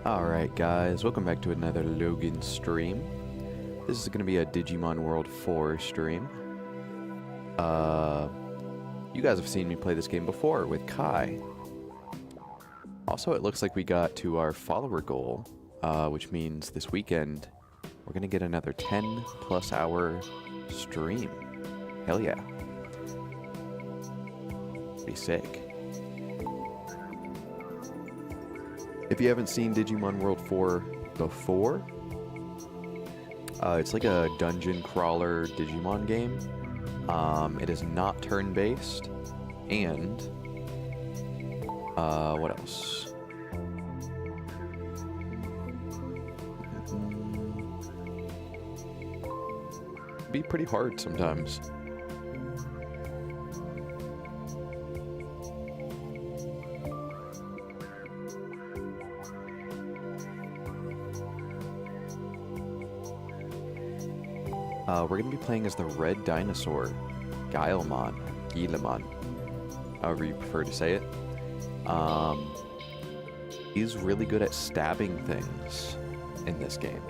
Alright guys, welcome back to another Logan stream. This is going to be a Digimon World 4 stream. You guys have seen me play this game before with Kai. Also, it looks like we got to our follower goal, which means this weekend we're going to get another 10 plus hour stream. Hell yeah. Be sick. If you haven't seen Digimon World 4 before, it's like a dungeon crawler Digimon game. It is not turn-based, and what else? Be pretty hard sometimes. We're going to be playing as the red dinosaur, Guilmon, however you prefer to say it. He's really good at stabbing things in this game.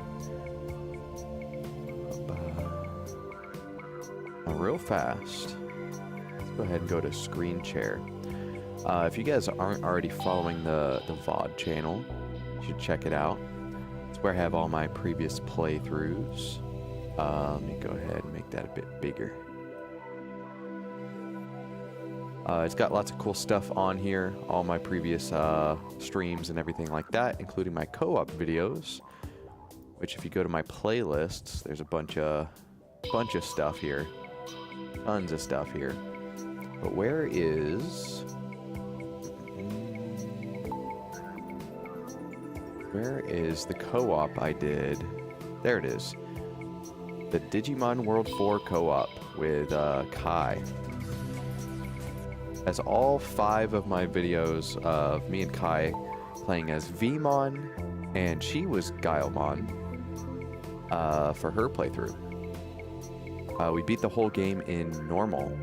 Now real fast, let's go ahead and go to screen share. If you guys aren't already following the VOD channel, you should check it out. It's where I have all my previous playthroughs. Let me go ahead and make that a bit bigger. It's got lots of cool stuff on here, all my previous streams and everything like that, including my co-op videos, which if you go to my playlists, there's a bunch of stuff here. Tons of stuff here. But where is the co-op I did? There it is. The Digimon World 4 co-op with Kai. As all 5 of my videos of me and Kai playing as Vmon, and she was Guilmon for her playthrough. We beat the whole game in normal.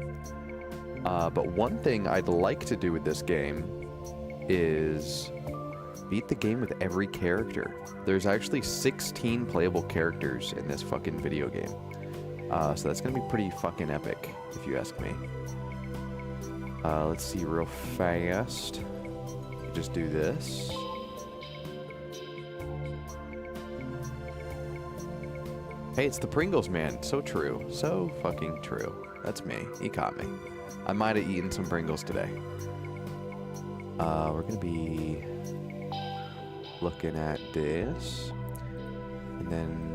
But one thing I'd like to do with this game is beat the game with every character. There's actually 16 playable characters in this fucking video game. So that's gonna be pretty fucking epic, if you ask me. Let's see real fast. Just do this. Hey, it's the Pringles man. So true. So fucking true. That's me. He caught me. I might have eaten some Pringles today. We're gonna be looking at this, and then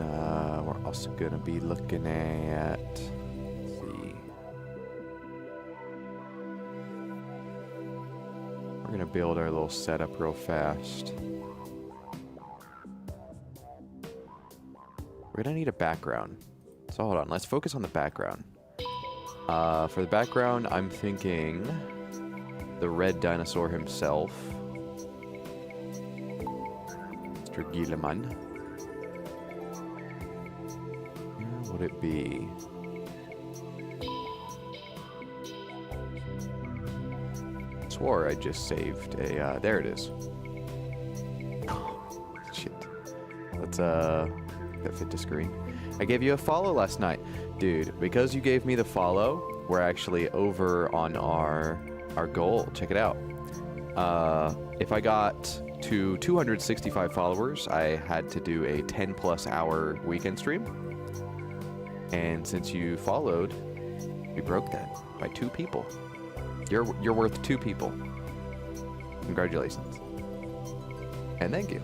we're also gonna be looking at, let's see, we're gonna build our little setup real fast. We're gonna need a background, so hold on, let's focus on the background. For the background, I'm thinking the red dinosaur himself, Guilmon. Where would it be? Swore I just saved a, there it is. Shit. Let's, that fit to screen. I gave you a follow last night. Dude, because you gave me the follow, we're actually over on our goal. Check it out. If I got to 265 followers, I had to do a 10 plus hour weekend stream. And since you followed, we broke that by 2 people. You're worth 2 people. Congratulations. And thank you.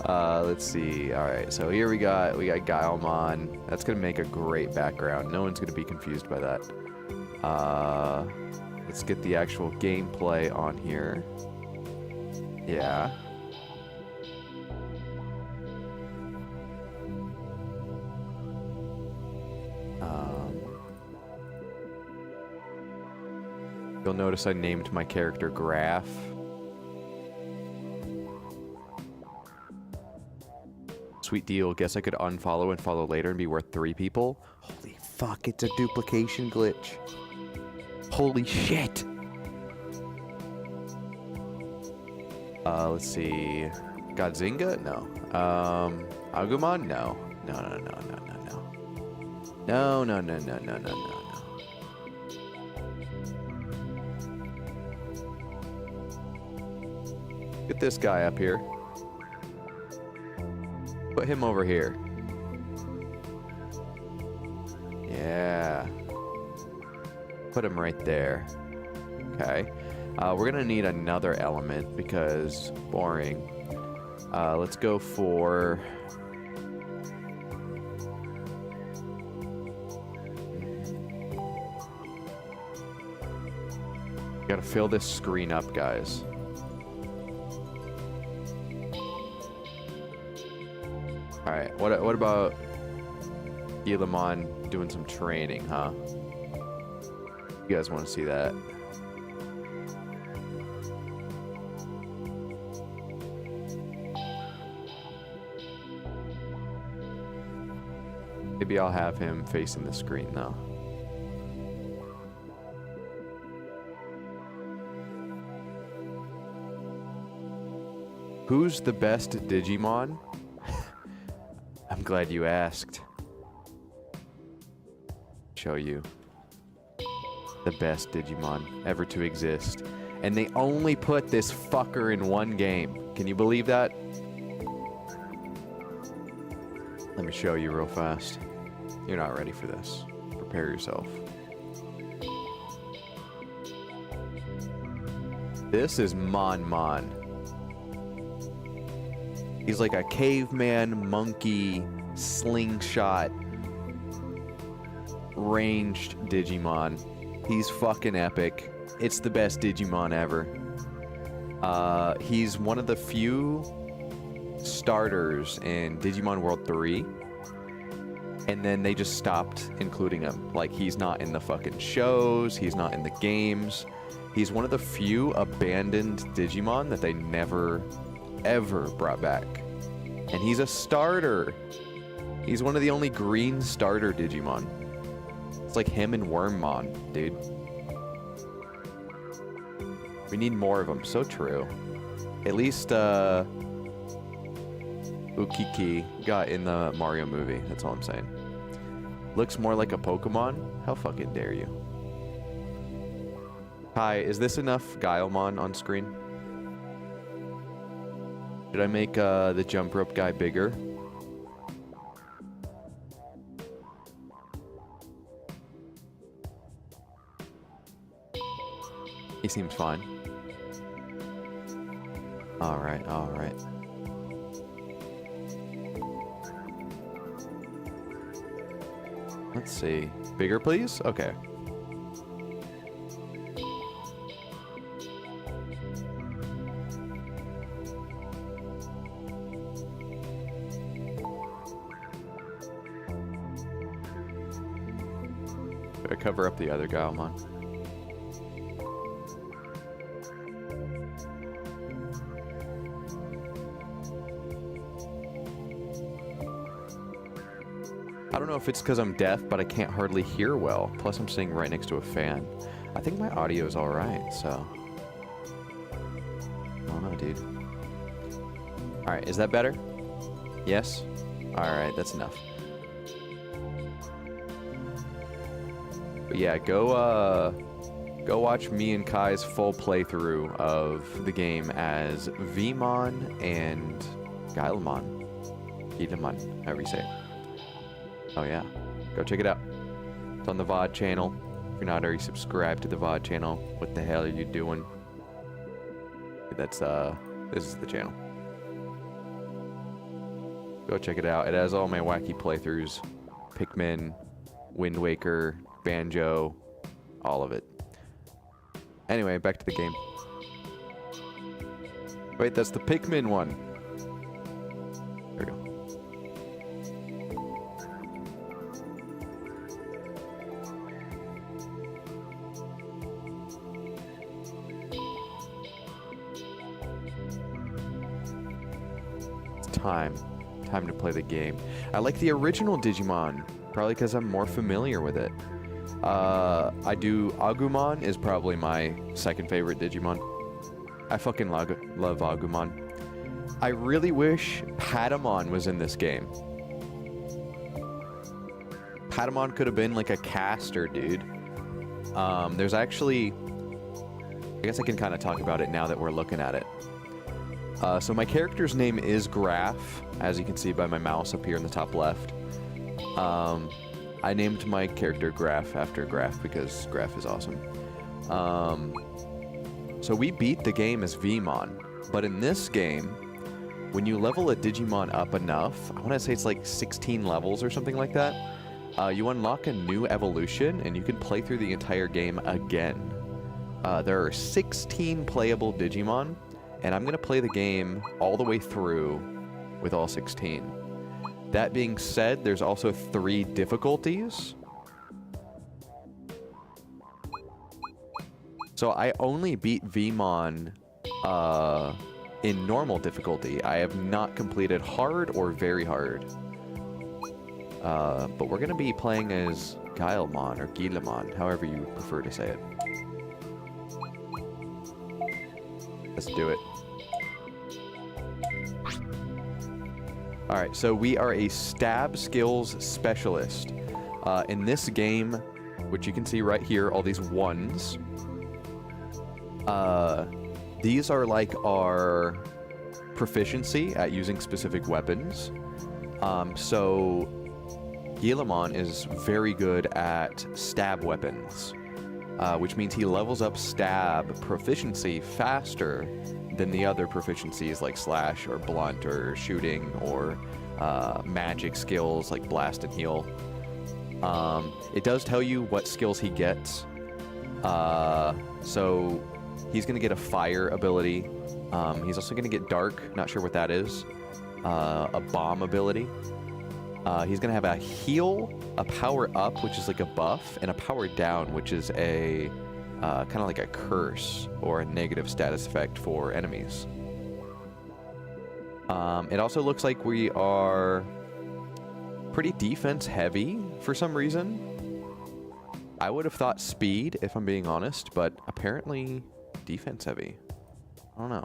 Let's see. All right, so here we got Guilmon. That's gonna make a great background. No one's gonna be confused by that. Let's get the actual gameplay on here. Yeah. You'll notice I named my character Graph. Sweet deal. Guess I could unfollow and follow later and be worth 3 people. Holy fuck, it's a duplication glitch. Holy shit. Let's see. Godzinga? No. Agumon? No. No, no, no, no, no, no. No, no, no, no, no, no, no, no. Get this guy up here. Put him over here. Yeah. Put him right there. Okay. We're gonna need another element because boring. Let's go for... Gotta fill this screen up, guys. Alright, what about Guilmon doing some training, huh? You guys want to see that? Maybe I'll have him facing the screen, though. Who's the best Digimon? I'm glad you asked. Show you. The best Digimon ever to exist. And they only put this fucker in one game. Can you believe that? Let me show you real fast. You're not ready for this. Prepare yourself. This is Mon. He's like a caveman, monkey, slingshot, ranged Digimon. He's fucking epic. It's the best Digimon ever. He's one of the few starters in Digimon World 3. And then they just stopped including him. Like, he's not in the fucking shows. He's not in the games. He's one of the few abandoned Digimon that they never, ever brought back. And he's a starter. He's one of the only green starter Digimon. It's like him and Wormmon, dude. We need more of them. So true. At least, Ukiki got in the Mario movie. That's all I'm saying. Looks more like a Pokemon? How fucking dare you? Hi, is this enough Guilmon on screen? Should I make the jump rope guy bigger? He seems fine. Alright, alright. Let's see. Bigger, please? Okay. Gotta cover up the other Guilmon. I don't know if it's because I'm deaf, but I can't hardly hear well. Plus, I'm sitting right next to a fan. I think my audio is alright, so... I don't know, dude. Alright, is that better? Yes? Alright, that's enough. But yeah, go watch me and Kai's full playthrough of the game as Vmon and Guilmon. Guilmon, however you say it. Oh yeah, go check it out. It's on the VOD channel. If you're not already subscribed to the VOD channel, what the hell are you doing? That's, this is the channel. Go check it out. It has all my wacky playthroughs. Pikmin, Wind Waker, Banjo, all of it. Anyway, back to the game. Wait, that's the Pikmin one. There we go. Time to play the game. I like the original Digimon, probably because I'm more familiar with it. Agumon is probably my second favorite Digimon. I fucking love Agumon. I really wish Patamon was in this game. Patamon could have been like a caster, dude. There's actually... I guess I can kind of talk about it now that we're looking at it. So my character's name is Graph, as you can see by my mouse up here in the top left. I named my character Graph after Graph because Graph is awesome. So we beat the game as Vmon, but in this game, when you level a Digimon up enough, I want to say it's like 16 levels or something like that, you unlock a new evolution and you can play through the entire game again. There are 16 playable Digimon, and I'm going to play the game all the way through with all 16. That being said, there's also 3 difficulties. So I only beat Vmon in normal difficulty. I have not completed hard or very hard. But we're going to be playing as Guilmon or Guilmon, however you prefer to say it. Let's do it. Alright, so we are a stab skills specialist. In this game, which you can see right here, all these ones, these are like our proficiency at using specific weapons. So Guilmon is very good at stab weapons, which means he levels up stab proficiency faster than the other proficiencies like slash or blunt or shooting or magic skills like blast and heal. It does tell you what skills he gets. So he's going to get a fire ability. He's also going to get dark, not sure what that is. A bomb ability. He's going to have a heal, a power up, which is like a buff, and a power down, which is a kind of like a curse or a negative status effect for enemies. It also looks like we are pretty defense heavy for some reason. I would have thought speed, if I'm being honest, but apparently defense heavy. I don't know.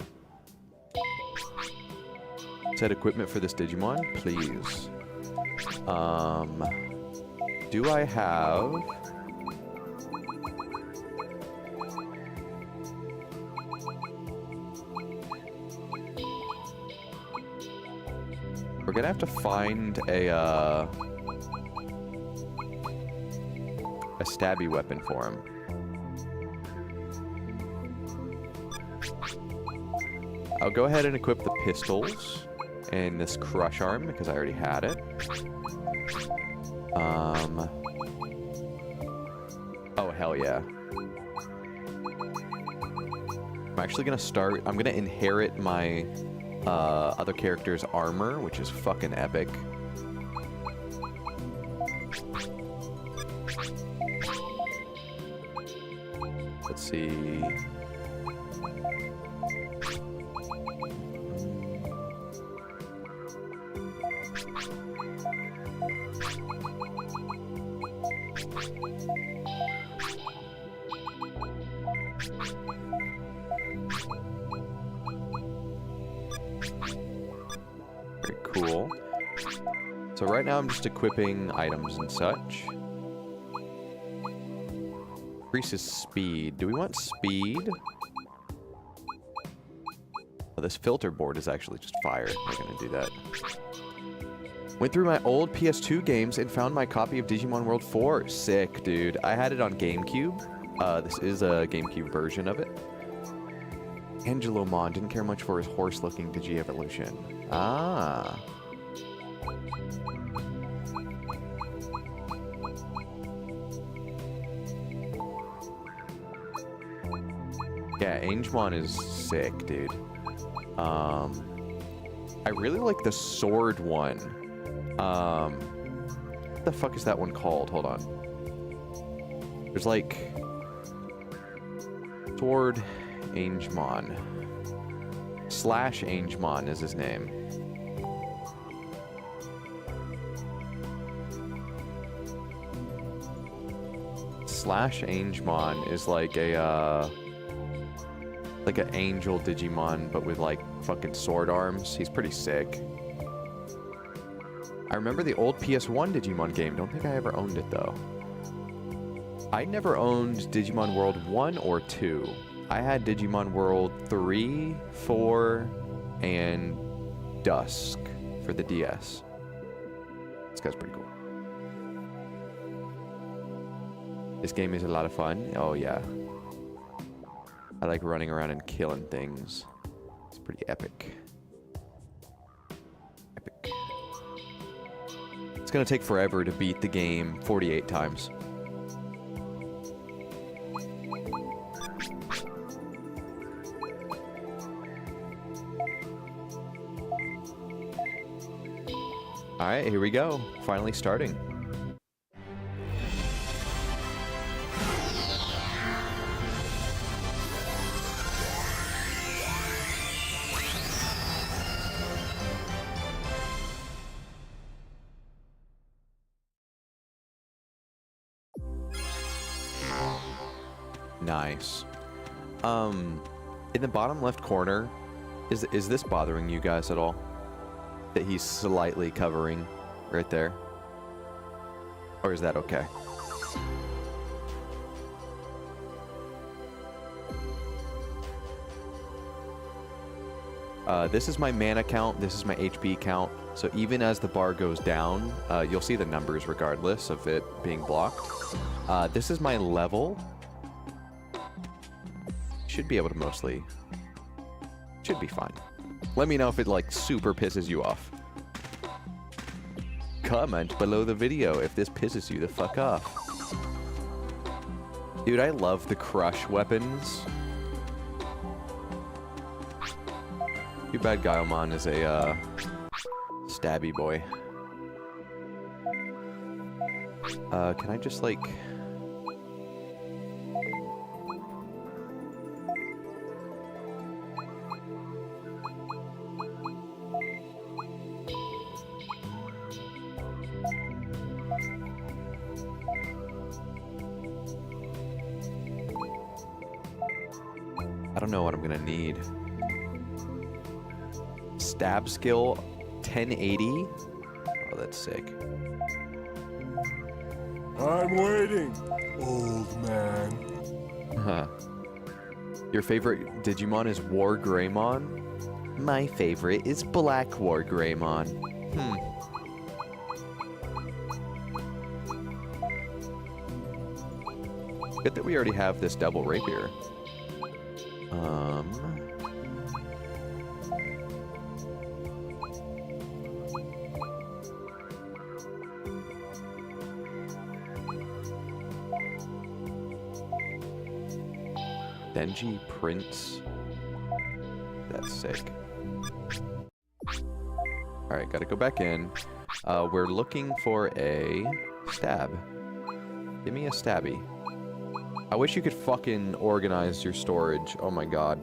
Set equipment for this Digimon, please. Do I have... We're gonna have to find a stabby weapon for him. I'll go ahead and equip the pistols and this crush arm because I already had it. Oh, hell yeah. I'm actually gonna start... I'm gonna inherit my other character's armor, which is fucking epic. Let's see... Very cool. So right now I'm just equipping items and such. Increases speed. Do we want speed? Oh, this filter board is actually just fire. We're gonna do that. Went through my old PS2 games and found my copy of Digimon World 4. Sick, dude. I had it on GameCube. This is a GameCube version of it. Angelomon didn't care much for his horse-looking Digi-evolution. Ah. Yeah, Angemon is sick, dude. I really like the sword one. What the fuck is that one called? Hold on. There's like... Sword Angemon. Slash Angemon is his name. Slash Angemon is like a, Like an angel Digimon, but with like fucking sword arms. He's pretty sick. I remember the old PS1 Digimon game. Don't think I ever owned it though. I never owned Digimon World 1 or 2. I had Digimon World 3, 4, and Dusk for the DS. This guy's pretty cool. This game is a lot of fun. Oh yeah. I like running around and killing things. It's pretty epic. Epic. It's gonna take forever to beat the game 48 times. Alright, here we go. Finally starting. Nice. In the bottom left corner, is this bothering you guys at all? That he's slightly covering right there? Or is that okay? This is my mana count, this is my HP count, so even as the bar goes down, you'll see the numbers regardless of it being blocked. This is my level. Should be able to mostly... Should be fine. Let me know if it, like, super pisses you off. Comment below the video if this pisses you the fuck off. Dude, I love the crush weapons. Too bad Guilmon is a, stabby boy. Can I just, like... I don't know what I'm gonna need. Stab skill 1080. Oh, that's sick. I'm waiting, old man. Huh. Your favorite Digimon is War Greymon? My favorite is Black War Greymon. Good that we already have this double rapier. Denji Prince. That's sick. Alright, gotta go back in. We're looking for a stab. Give me a stabby. I wish you could fucking organize your storage. Oh my god.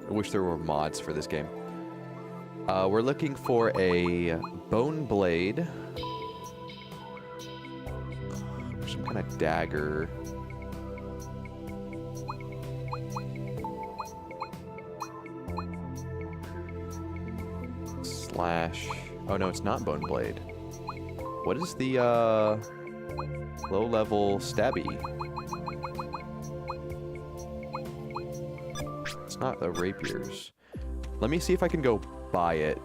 I wish there were mods for this game. We're looking for a bone blade. Some kind of dagger. Slash. Oh no, it's not bone blade. What is the low level stabby? Not the rapiers. Let me see if I can go buy it.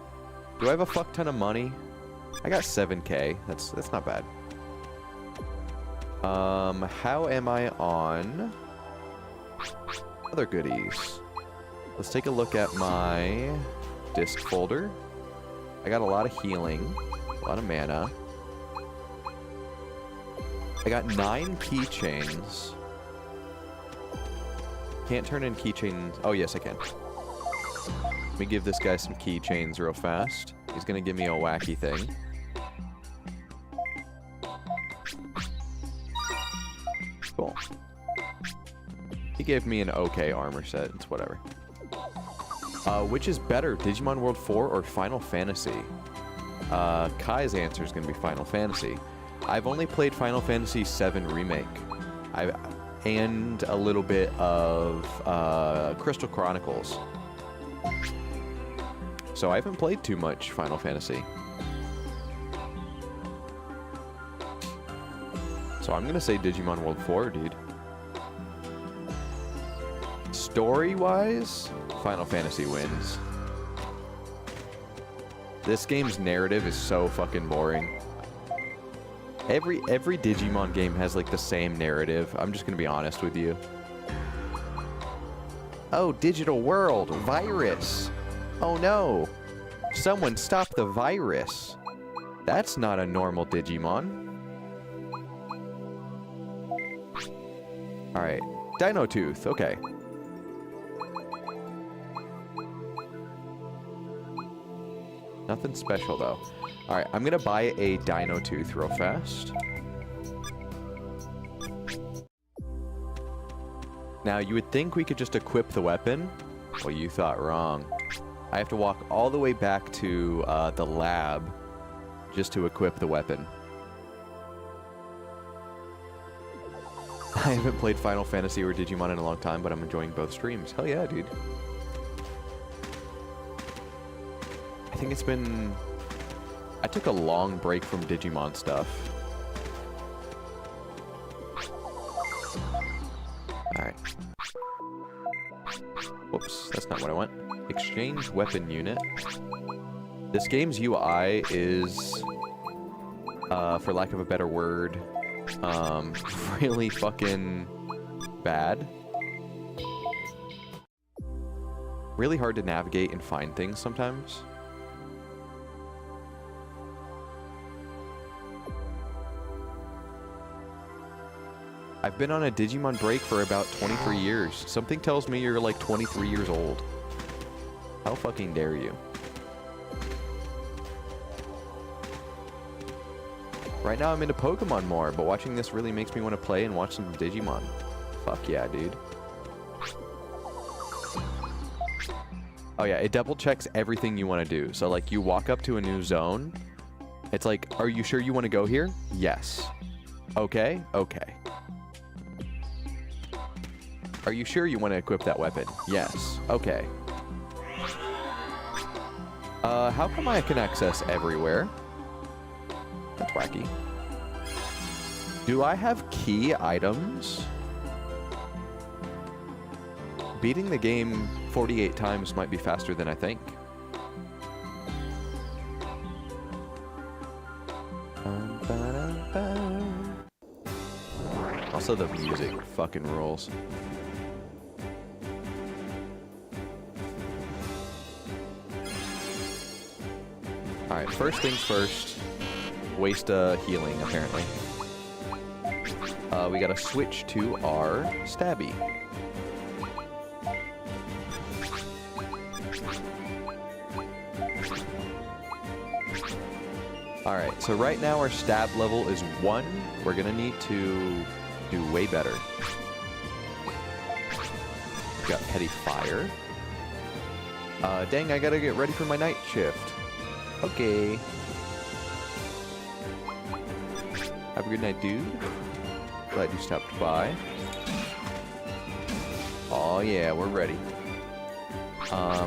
Do I have a fuck ton of money? I got 7k. That's not bad. How am I on other goodies? Let's take a look at my disc folder. I got a lot of healing, a lot of mana. I got 9 keychains. Can't turn in keychains. Oh, yes, I can. Let me give this guy some keychains real fast. He's gonna give me a wacky thing. Cool. He gave me an okay armor set. It's whatever. Which is better, Digimon World 4 or Final Fantasy? Kai's answer is gonna be Final Fantasy. I've only played Final Fantasy VII Remake. and a little bit of Crystal Chronicles. So I haven't played too much Final Fantasy. So I'm gonna say Digimon World 4, dude. Story-wise, Final Fantasy wins. This game's narrative is so fucking boring. Every Digimon game has like the same narrative. I'm just gonna be honest with you. Oh, digital world, virus. Oh no. Someone stop the virus. That's not a normal Digimon. Alright, Dino Tooth, okay. Nothing special though. Alright, I'm gonna buy a Dino Tooth real fast. Now, you would think we could just equip the weapon. Well, you thought wrong. I have to walk all the way back to the lab just to equip the weapon. I haven't played Final Fantasy or Digimon in a long time, but I'm enjoying both streams. Hell yeah, dude. I think it's been... I took a long break from Digimon stuff. Alright. Whoops, that's not what I want. Exchange weapon unit. This game's UI is, for lack of a better word, really fucking bad. Really hard to navigate and find things sometimes. I've been on a Digimon break for about 23 years. Something tells me you're like 23 years old. How fucking dare you? Right now I'm into Pokemon more, but watching this really makes me want to play and watch some Digimon. Fuck yeah, dude. Oh yeah, it double checks everything you want to do. So like you walk up to a new zone, it's like, are you sure you want to go here? Yes. Okay? Okay. Are you sure you want to equip that weapon? Yes. Okay. How come I can access everywhere? That's wacky. Do I have key items? Beating the game 48 times might be faster than I think. Also, the music fucking rules. Alright, first things first. Waste healing, apparently. We gotta switch to our stabby. Alright, so right now our stab level is 1. We're gonna need to do way better. We got Petty Fire. Dang, I gotta get ready for my night shift. Okay. Have a good night, dude. Glad you stopped by. Oh yeah, we're ready.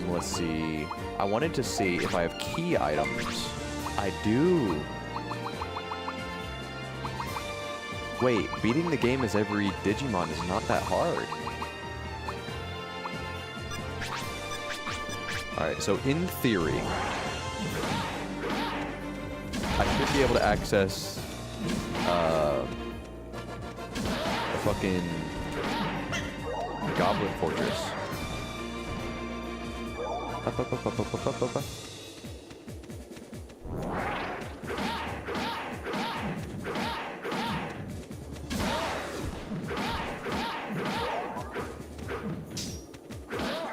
Let's see. I wanted to see if I have key items. I do. Wait, beating the game as every Digimon is not that hard. Alright, so in theory, I should be able to access the fucking Goblin Fortress.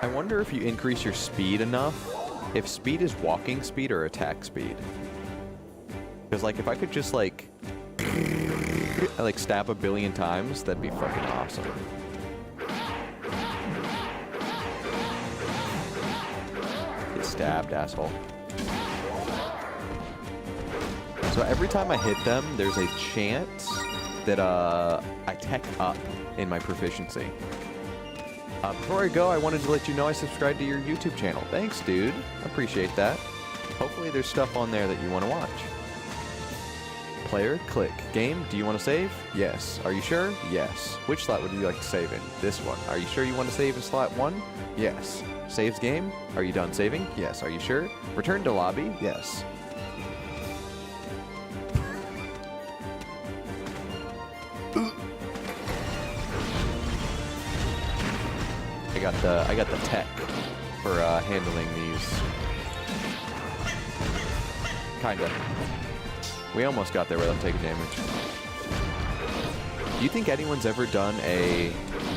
I wonder if you increase your speed enough, if speed is walking speed or attack speed. Because like if I could just like stab a billion times, that'd be fucking awesome. Get stabbed, asshole. So every time I hit them, there's a chance that I tech up in my proficiency. Before I go, I wanted to let you know I subscribed to your YouTube channel. Thanks, dude. Appreciate that. Hopefully there's stuff on there that you want to watch. Player, click. Game, do you want to save? Yes. Are you sure? Yes. Which slot would you like to save in? This one. Are you sure you want to save in slot 1? Yes. Saves game? Are you done saving? Yes. Are you sure? Return to lobby? Yes. I got the tech for handling these. Kinda. We almost got there without taking damage. Do you think anyone's ever done a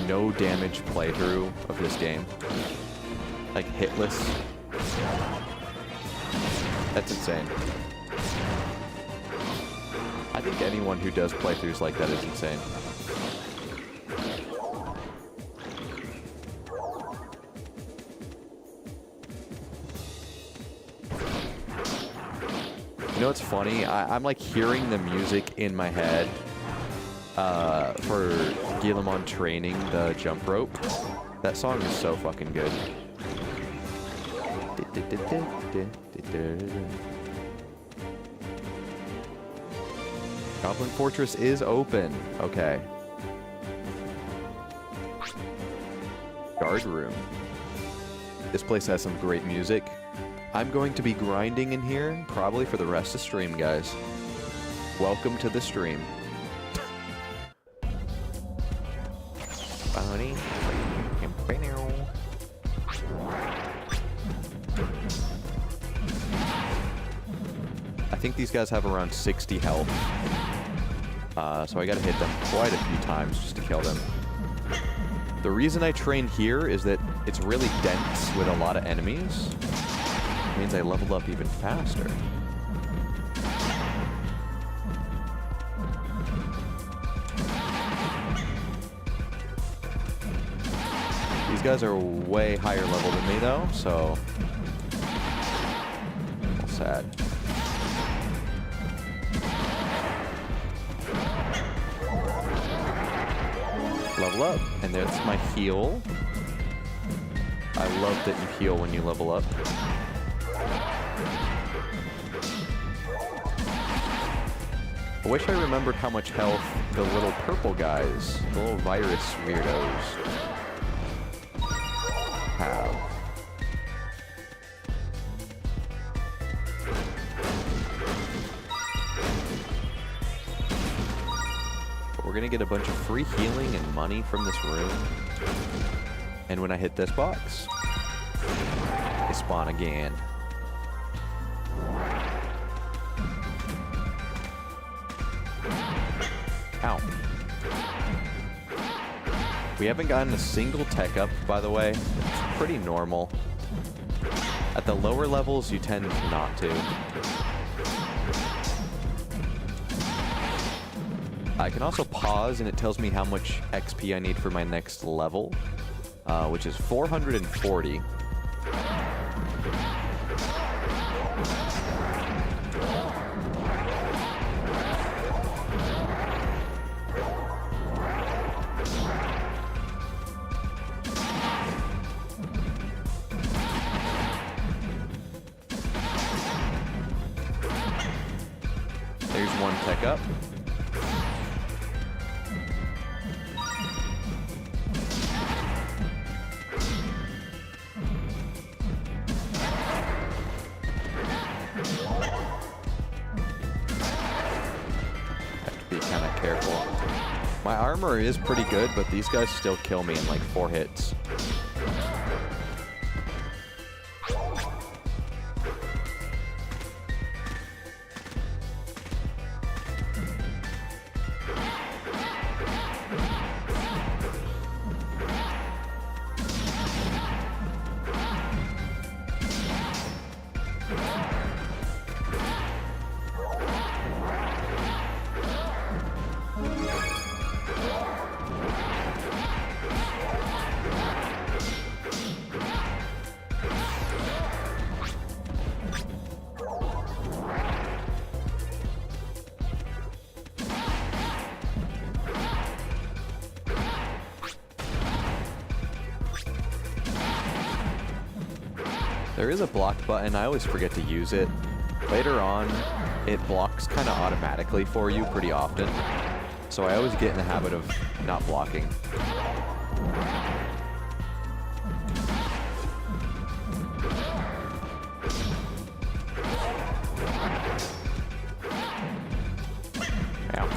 no damage playthrough of this game? Like hitless? That's insane. I think anyone who does playthroughs like that is insane. You know what's funny? I'm like hearing the music in my head for Guilmon training the jump rope. That song is so fucking good. Goblin Fortress is open. Okay. Guard room. This place has some great music. I'm going to be grinding in here probably for the rest of stream, guys. Welcome to the stream. I think these guys have around 60 health. So I gotta hit them quite a few times just to kill them. The reason I train here is that it's really dense with a lot of enemies. It means I leveled up even faster. These guys are way higher level than me though, so a little sad. Level up, and that's my heal. I love that you heal when you level up. I wish I remembered how much health the little purple guys, the little virus weirdos, have. But we're gonna get a bunch of free healing and money from this room. And when I hit this box, they spawn again. Ow. We haven't gotten a single tech up, by the way. It's pretty normal. At the lower levels, you tend not to. I can also pause, and it tells me how much XP I need for my next level, which is 440. There's one tech up. Have to be kind of careful. My armor is pretty good, but these guys still kill me in like 4 hits. There is a block button. I always forget to use it. Later on, it blocks kind of automatically for you pretty often. So I always get in the habit of not blocking. Ow.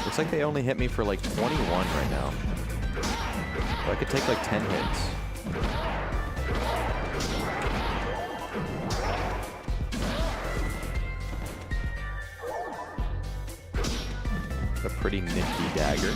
Looks like they only hit me for like 21 right now. So I could take like 10 hits. A pretty nifty dagger.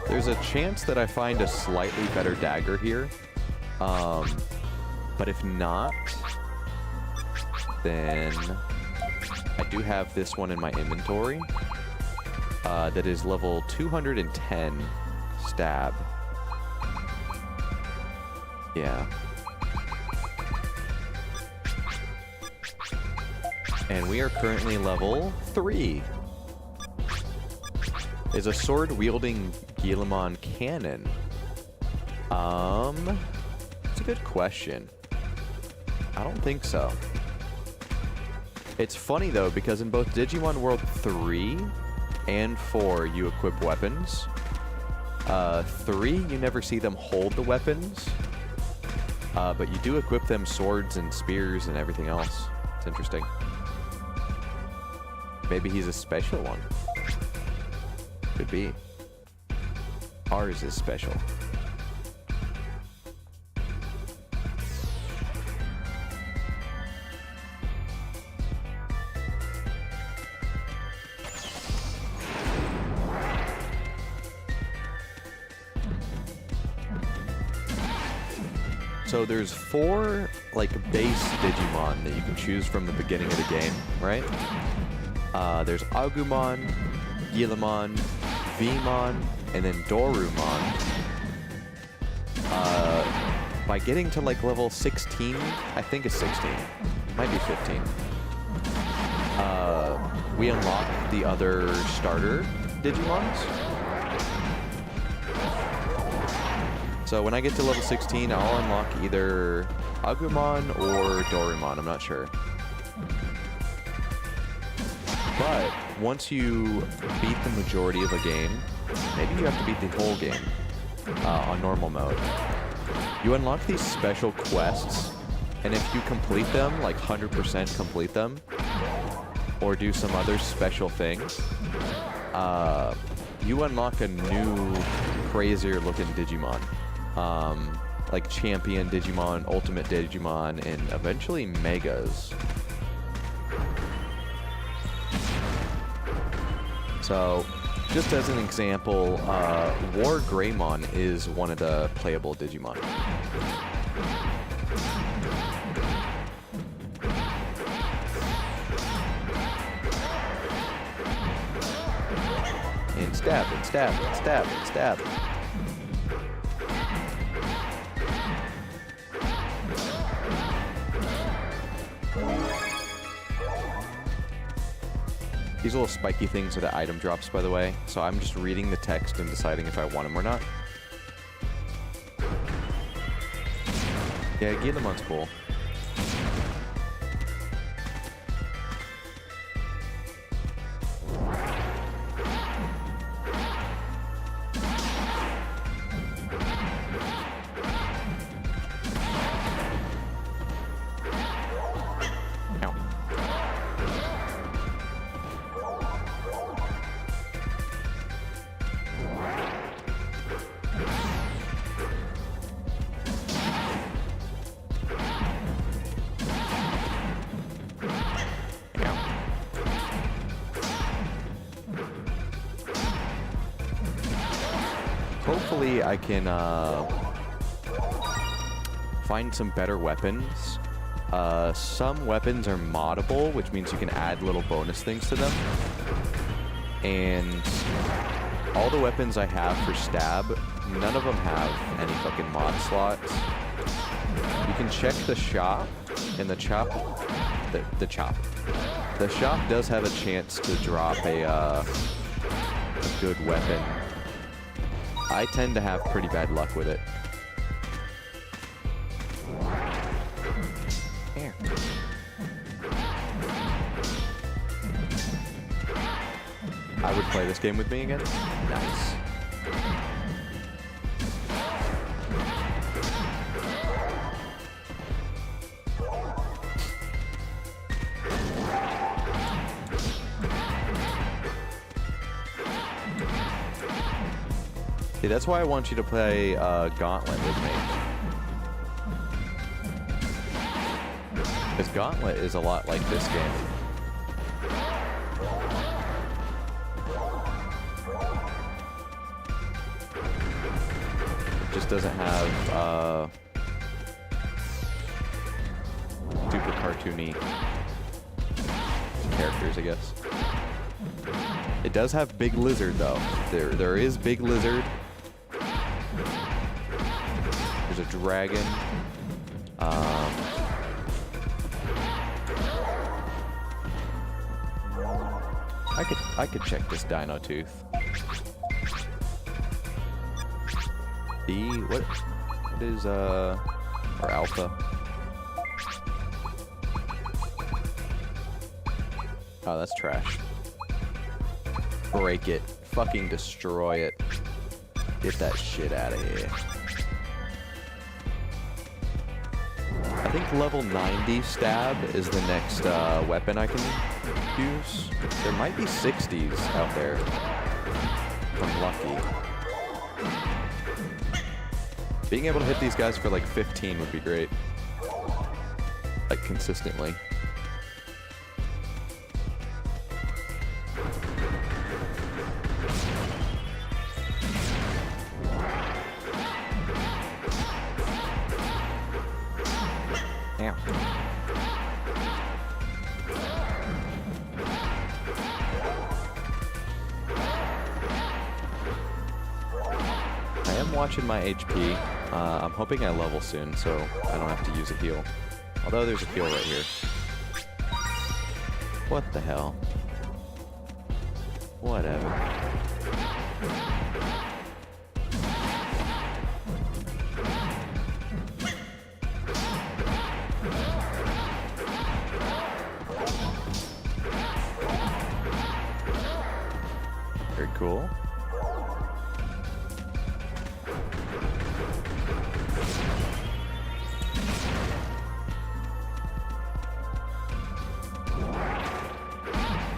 There's a chance that I find a slightly better dagger here. But if not, then I do have this one in my inventory. That is level 210 stab. Yeah. And we are currently level 3. Is a sword-wielding Guilmon canon? That's a good question. I don't think so. It's funny though, because in both Digimon World 3 and 4, you equip weapons. 3, you never see them hold the weapons. But you do equip them swords and spears and everything else. It's interesting. Maybe he's a special one. Could be. Ours is special. So there's 4 like base Digimon that you can choose from the beginning of the game, right? There's Agumon, Guilmon, Vmon, and then Dorumon. By getting to like level 16, I think it's 16, might be 15, we unlock the other starter Digimons. So when I get to level 16, I'll unlock either Agumon or Dorumon, I'm not sure. But once you beat the majority of a game, maybe you have to beat the whole game on normal mode. You unlock these special quests, and if you complete them, like 100% complete them, or do some other special things, you unlock a new, crazier looking Digimon. Like Champion Digimon, Ultimate Digimon, and eventually Megas. So, just as an example, War Greymon is one of the playable Digimon. And stab, and stab, and stab, and stab. These little spiky things are the item drops, by the way, so I'm just reading the text and deciding if I want them or not. Yeah, Guilmon's cool. Hopefully I can find some better weapons. Some weapons are moddable, which means you can add little bonus things to them. And all the weapons I have for stab, none of them have any fucking mod slots. You can check the shop, And the shop does have a chance to drop a good weapon. I tend to have pretty bad luck with it. Here. I would play this game with me again. Nice. See, that's why I want you to play Gauntlet with me. Because Gauntlet is a lot like this game. It just doesn't have super cartoony characters, I guess. It does have Big Lizard, though. There is Big Lizard. There's a dragon. I could check this Dino Tooth. What is our alpha? Oh, that's trash. Break it. Fucking destroy it. Get that shit out of here. I think level 90 stab is the next weapon I can use. There might be 60s out there. If I'm lucky. Being able to hit these guys for like 15 would be great. Like consistently. Damn. I am watching my HP. I'm hoping I level soon, so I don't have to use a heal. Although there's a heal right here. What the hell? Whatever. Very cool.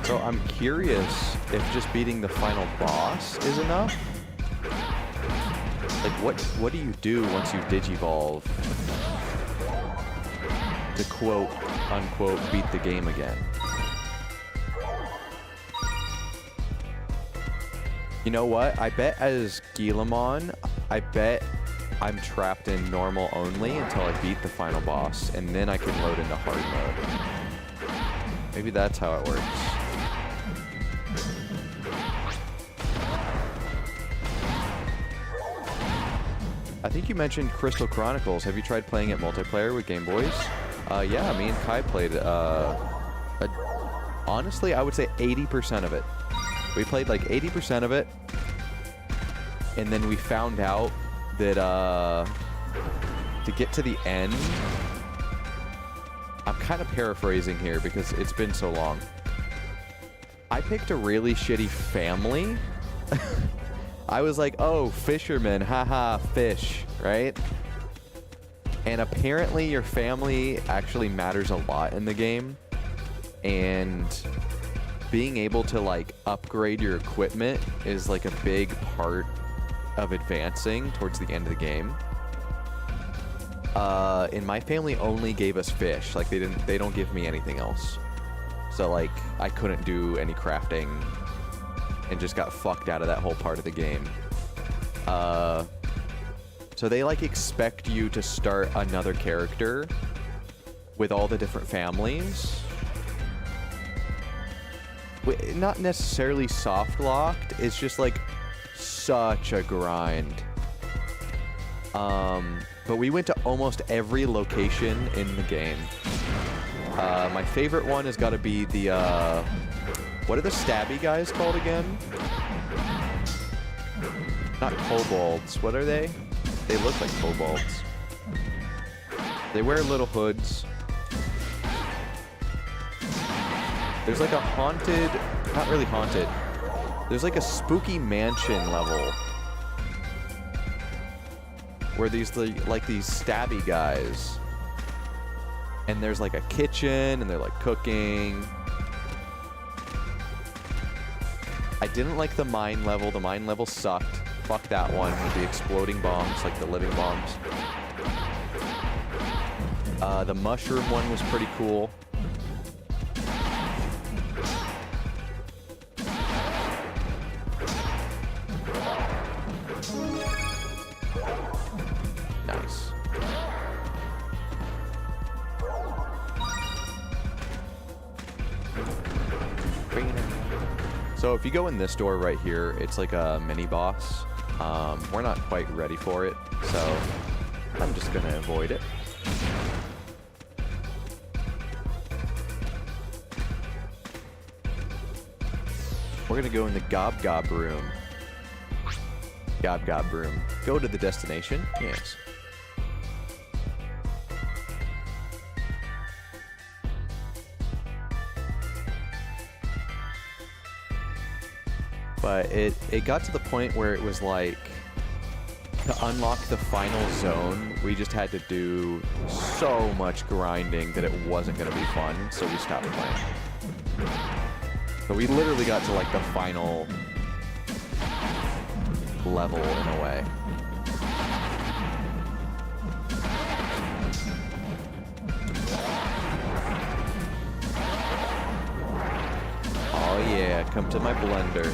So I'm curious if just beating the final boss is enough. Like what do you do once you digivolve to quote unquote beat the game again? You know what? I bet as Guilmon, I bet I'm trapped in normal only until I beat the final boss, and then I can load into hard mode. Maybe that's how it works. I think you mentioned Crystal Chronicles. Have you tried playing it multiplayer with Game Boys? Yeah, me and Kai played, honestly, I would say 80% of it. We played like 80% of it, and then we found out that, to get to the end, I'm kind of paraphrasing here because it's been so long. I picked a really shitty family. I was like, oh, fisherman, haha, fish, right? And apparently your family actually matters a lot in the game. And being able to like upgrade your equipment is like a big part of advancing towards the end of the game. And my family only gave us fish. Like they don't give me anything else. So like I couldn't do any crafting and just got fucked out of that whole part of the game. So they like expect you to start another character with all the different families. Not necessarily soft locked, it's just like such a grind. But we went to almost every location in the game. My favorite one has got to be the, what are the stabby guys called again? Not kobolds. What are they? They look like kobolds. They wear little hoods. There's like a haunted, not really haunted. There's like a spooky mansion level where these like these stabby guys, and there's like a kitchen and they're like cooking. I didn't like the mine level. The mine level sucked. Fuck that one with the exploding bombs, like the living bombs. The mushroom one was pretty cool. Nice. So if you go in this door right here, it's like a mini boss. We're not quite ready for it, so I'm just gonna avoid it. We're gonna go in the Gob Gob room. Gob Gob room. Go to the destination. Yes. But it got to the point where it was like, to unlock the final zone, we just had to do so much grinding that it wasn't going to be fun, so we stopped playing. So we literally got to like the final level in a way. Oh yeah, come to my blender.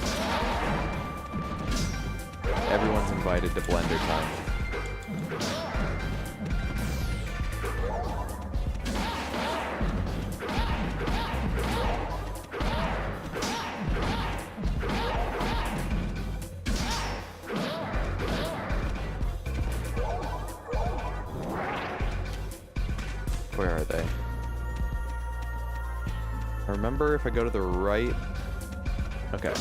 Everyone's invited to blender time. Where are they? I remember if I go to the right... Okay.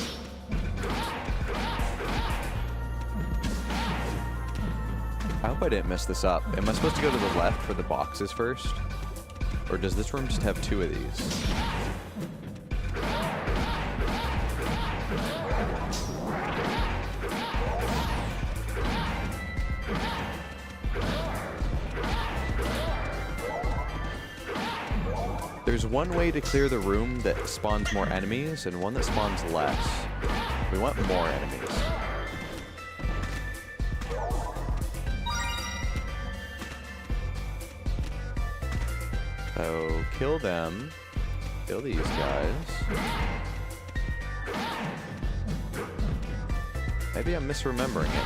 I hope I didn't mess this up. Am I supposed to go to the left for the boxes first? Or does this room just have two of these? There's one way to clear the room that spawns more enemies and one that spawns less. We want more enemies. So, kill them. Kill these guys. Maybe I'm misremembering it.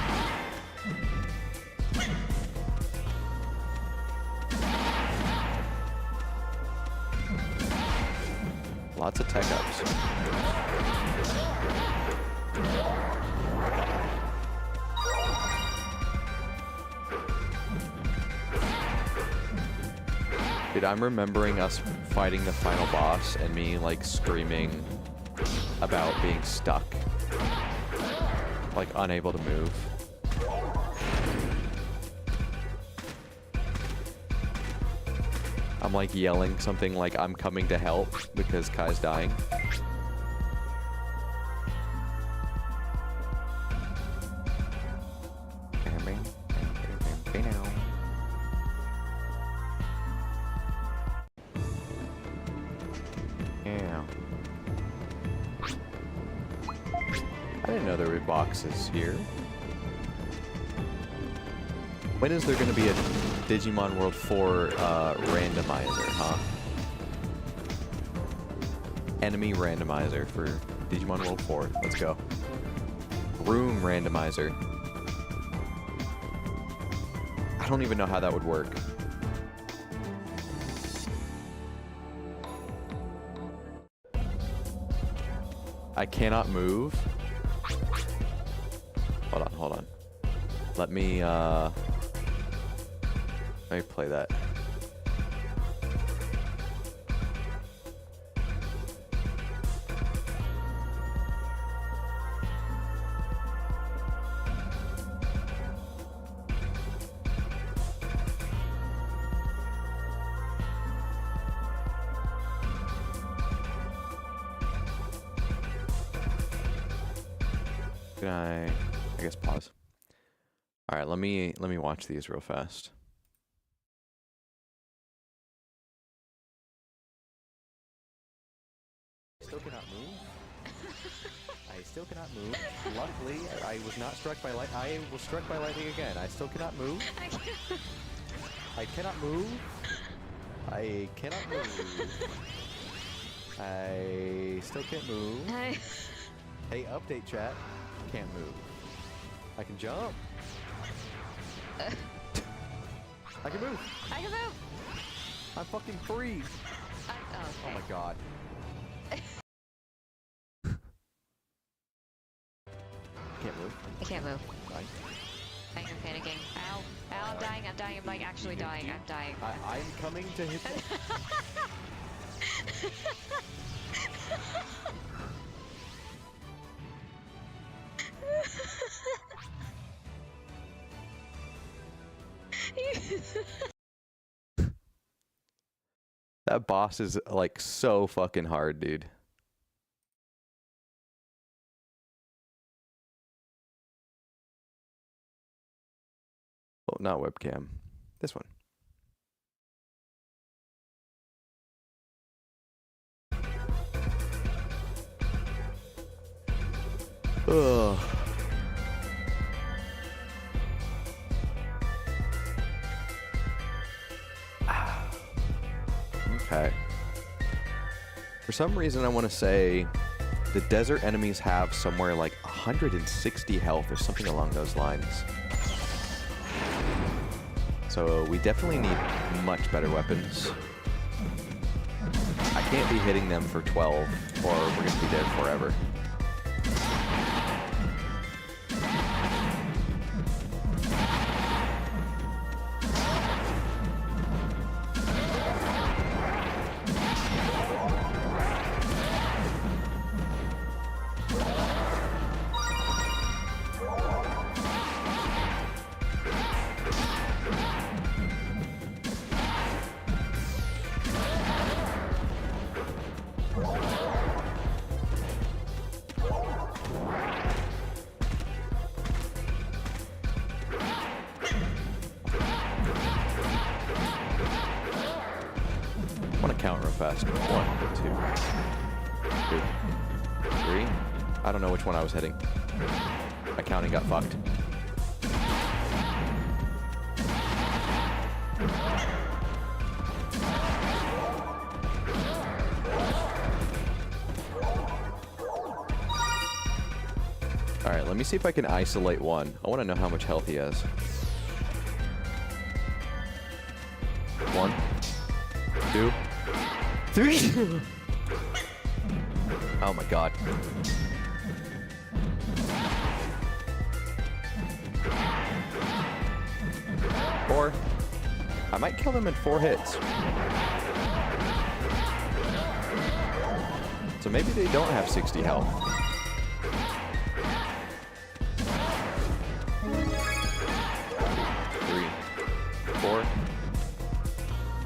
Lots of tech ups. Dude, I'm remembering us fighting the final boss and me like screaming about being stuck. Like unable to move. I'm like yelling something like I'm coming to help because Kai's dying. Yeah. I didn't know there were boxes here. When is there going to be a Digimon World 4 randomizer, huh? Enemy randomizer for Digimon World 4. Let's go. Room randomizer. I don't even know how that would work. I cannot move. Hold on, hold on. Let me play that. Can I guess pause. All right, let me watch these real fast. Still cannot move. I still cannot move. Luckily, I was not struck by light. I was struck by lightning again. I still cannot move. I cannot move. I cannot move. I still can't move. Hey, update chat. Can't move. I can jump. I can move. I can move. I'm fucking free. Oh my god. Can't move. I can't move. Right. I'm panicking. Ow. Ow, I'm dying. I'm dying. I'm like actually dying. I'm dying. I'm coming to hit That boss is like so fucking hard, dude. Oh, not webcam. This one. Ugh. Okay. For some reason, I want to say the desert enemies have somewhere like 160 health or something along those lines. So we definitely need much better weapons. I can't be hitting them for 12 or we're going to be dead forever. I want to count real fast. 1, 2, 3. I don't know which one I was hitting. My counting got fucked. Alright, let me see if I can isolate one. I want to know how much health he has. 1, 2, 3. Oh my god. 4. I might kill them in 4 hits. So maybe they don't have 60 health. 3, 4.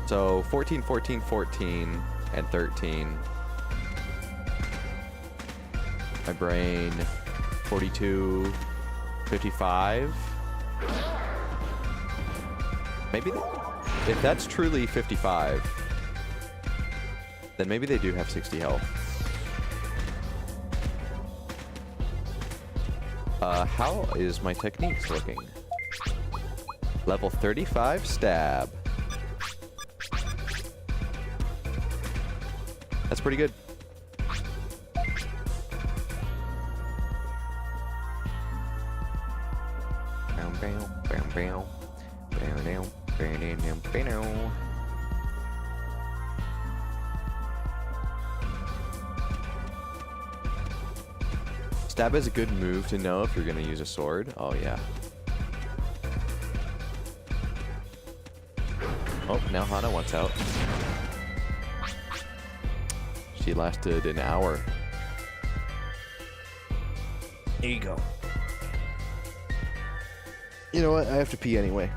So 14, 14, 14, and 13. My brain, 42, 55. Maybe, if that's truly 55, then maybe they do have 60 health. How is my techniques looking? Level 35 stab. That's pretty good. Stab is a good move to know if you're going to use a sword. Oh, yeah. Oh, now Hana wants out. She lasted an hour. There you go. You know what? I have to pee anyway.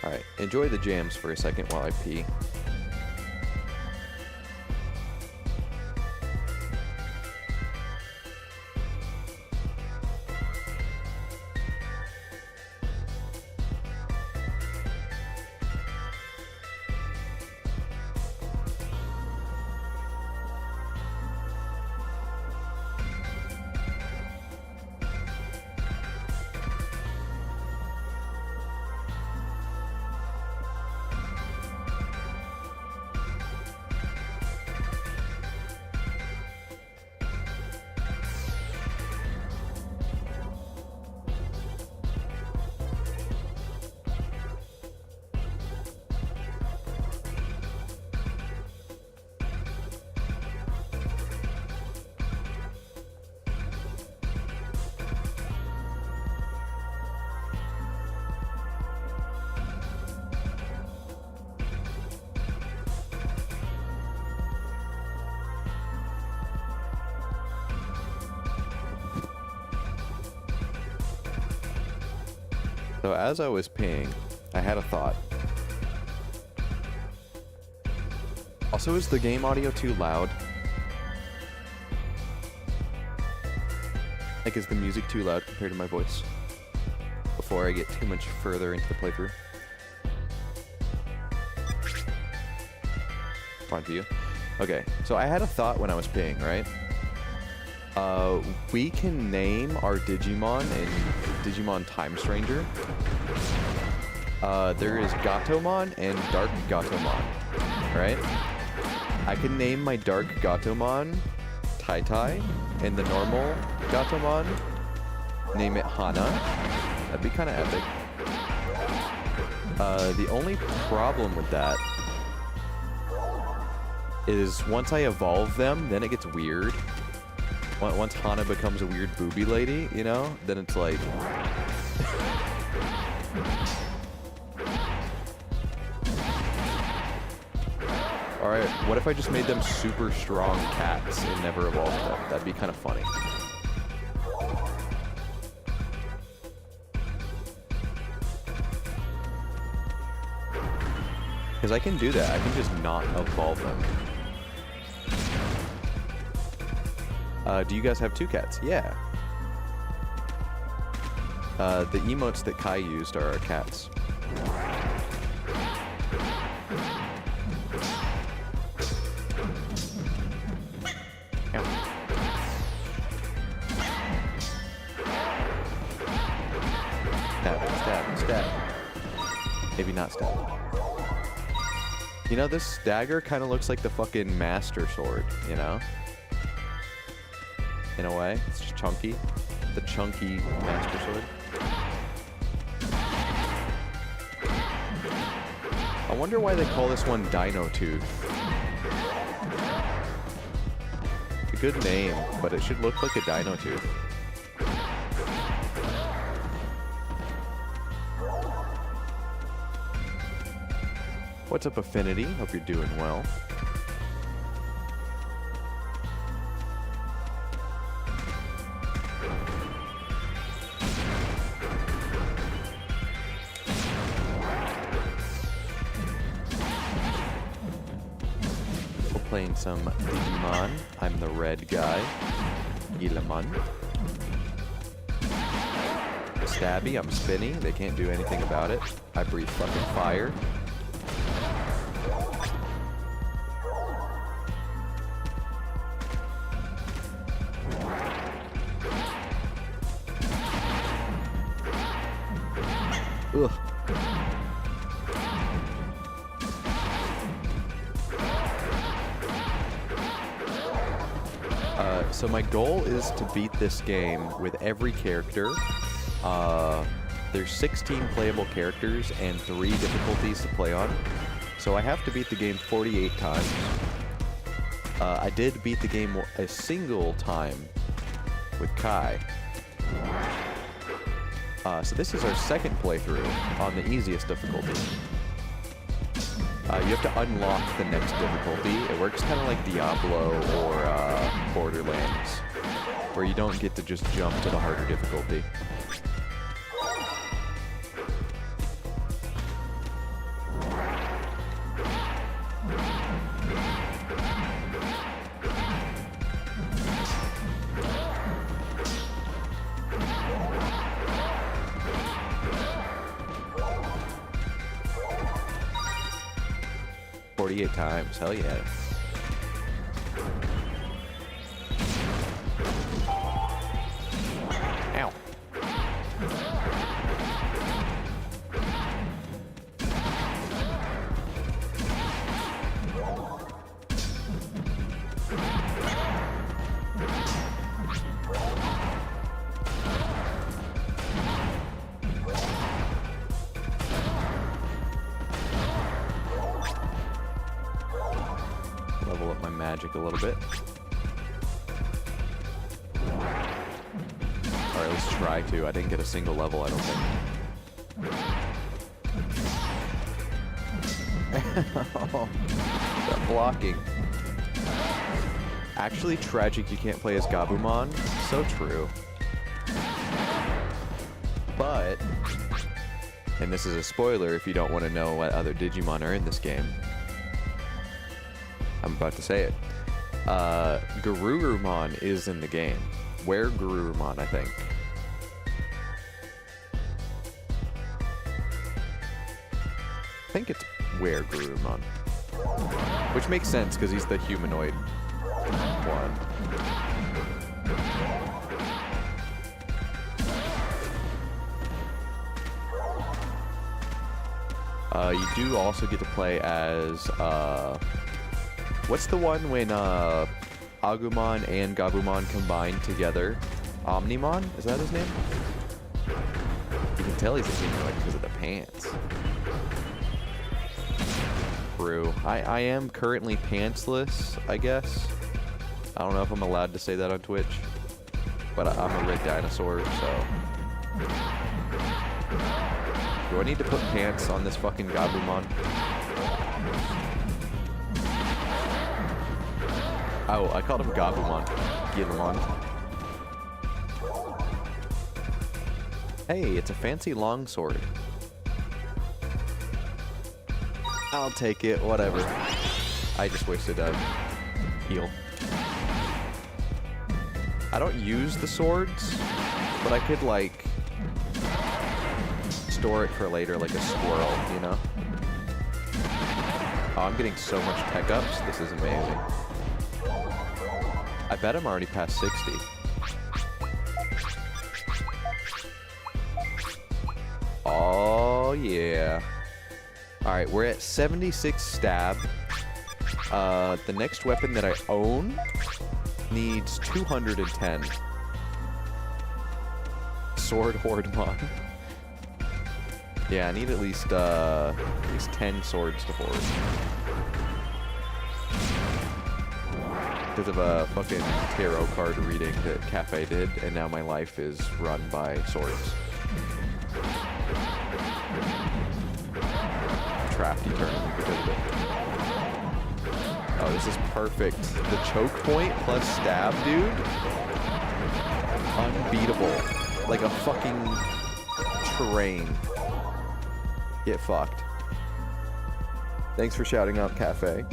Alright, enjoy the jams for a second while I pee. So as I was peeing, I had a thought. Also, is the game audio too loud? Like, is the music too loud compared to my voice? Before I get too much further into the playthrough. Fine for you. Okay, so I had a thought when I was peeing, right? We can name our Digimon in Digimon Time Stranger. There is Gatomon and Dark Gatomon, right? I can name my Dark Gatomon Tai Tai, and the normal Gatomon, name it Hana. That'd be kind of epic. The only problem with that is once I evolve them, then it gets weird. Once Hana becomes a weird booby lady, you know, then it's like... Alright, what if I just made them super strong cats and never evolved them? That'd be kind of funny. Because I can do that. I can just not evolve them. Do you guys have two cats? Yeah. The emotes that Kai used are our cats. Stab. Maybe not stab. You know, this dagger kind of looks like the fucking Master Sword, you know? In a way. It's just chunky. The chunky Master Sword. I wonder why they call this one Dino Tooth. It's a good name, but it should look like a Dino Tooth. What's up, Affinity? Hope you're doing well. We're playing some Digimon. I'm the red guy. Guilmon. The Stabby, I'm Spinny. They can't do anything about it. I breathe fucking fire. Ugh. So my goal is to beat this game with every character. There's 16 playable characters and 3 difficulties to play on. So I have to beat the game 48 times. I did beat the game a single time with Kai. So this is our second playthrough on the easiest difficulty. You have to unlock the next difficulty. It works kind of like Diablo or Borderlands, where you don't get to just jump to the harder difficulty. Times, hell yeah. Ow. Level up my magic a little bit. Or at least try to. I didn't get a single level, I don't think. Oh, that blocking. Actually, tragic you can't play as Gabumon. So true. But and this is a spoiler if you don't want to know what other Digimon are in this game. I'm about to say it. Garurumon is in the game. Where Garurumon, I think. I think it's Where Garurumon. Which makes sense because he's the humanoid one. You do also get to play as, what's the one when Agumon and Gabumon combine together? Omnimon? Is that his name? You can tell he's a humanoid because of the pants. True. I am currently pantsless, I guess. I don't know if I'm allowed to say that on Twitch, but I'm a red dinosaur, so... Do I need to put pants on this fucking Gabumon? Oh, I called him Gabumon. Guilmon. Hey, it's a fancy longsword. I'll take it, whatever. I just wasted a heal. I don't use the swords, but I could, like, store it for later like a squirrel, you know? Oh, I'm getting so much tech ups. This is amazing. I bet I'm already past 60. Oh, yeah. Alright, we're at 76 stab. The next weapon that I own needs 210. Sword Hordemon. Yeah, I need at least 10 swords to forge. Because of a fucking tarot card reading that Cafe did, and now my life is run by swords. Trapped eternally because of it. Oh, this is perfect. The choke point plus stab, dude. Unbeatable. Like a fucking train. Get fucked. Thanks for shouting out Cafe.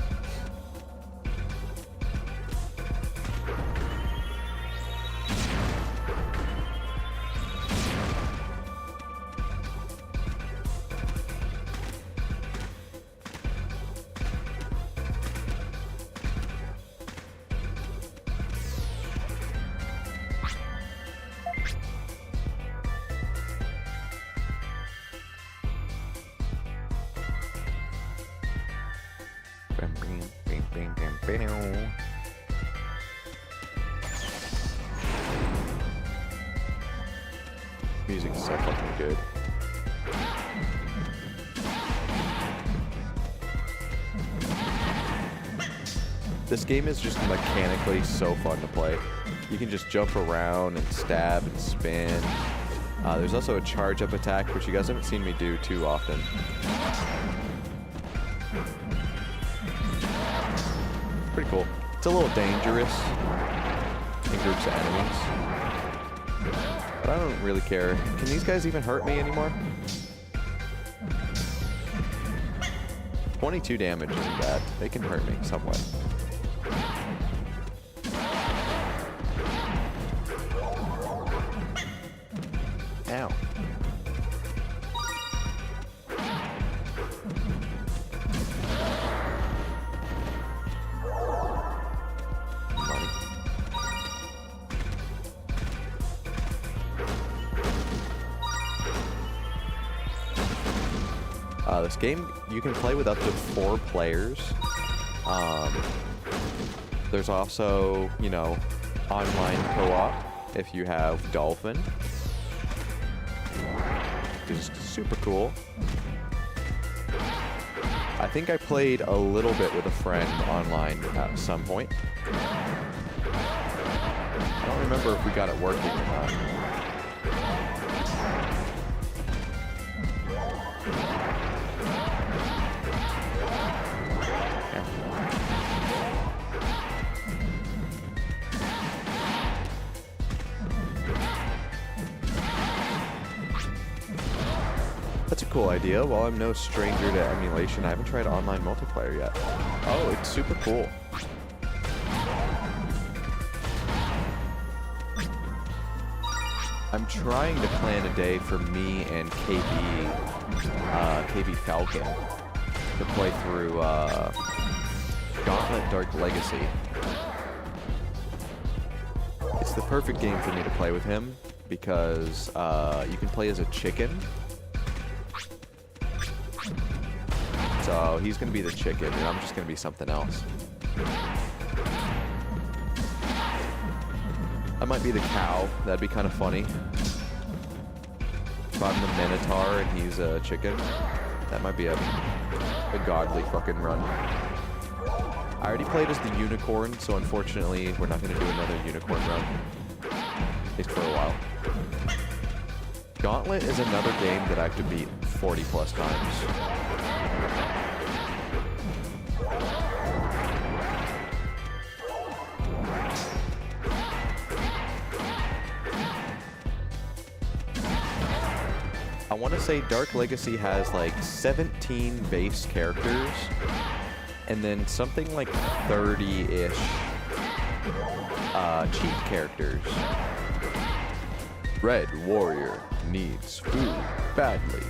Music is so fucking good. This game is just mechanically so fun to play. You can just jump around and stab and spin. There's also a charge up attack, which you guys haven't seen me do too often. Pretty cool. It's a little dangerous in groups of enemies. But I don't really care. Can these guys even hurt me anymore? 22 damage isn't bad. They can hurt me somewhat. Ow. Money. This game, you can play with up to 4 players. There's also, you know, online co-op if you have Dolphin. Which is super cool. I think I played a little bit with a friend online at some point. I don't remember if we got it working or not. That's a cool idea. While I'm no stranger to emulation, I haven't tried online multiplayer yet. Oh, it's super cool. I'm trying to plan a day for me and KB Falcon to play through Gauntlet Dark Legacy. It's the perfect game for me to play with him because you can play as a chicken. So he's going to be the chicken and I'm just going to be something else. I might be the cow. That'd be kind of funny. If I'm the Minotaur and he's a chicken, that might be a godly fucking run. I already played as the unicorn, so unfortunately we're not going to do another unicorn run. At least for a while. Gauntlet is another game that I have to beat 40 plus times. I want to say Dark Legacy has like 17 base characters and then something like 30-ish cheat characters. Red Warrior needs food badly.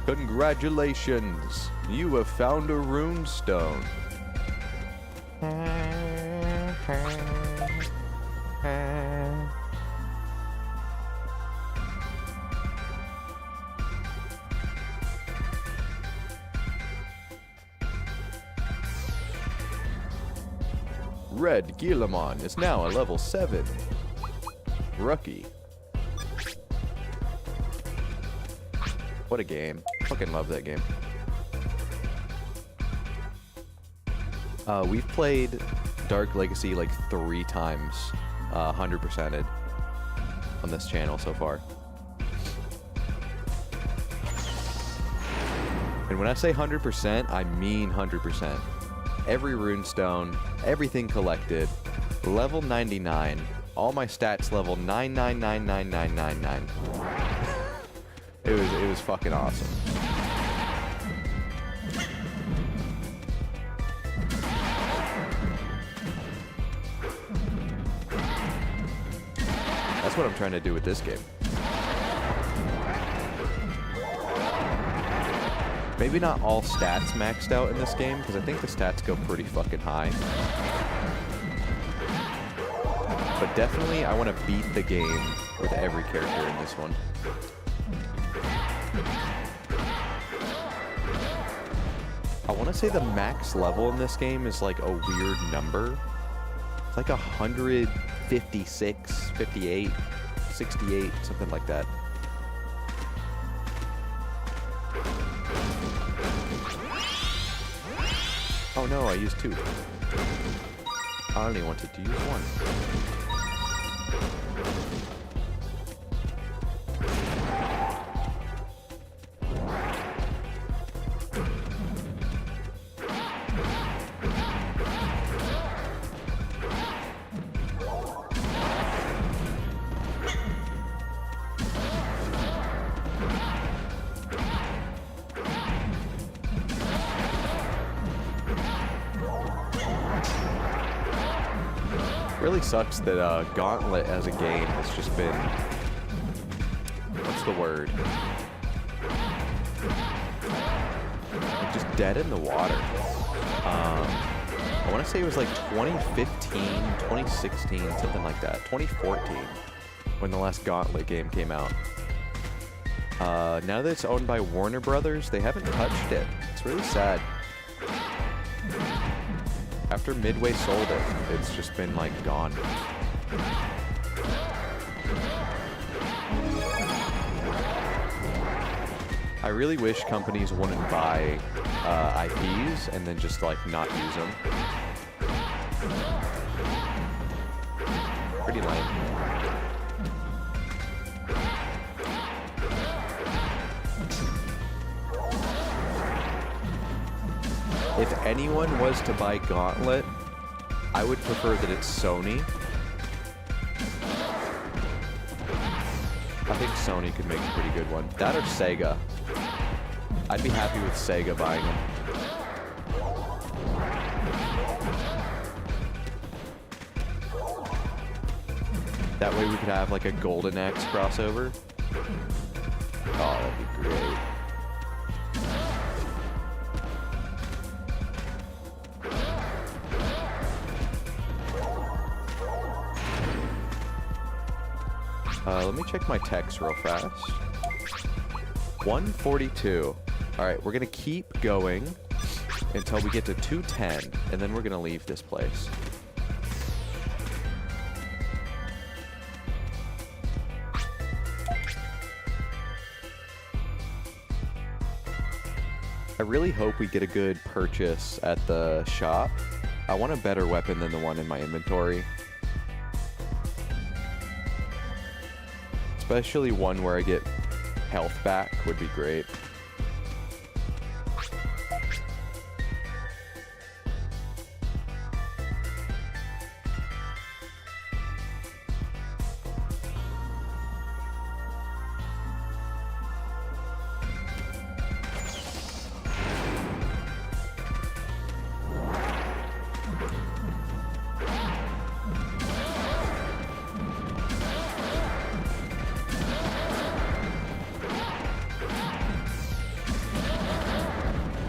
Congratulations! You have found a rune stone. Red Guilmon is now a level 7. Rookie. What a game. Fucking love that game. We've played Dark Legacy like 3 times, 100%ed on this channel so far. And when I say 100%, I mean 100%. Every runestone, everything collected, level 99, all my stats level 9999999. It was fucking awesome. That's what I'm trying to do with this game. Maybe not all stats maxed out in this game, because I think the stats go pretty fucking high. But definitely, I want to beat the game with every character in this one. I want to say the max level in this game is like a weird number. It's like 156, 58, 68, something like that. Oh no, I used 2. I only wanted to use 1. Really sucks that Gauntlet as a game has just been, what's the word? Like just dead in the water. I want to say it was like 2015, 2016, something like that. 2014, when the last Gauntlet game came out. Now that it's owned by Warner Brothers, they haven't touched it. It's really sad. After Midway sold it, it's just been like gone. I really wish companies wouldn't buy IPs and then just like not use them. Pretty lame. If anyone was to buy Gauntlet, I would prefer that it's Sony. I think Sony could make a pretty good one. That or Sega. I'd be happy with Sega buying them. That way we could have like a Golden Axe crossover. Oh, that'd be great. Let me check my text real fast. 142. Alright, we're gonna keep going until we get to 210, and then we're gonna leave this place. I really hope we get a good purchase at the shop. I want a better weapon than the one in my inventory. Especially one where I get health back would be great.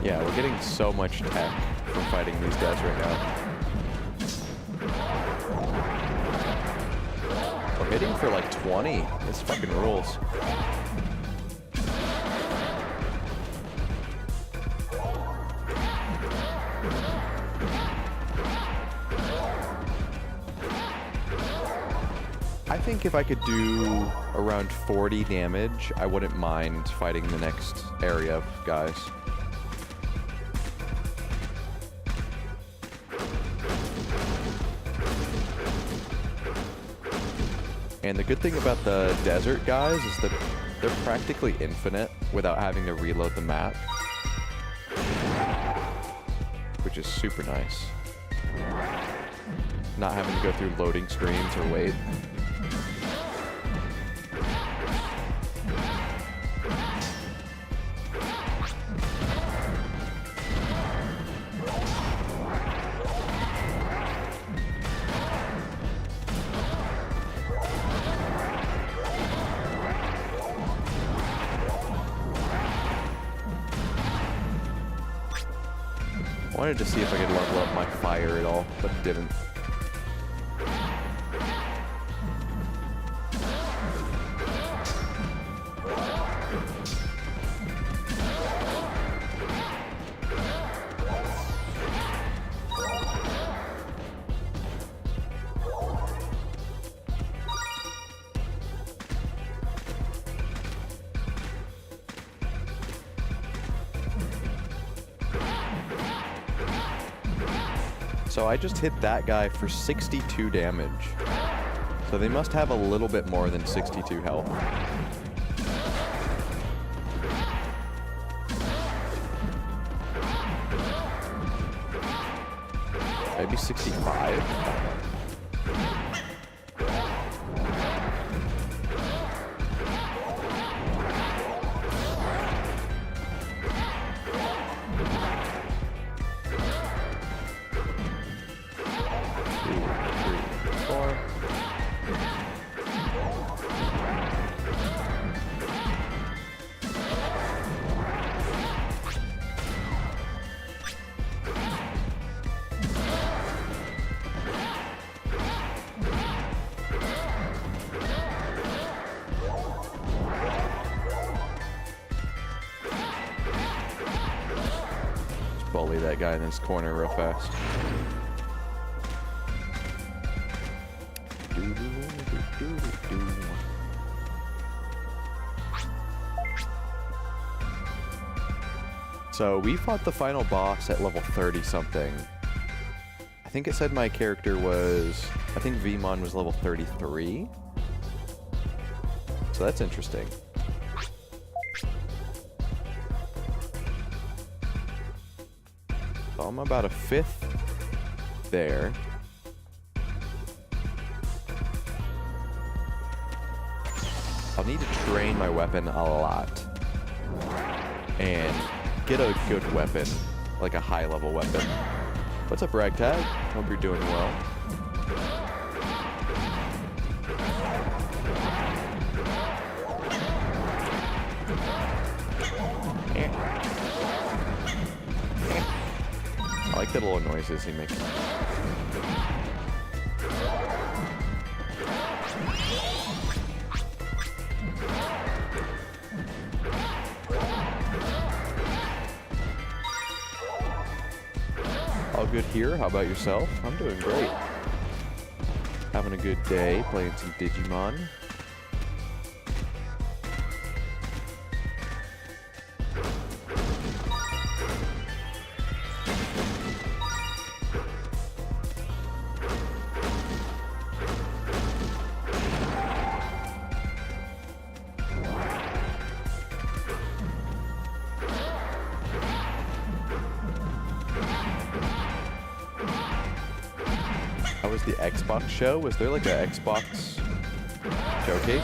Yeah, we're getting so much tech from fighting these guys right now. We're hitting for like 20. This fucking rules. I think if I could do around 40 damage, I wouldn't mind fighting the next area of guys. And the good thing about the desert guys is that they're practically infinite without having to reload the map, which is super nice. Not having to go through loading screens or wait. I wanted to see if I could level up my fire at all, but didn't. So I just hit that guy for 62 damage. So they must have a little bit more than 62 health. Maybe 65? Bully that guy in this corner real fast. So we fought the final boss at level 30 something. I think it said my character was, I think Guilmon was level 33. So that's interesting. So I'm about a fifth there. I'll need to train my weapon a lot. And get a good weapon. Like a high-level weapon. What's up, Ragtag? Hope you're doing well. I like the little noises he makes. All good here. How about yourself? I'm doing great. Having a good day playing some Digimon. How was the Xbox show? Was there like a Xbox showcase?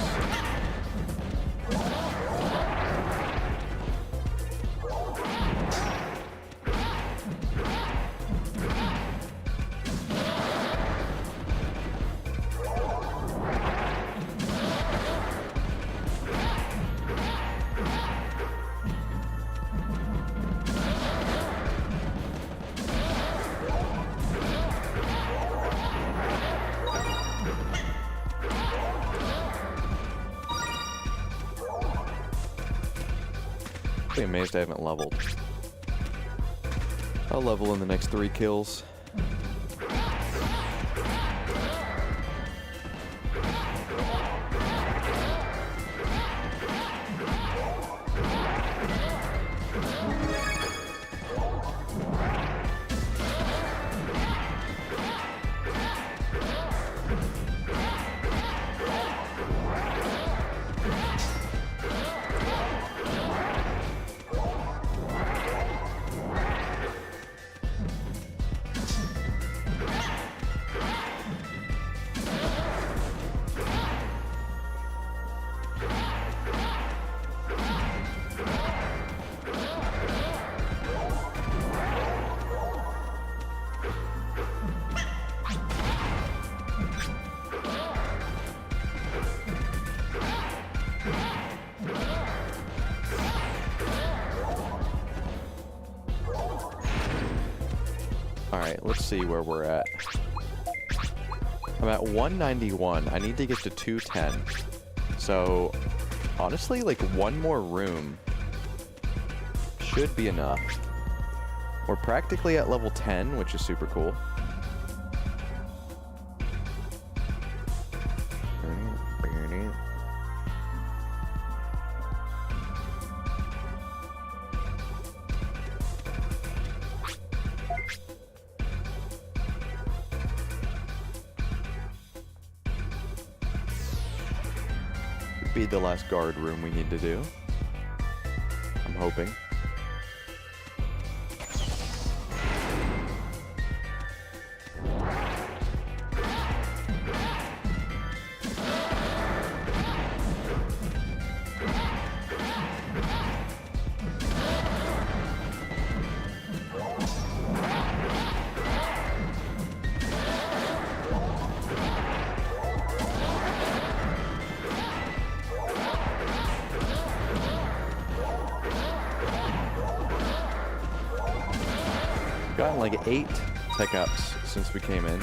I'm amazed I haven't leveled. I'll level in the next 3 kills. Alright, let's see where we're at. I'm at 191. I need to get to 210. So, honestly, like one more room should be enough. We're practically at level 10, which is super cool. Be the last guard room we need to do. I'm hoping. Gotten like 8 tech ups since we came in.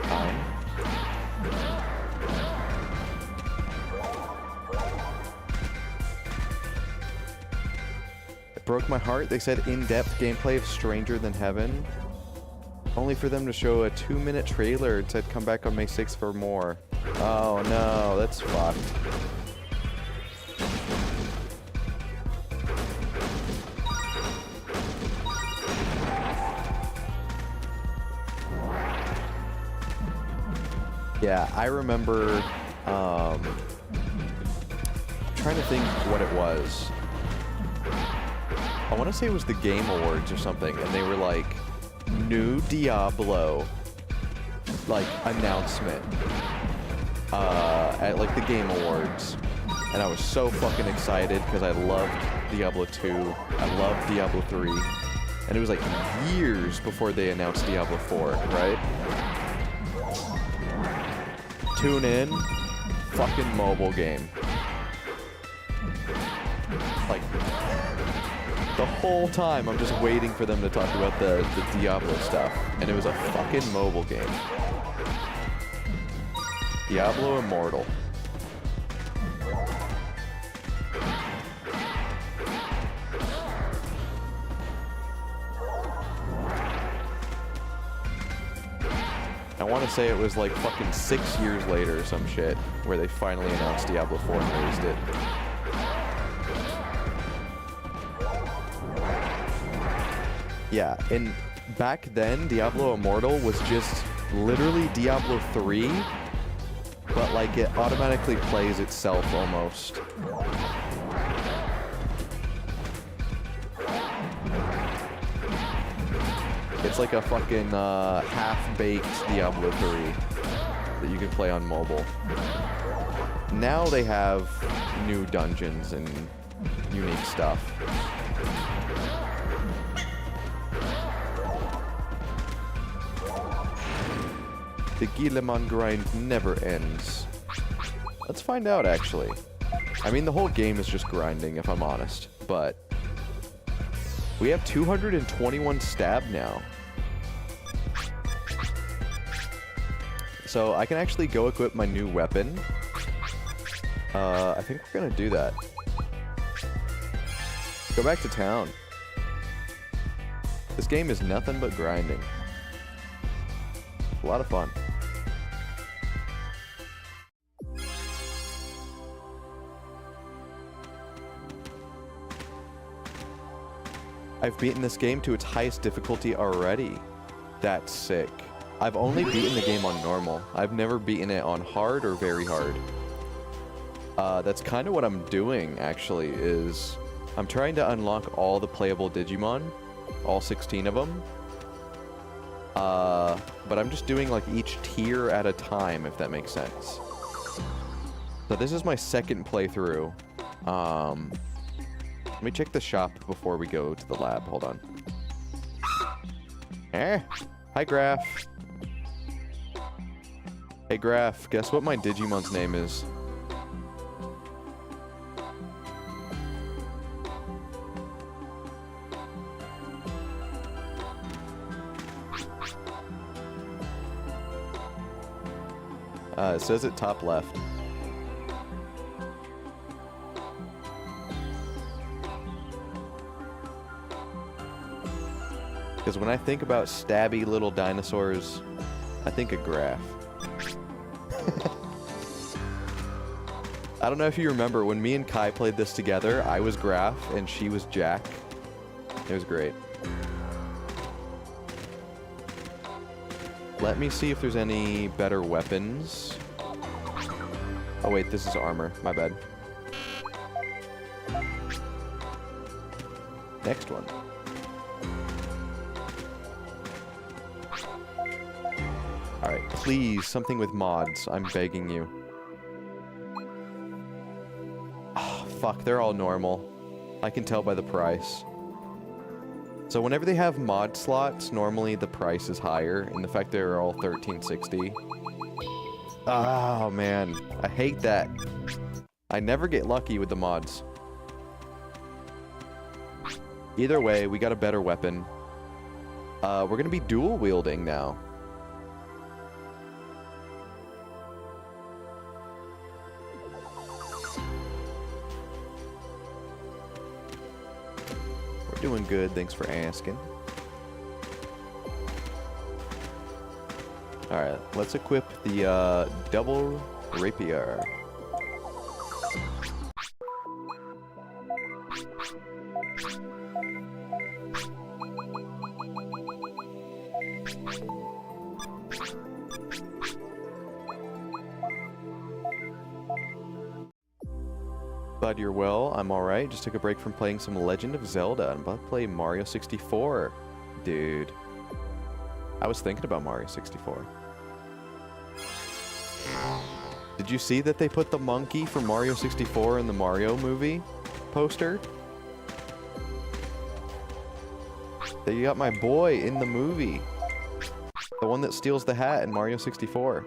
Fine. It broke my heart. They said in-depth gameplay of Stranger Than Heaven. Only for them to show a 2-minute trailer. It said come back on May 6th for more. Oh no, that's fucked. Yeah, I remember, I'm trying to think what it was. I want to say it was the Game Awards or something, and they were like, new Diablo, like, announcement. at like the Game Awards, and I was so fucking excited because I loved Diablo 2, I loved Diablo 3, and it was like years before they announced Diablo 4, right? Tune in, fucking mobile game. Like, the whole time I'm just waiting for them to talk about the Diablo stuff, and it was a fucking mobile game. Diablo Immortal. I want to say it was like fucking 6 years later or some shit, where they finally announced Diablo 4 and released it. Yeah, and back then, Diablo Immortal was just literally Diablo 3, but like it automatically plays itself almost. It's like a fucking half-baked Diablo 3 that you can play on mobile. Now they have new dungeons and unique stuff. The Guilmon grind never ends. Let's find out, actually. I mean, the whole game is just grinding, if I'm honest, but we have 221 stab now. So I can actually go equip my new weapon. I think we're gonna do that. Go back to town. This game is nothing but grinding. A lot of fun. I've beaten this game to its highest difficulty already. That's sick. I've only beaten the game on normal. I've never beaten it on hard or very hard. That's kind of what I'm doing, actually, is I'm trying to unlock all the playable Digimon, all 16 of them. But I'm just doing like each tier at a time, if that makes sense. So this is my second playthrough. Let me check the shop before we go to the lab. Hold on. Hi, Graph. Hey, Graph, guess what my Digimon's name is? It says it top left. Because when I think about stabby little dinosaurs, I think of Graph. I don't know if you remember, when me and Kai played this together, I was Graph and she was Jack. It was great. Let me see if there's any better weapons. Oh wait, this is armor. My bad. Next one. Alright, please, something with mods. I'm begging you. Oh, fuck, they're all normal. I can tell by the price. So whenever they have mod slots, normally the price is higher, and the fact they're all $13.60. Oh, man. I hate that. I never get lucky with the mods. Either way, we got a better weapon. We're gonna be dual wielding now. We're doing good, thanks for asking. Alright, let's equip the double rapier. Glad you're well. I'm alright. Just took a break from playing some Legend of Zelda. I'm about to play Mario 64. Dude. I was thinking about Mario 64. Did you see that they put the monkey from Mario 64 in the Mario movie poster? They got my boy in the movie. The one that steals the hat in Mario 64.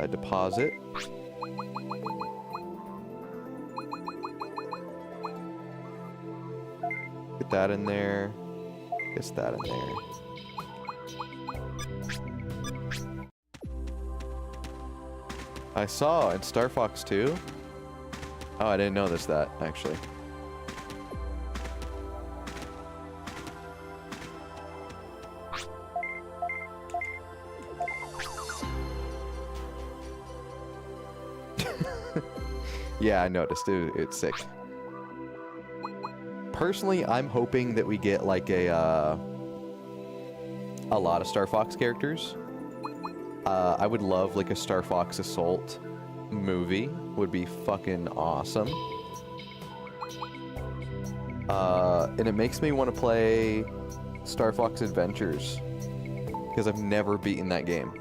Deposit. Get that in there. Get that in there. I saw in Star Fox 2. Oh, I didn't notice that, actually. Yeah, I noticed. It's sick. Personally, I'm hoping that we get like a lot of Star Fox characters. I would love like a Star Fox Assault movie. Would be fucking awesome. And it makes me want to play Star Fox Adventures because I've never beaten that game.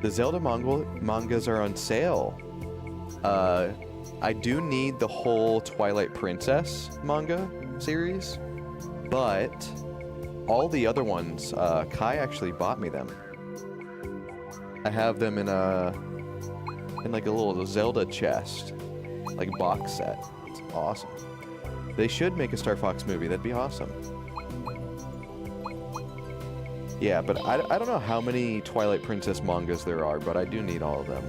The Zelda mangas are on sale. I do need the whole Twilight Princess manga series, but all the other ones, Kai actually bought me them. I have them in like a little Zelda chest, like box set. It's awesome. They should make a Star Fox movie. That'd be awesome. Yeah, but I don't know how many Twilight Princess mangas there are, but I do need all of them.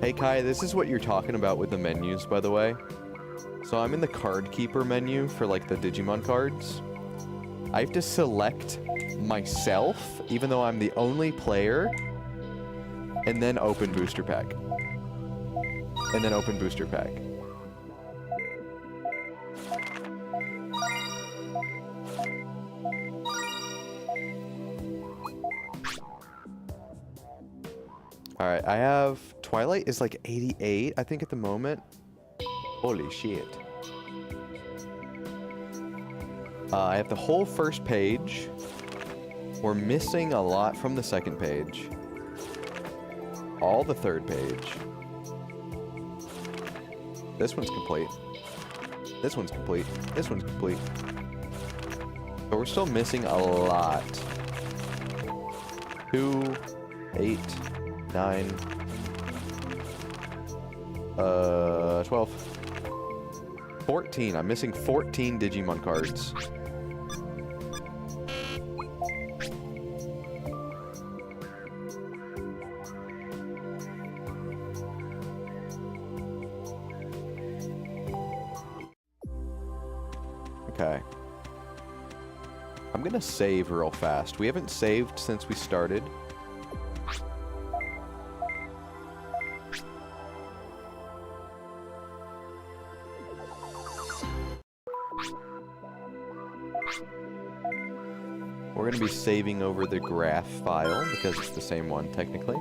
Hey Kai, this is what you're talking about with the menus, by the way. So I'm in the card keeper menu for like the Digimon cards. I have to select myself, even though I'm the only player, and then open booster pack. And then open booster pack. Alright, I have... Twilight is like 88, I think, at the moment. Holy shit. I have the whole first page. We're missing a lot from the second page. All the third page. This one's complete. This one's complete. This one's complete. But we're still missing a lot. 2, 8, 9, 12. 14. I'm missing 14 Digimon cards. Okay. I'm gonna save real fast. We haven't saved since we started. We're going to be saving over the graph file because it's the same one, technically.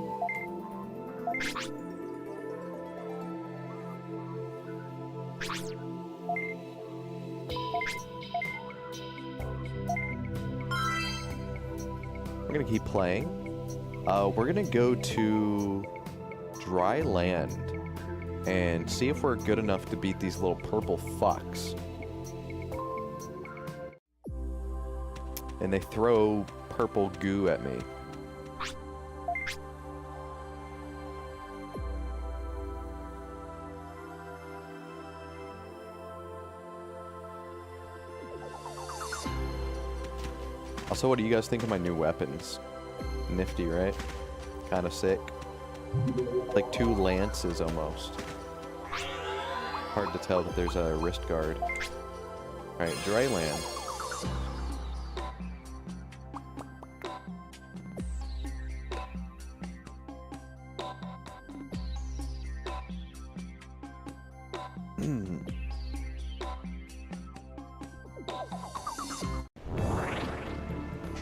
We're going to keep playing. We're going to go to dry land and see if we're good enough to beat these little purple fucks. And they throw purple goo at me. Also, what do you guys think of my new weapons? Nifty, right? Kind of sick. Like 2 lances almost. Hard to tell that there's a wrist guard. Alright, dry land.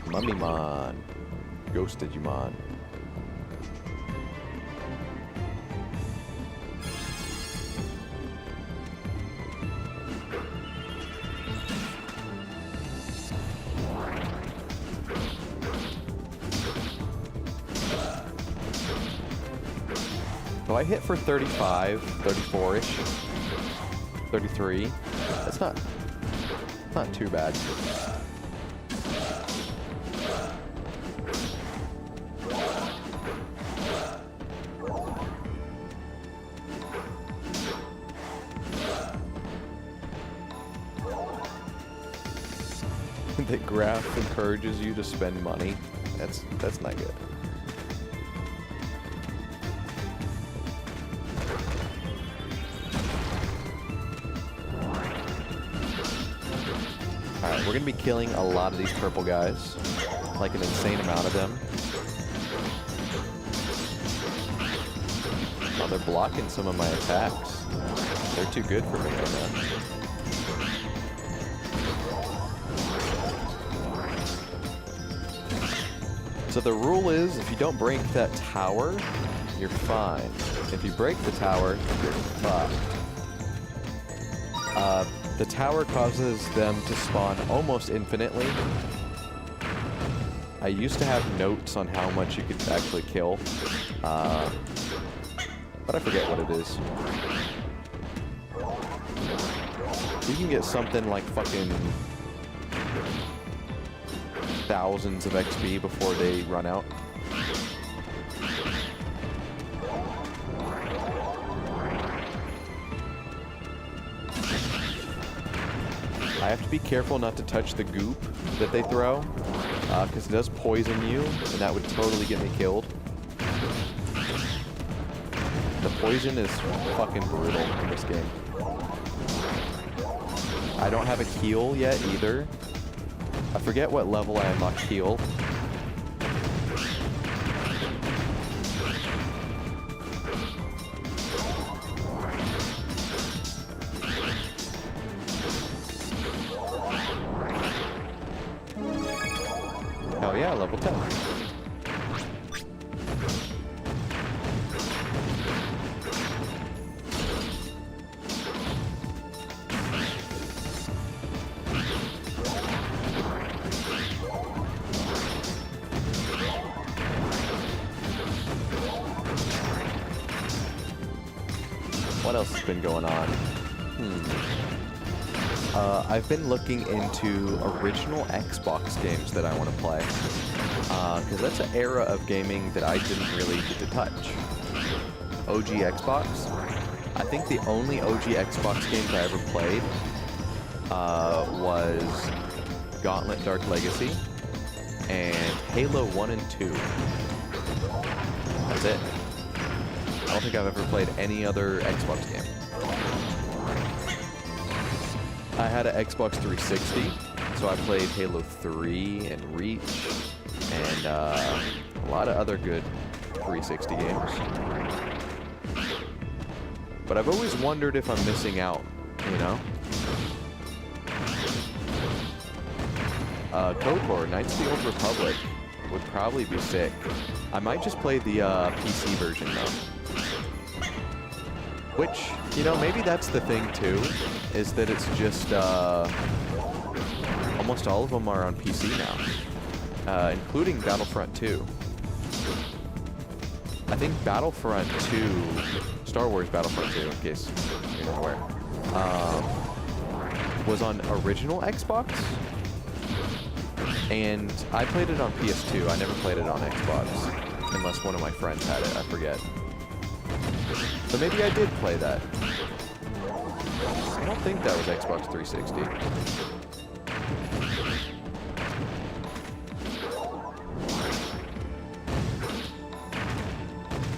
Mummymon. Ghost Digimon. So I hit for 35, 34-ish, 33. That's not too bad. The graph encourages you to spend money. That's not good. Alright, we're gonna be killing a lot of these purple guys. Like an insane amount of them. Oh, they're blocking some of my attacks. They're too good for me right now. So the rule is, if you don't break that tower, you're fine. If you break the tower, you're fucked. The tower causes them to spawn almost infinitely. I used to have notes on how much you could actually kill, but I forget what it is. You can get something like fucking thousands of XP before they run out. I have to be careful not to touch the goop that they throw, because it does poison you, and that would totally get me killed. The poison is fucking brutal in this game. I don't have a heal yet either. I forget what level I unlocked heal. Oh yeah, level 10. What else has been going on? I've been looking into original Xbox games that I want to play. Because that's an era of gaming that I didn't really get to touch. OG Xbox. I think the only OG Xbox games I ever played was Gauntlet Dark Legacy and Halo 1 and 2. That's it. I don't think I've ever played any other Xbox game. I had an Xbox 360, so I played Halo 3 and Reach, and a lot of other good 360 games. But I've always wondered if I'm missing out, you know? Code War, Knights of the Old Republic would probably be sick. I might just play the PC version though. Which, you know, maybe that's the thing too, is that it's just, almost all of them are on PC now, including Battlefront 2. I think Battlefront 2, Star Wars Battlefront 2, in case you're not aware, was on original Xbox, and I played it on PS2. I never played it on Xbox, unless one of my friends had it, I forget. So maybe I did play that. I don't think that was Xbox 360.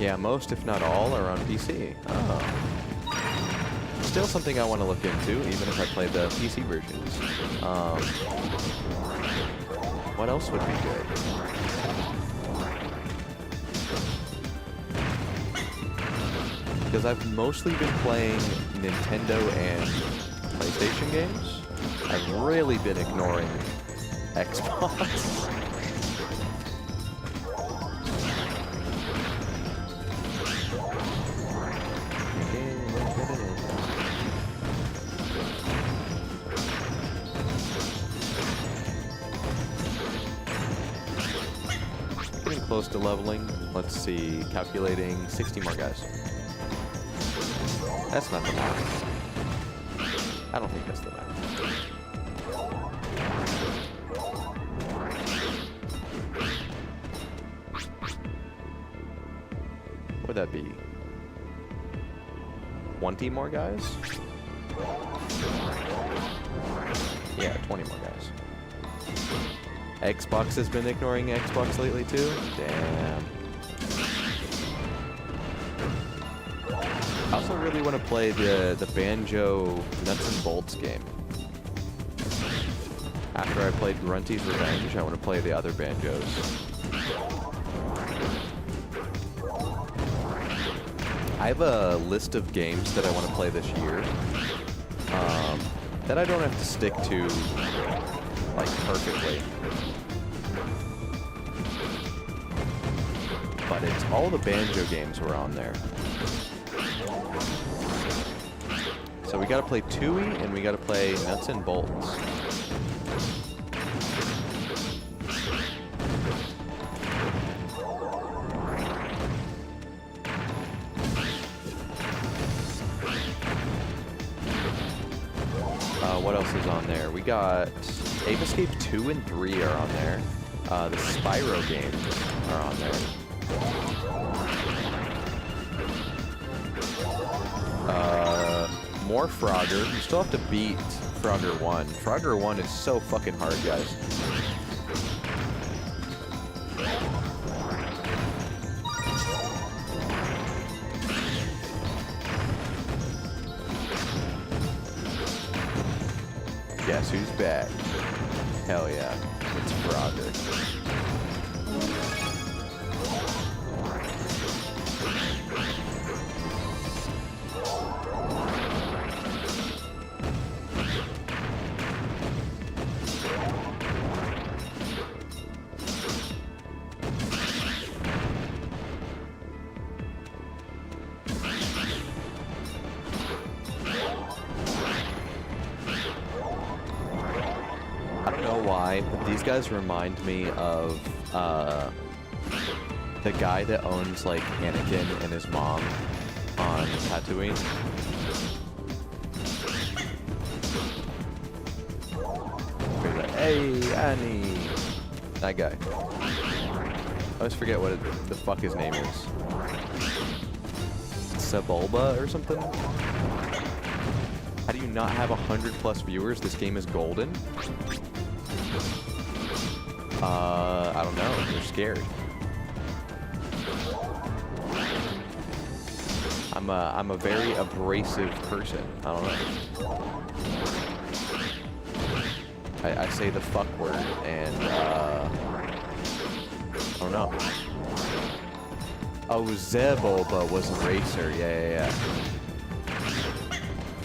Yeah, most, if not all, are on PC. Oh. Still something I want to look into, even if I play the PC versions. What else would be good? Because I've mostly been playing Nintendo and PlayStation games. I've really been ignoring Xbox. Getting close to leveling. Let's see, calculating 60 more guys. That's not the map. I don't think that's the map. What would that be? 20 more guys? Yeah, 20 more guys. Xbox has been ignoring Xbox lately too? Damn. I also really want to play the Banjo Nuts and Bolts game. After I played Grunty's Revenge, I want to play the other Banjos. I have a list of games that I want to play this year that I don't have to stick to like perfectly. But it's all the Banjo games were on there. So we gotta play Tui and we gotta play Nuts and Bolts. What else is on there? We got Ape Escape 2 and 3 are on there. The Spyro games are on there. More Frogger. You still have to beat Frogger 1. Frogger 1 is so fucking hard, guys. Guess who's back? Hell yeah, it's Frogger. But these guys remind me of the guy that owns like Anakin and his mom on Tatooine. Hey, Annie! That guy. I always forget what the fuck his name is. Sebulba or something? How do you not have 100+ viewers? This game is golden. I don't know. You're scared. I'm a very abrasive person. I don't know. I say the fuck word and I don't know. Oh, Zebulba was a racer. Yeah.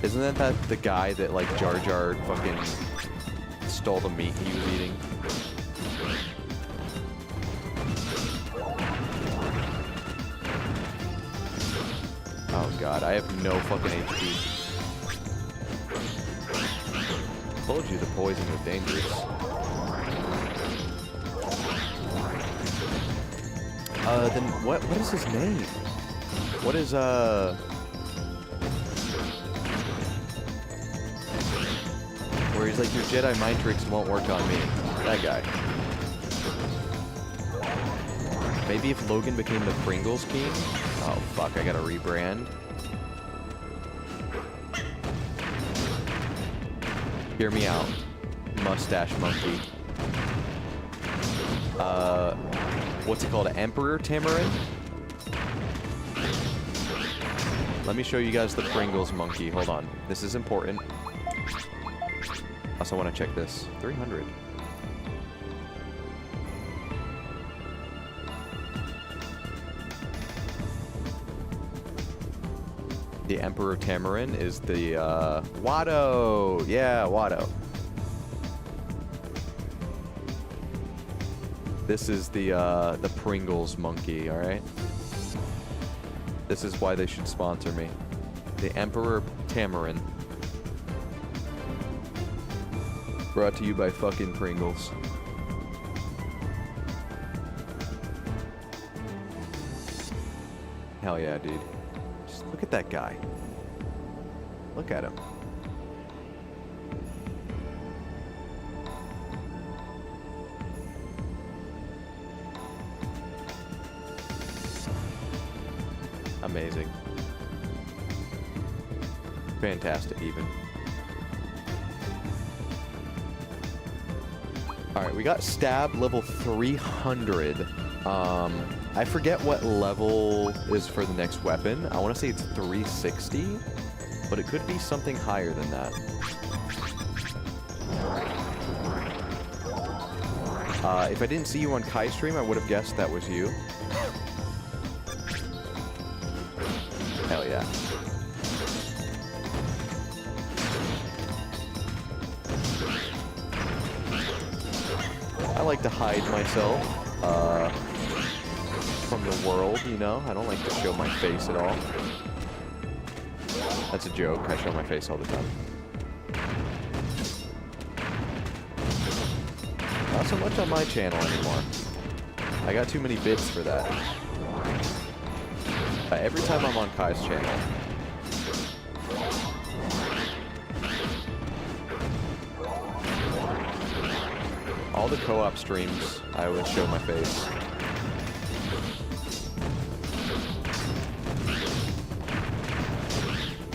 Isn't that the guy that like Jar Jar fucking stole the meat he was eating? Oh god, I have no fucking HP. Told you the poison was dangerous. Then what is his name? What is where he's like, your Jedi mind tricks won't work on me. That guy. Maybe if Logan became the Pringles King? Oh fuck, I gotta rebrand. Hear me out. Mustache Monkey. What's it called? Emperor Tamarin? Let me show you guys the Pringles Monkey. Hold on. This is important. Also want to check this. 300. The Emperor Tamarin is the, Watto! Yeah, Watto. This is the Pringles monkey, alright? This is why they should sponsor me. The Emperor Tamarin. Brought to you by fucking Pringles. Hell yeah, dude. Just look at that guy. Look at him. Amazing. Fantastic, even. Alright, we got stab level 300. I forget what level is for the next weapon. I want to say it's 360, but it could be something higher than that. If I didn't see you on Kai's stream, I would have guessed that was you. Hell yeah. I like to hide myself from the world, you know? I don't like to show my face at all. That's a joke. I show my face all the time. Not so much on my channel anymore. I got too many bits for that. Every time I'm on Kai's channel, all the co-op streams, I always show my face.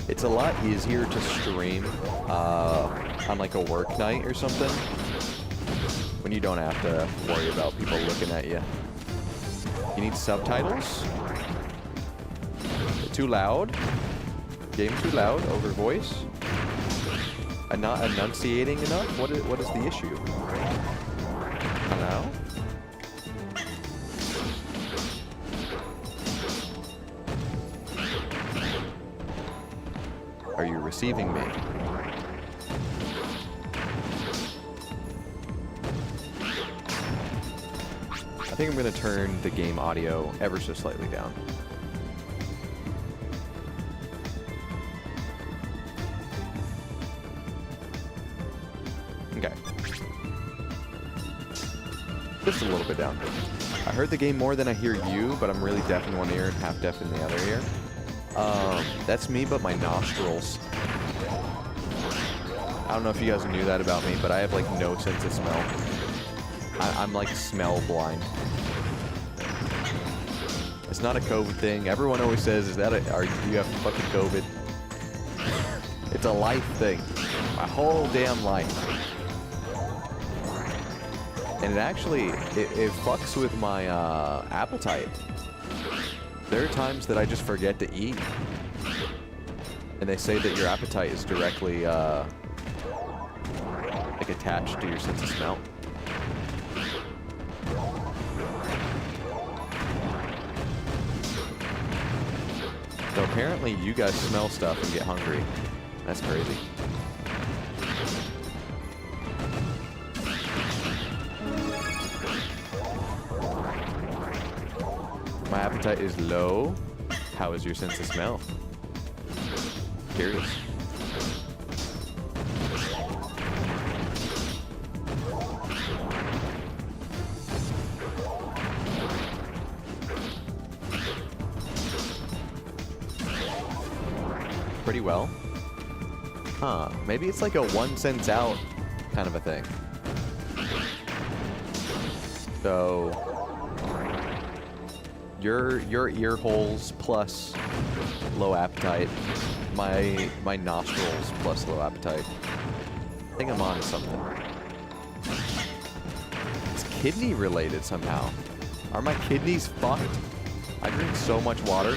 It's a lot easier to stream on like a work night or something when you don't have to worry about people looking at you. You need subtitles? Too loud? Game too loud over voice? I'm not enunciating enough? What is the issue? Hello? Are you receiving me? I think I'm going to turn the game audio ever so slightly down. Okay. Just a little bit down. I heard the game more than I hear you, but I'm really deaf in one ear and half deaf in the other ear. That's me, but my nostrils. I don't know if you guys knew that about me, but I have like no sense of smell. I'm like smell blind. It's not a COVID thing. Everyone always says, "Is that are you have fucking COVID?" It's a life thing. My whole damn life. And it actually, it fucks with my appetite. There are times that I just forget to eat. And they say that your appetite is directly like attached to your sense of smell. So apparently you guys smell stuff and get hungry. That's crazy. My appetite is low. How is your sense of smell? Curious. Pretty well. Huh. Maybe it's like a 1 cent out kind of a thing. So your ear holes plus low appetite. My nostrils plus low appetite. I think I'm on something. It's kidney related somehow. Are my kidneys fucked? I drink so much water.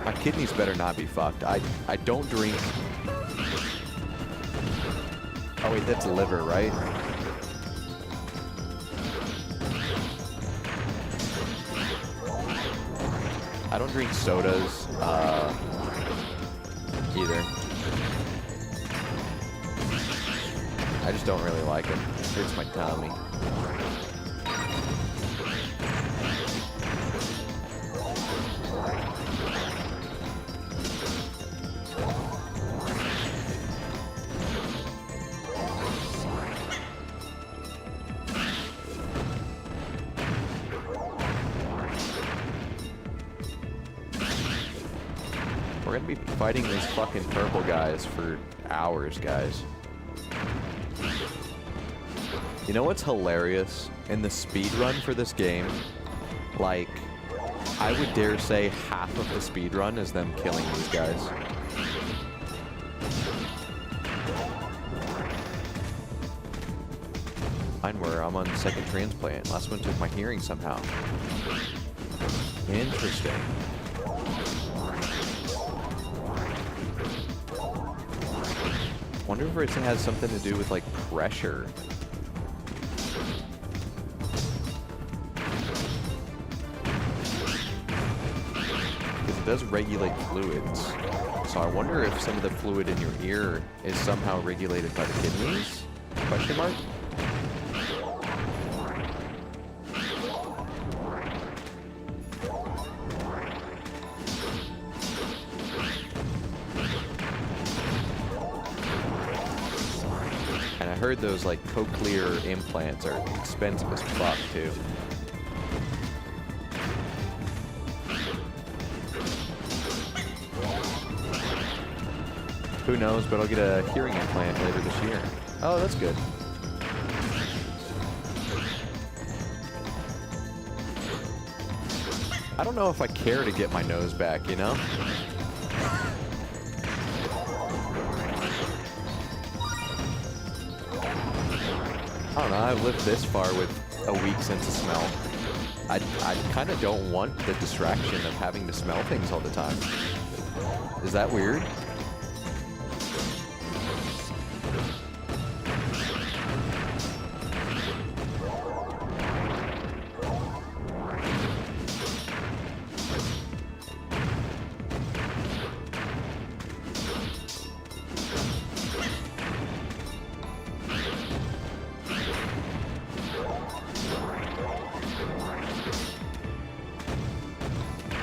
My kidneys better not be fucked. I don't drink. Oh wait, that's liver, right? I don't drink sodas either. I just don't really like them. It hurts my tummy. We're gonna be fighting these fucking purple guys for hours, guys. You know what's hilarious? In the speed run for this game, like, I would dare say half of the speed run is them killing these guys. Mine were, I'm on second transplant. Last one took my hearing somehow. Interesting. Wonder if it has something to do with like pressure. Because it does regulate fluids. So I wonder if some of the fluid in your ear is somehow regulated by the kidneys? Question mark? And I heard those like cochlear implants are expensive as fuck too. Who knows, but I'll get a hearing implant later this year. Oh, that's good. I don't know if I care to get my nose back, you know? I don't know, I've lived this far with a weak sense of smell. I kind of don't want the distraction of having to smell things all the time. Is that weird?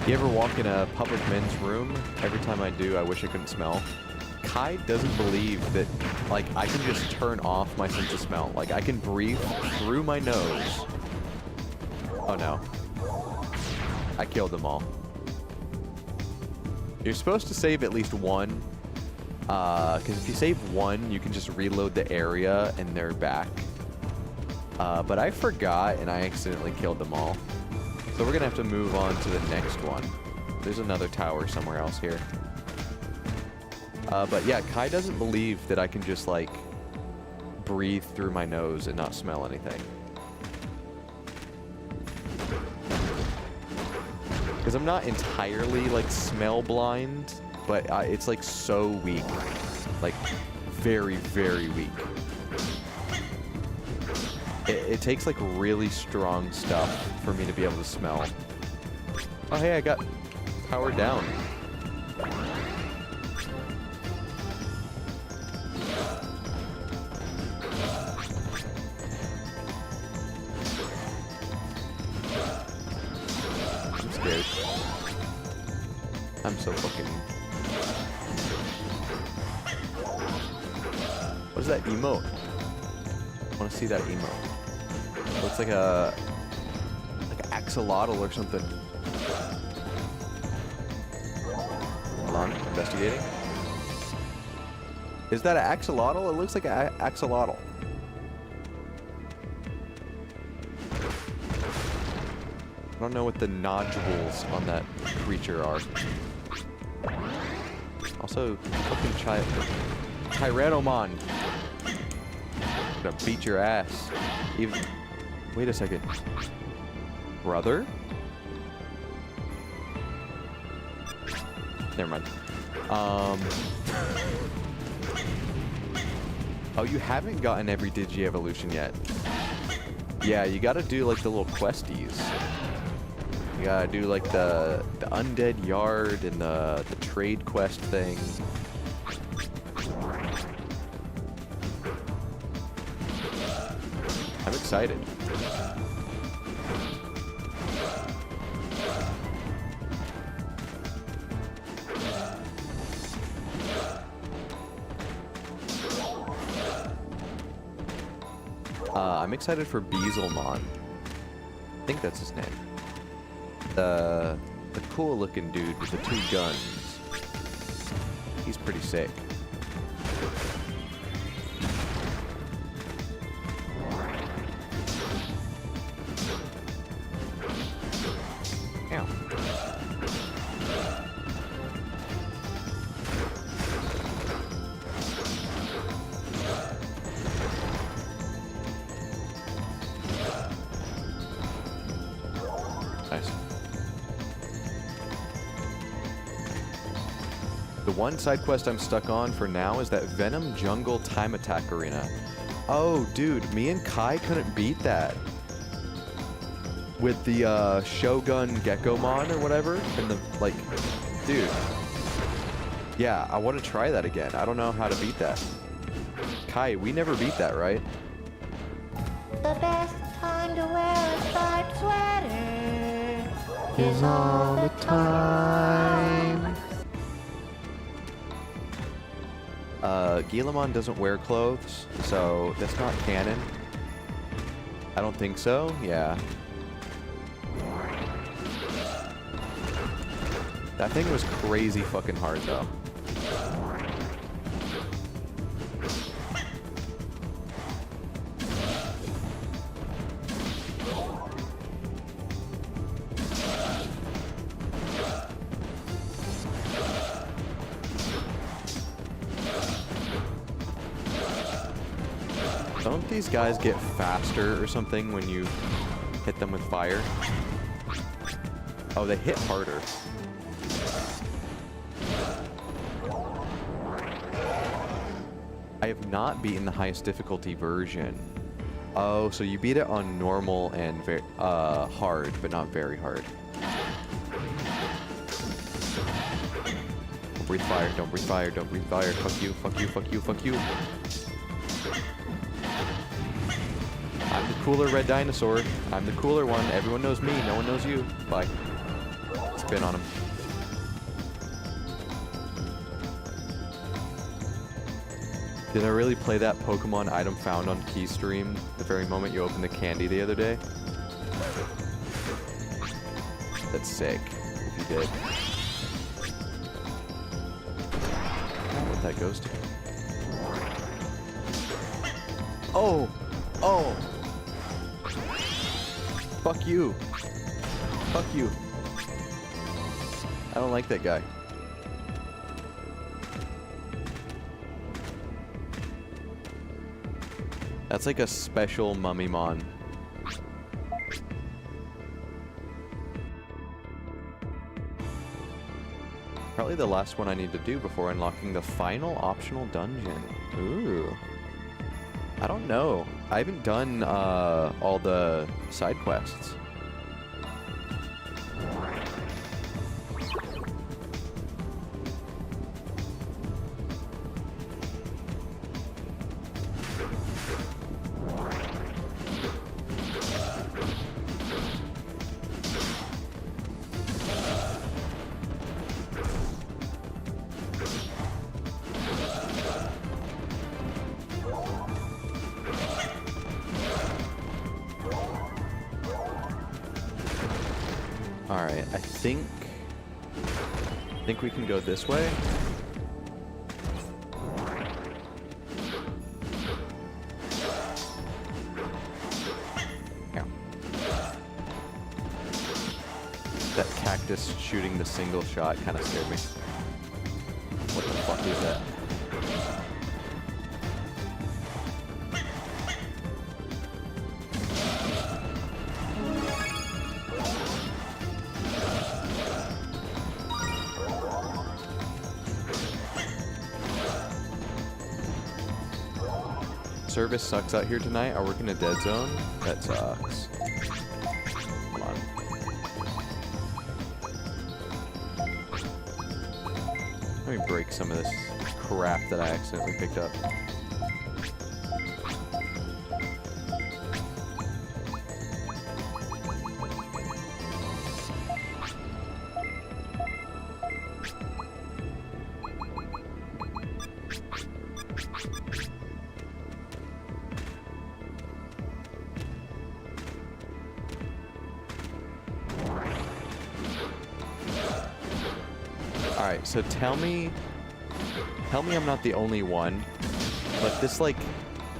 You ever walk in a public men's room? Every time I do, I wish I couldn't smell. Kai doesn't believe that, like, I can just turn off my sense of smell. Like, I can breathe through my nose. Oh no. I killed them all. You're supposed to save at least one. Because if you save one, you can just reload the area and they're back. But I forgot and I accidentally killed them all. So we're gonna have to move on to the next one. There's another tower somewhere else here. But yeah, Kai doesn't believe that I can just like breathe through my nose and not smell anything. Because I'm not entirely like smell blind, but it's like so weak. Like very, very weak. It takes like really strong stuff for me to be able to smell. Oh hey, I got powered down. I'm scared. I'm so fucking... What is that emote? I want to see that emote. Looks like a axolotl or something. Hold on, investigating. Is that an axolotl? It looks like an axolotl. I don't know what the nodules on that creature are. Also, fucking Tyrannomon. I'm gonna beat your ass. Even. Wait a second. Brother? Never mind. Oh, you haven't gotten every Digi-Evolution yet. Yeah, you gotta do like the little questies. You gotta do like the undead yard and the trade quest thing. I'm excited. I'm excited for Guilmon. I think that's his name. The cool looking dude with the two guns. He's pretty sick. Ow. Nice. The one side quest I'm stuck on for now is that Venom Jungle Time Attack Arena. Oh, dude, me and Kai couldn't beat that. With the Shogun Gekomon or whatever, and the, like, dude. Yeah, I want to try that again. I don't know how to beat that. Kai, we never beat that, right? The best time to wear a striped sweater is all the time. Guilmon doesn't wear clothes, so that's not canon. I don't think so, yeah. That thing was crazy fucking hard, though. Don't these guys get faster or something when you hit them with fire? Oh, they hit harder. I have not beaten the highest difficulty version. Oh, so you beat it on normal and hard, but not very hard. Don't breathe fire, don't breathe fire, don't breathe fire. Fuck you, fuck you, fuck you, fuck you. I'm the cooler red dinosaur. I'm the cooler one. Everyone knows me, no one knows you. Bye. Spin on him. Did I really play that Pokemon item found on Keystream the very moment you opened the candy the other day? That's sick, if you did. I don't know what that goes to. Oh! Oh! Fuck you! Fuck you! I don't like that guy. That's like a special Mummymon. Probably the last one I need to do before unlocking the final optional dungeon. Ooh. I don't know. I haven't done all the side quests. Alright, I think we can go this way. Yeah. That cactus shooting the single shot kind of scared me. What the fuck is that? Service sucks out here tonight. I work in a dead zone. That sucks. Come on. Let me break some of this crap that I accidentally picked up. Alright, so tell me tell me I'm not the only one, but this like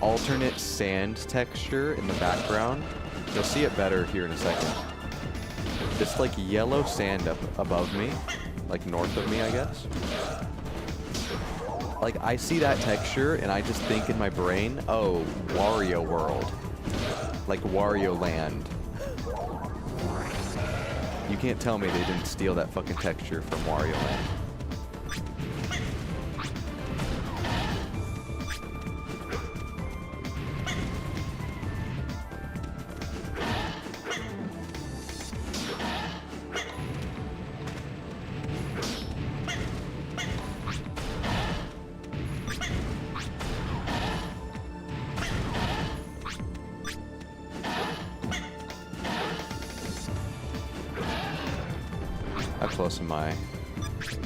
alternate sand texture in the background, you'll see it better here in a second. This like yellow sand up above me, like north of me, I guess. Like I see that texture and I just think in my brain, oh, Wario World. Like Wario Land. You can't tell me they didn't steal that fucking texture from Wario Land. How close am I?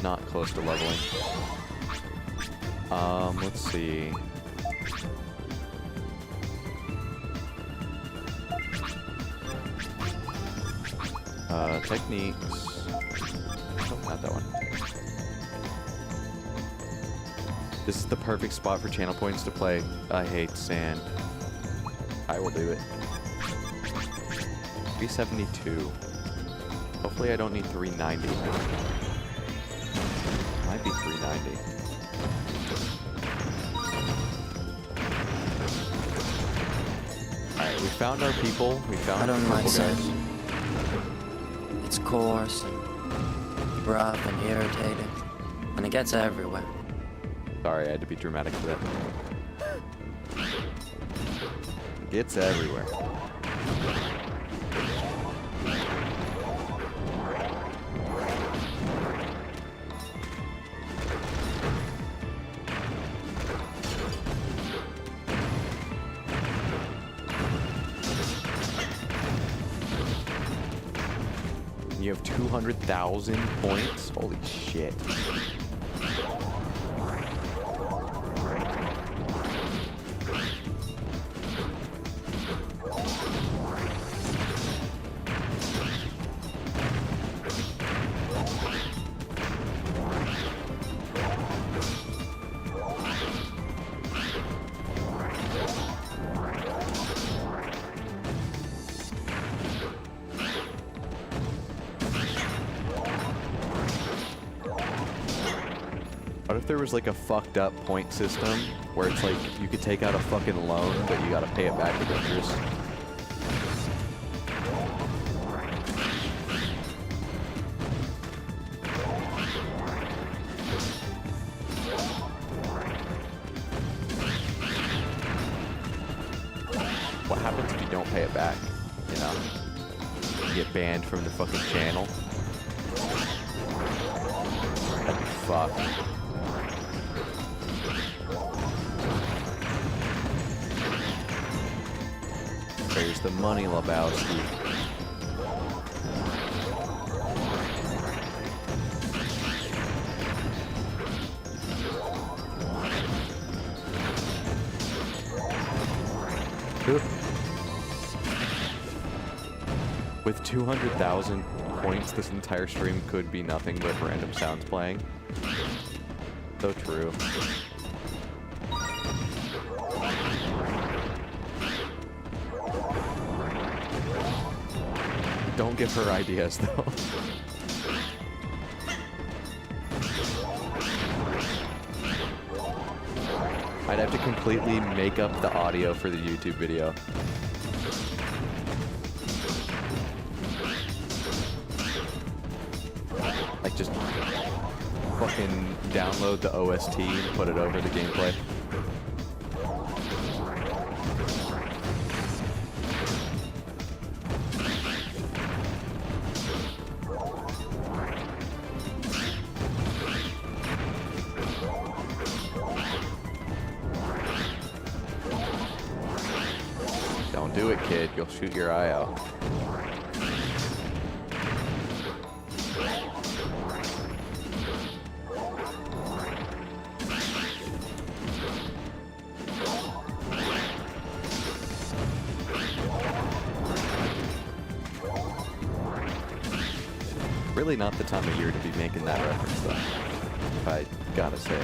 Not close to leveling. Let's see. Techniques. Oh, not that one. This is the perfect spot for channel points to play. I hate sand. I will do it. 372. Hopefully I don't need 390. Might be 390. Alright, we found our people. We found I don't our mind purple sand. guys. It's coarse and rough and irritating, and it gets everywhere. Sorry, I had to be dramatic for that. Gets everywhere. You have 200,000 points? Holy shit. What if there was like a fucked up point system where it's like you could take out a fucking loan, but you gotta pay it back with interest? What happens if you don't pay it back? You know? You get banned from the fucking channel. That'd be fucked. There's the money, Lebowski. With 200,000 points, this entire stream could be nothing but random sounds playing. So true. Don't give her ideas, though. I'd have to completely make up the audio for the YouTube video. Like, just fucking download the OST and put it over the gameplay. Don't do it, kid. You'll shoot your eye out. Really not the time of year to be making that reference, though. If I gotta say.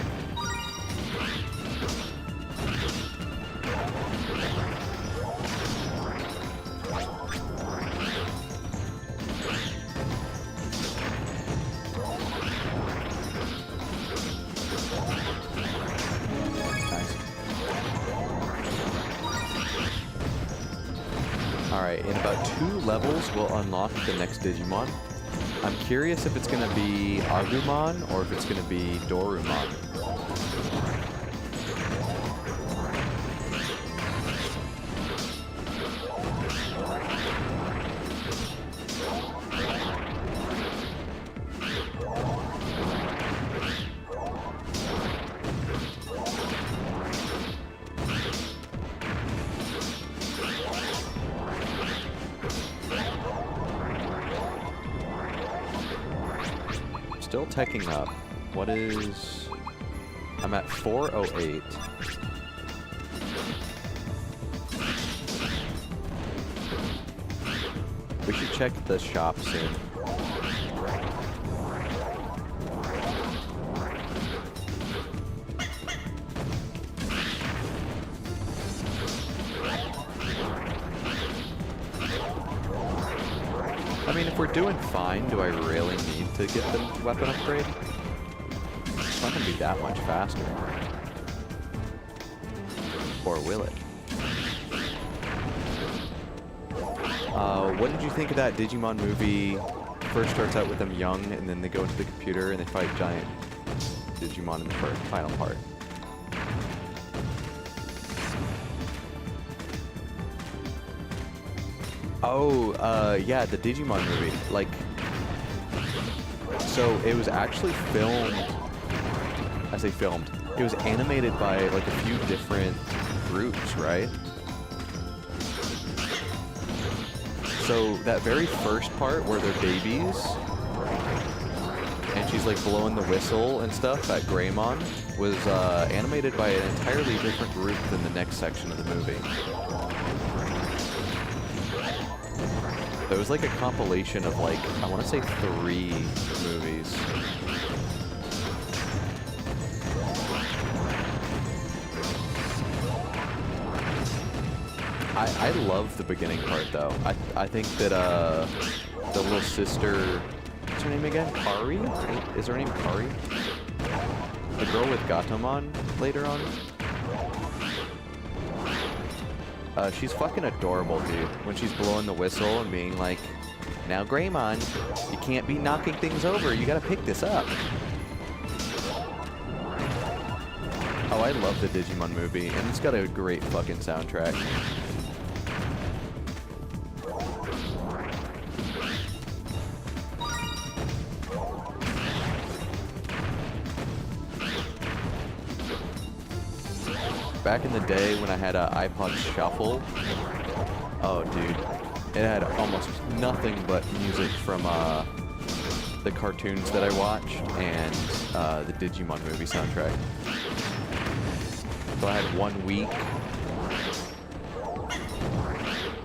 Alright, in about 2 levels, we'll unlock the next Digimon. I'm curious if it's going to be Agumon or if it's going to be Dorumon. Still teching up. What is... I'm at 408. We should check the shop soon. I mean, if we're doing fine, do I really need to get the weapon upgrade? It's not gonna be that much faster. Or will it? What did you think of that Digimon movie? First starts out with them young, and then they go into the computer and they fight giant Digimon in the final part. Oh, yeah, the Digimon movie. Like, so it was actually filmed. I say filmed. It was animated by like a few different groups, right? So that very first part where they're babies, and she's like blowing the whistle and stuff at Guilmon, was animated by an entirely different group than the next section of the movie. It was like a compilation of like, I want to say 3 movies. I love the beginning part though. I think that the little sister, what's her name again? Kari? Is her name Kari? The girl with Gatomon later on? She's fucking adorable, dude. When she's blowing the whistle and being like, now Guilmon, you can't be knocking things over, you gotta pick this up. Oh, I love the Digimon movie, and it's got a great fucking soundtrack. Back in the day when I had an iPod Shuffle, oh dude, it had almost nothing but music from the cartoons that I watched and the Digimon movie soundtrack. So I had 1 week.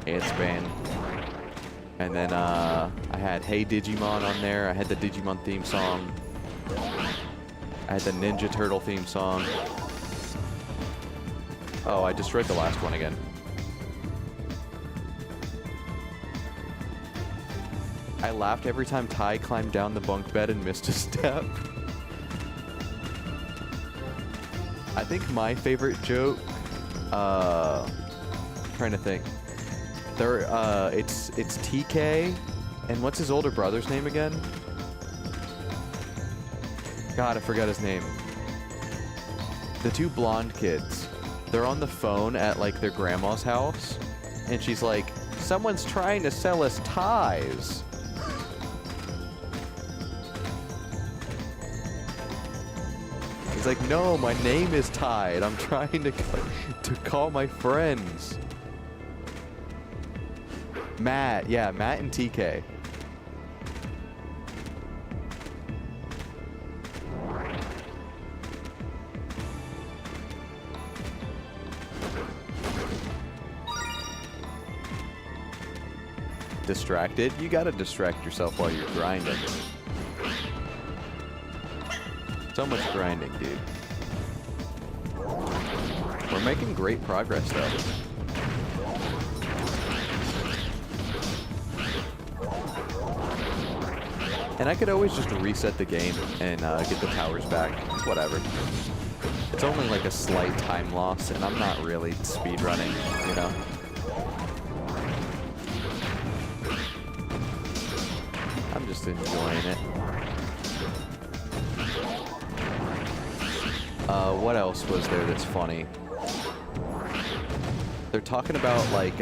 It's been. And then I had Hey Digimon on there. I had the Digimon theme song. I had the Ninja Turtle theme song. Oh, I destroyed the last one again. I laughed every time Ty climbed down the bunk bed and missed a step. I think my favorite joke, trying to think. It's TK, and what's his older brother's name again? God, I forgot his name. The 2 blonde kids. They're on the phone at like their grandma's house, and she's like, someone's trying to sell us ties. He's like, no, my name is Ty, and I'm trying to call my friends. Matt, yeah, Matt and TK. Distracted? You gotta distract yourself while you're grinding. So much grinding, dude. We're making great progress, though. And I could always just reset the game and get the powers back. It's whatever. It's only like a slight time loss, and I'm not really speedrunning, you know? enjoying it. What else was there that's funny? They're talking about, like,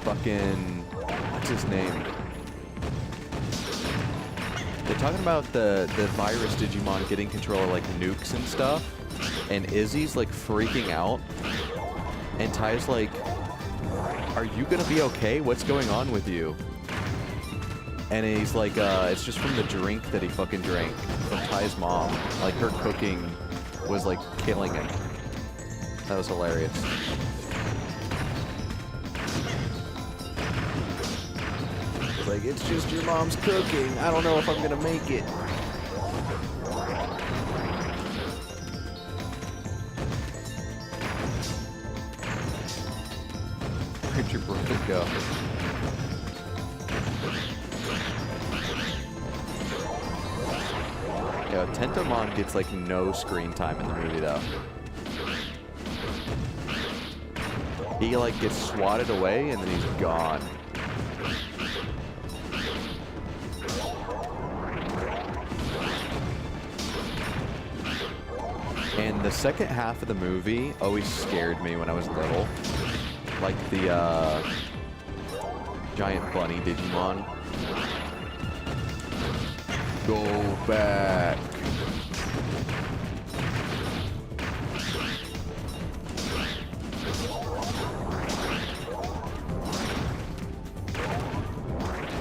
fucking... What's his name? They're talking about the virus Digimon getting control of, like, nukes and stuff. And Izzy's, like, freaking out. And Ty's like, are you gonna be okay? What's going on with you? And he's like, it's just from the drink that he fucking drank from Ty's mom. Like, her cooking was, like, killing him. That was hilarious. It's like, it's just your mom's cooking. I don't know if I'm gonna make it. Where'd your brother go? Yeah, Tentomon gets like no screen time in the movie though. He like gets swatted away and then he's gone. And the second half of the movie always scared me when I was little. Like the giant bunny Digimon. Go back.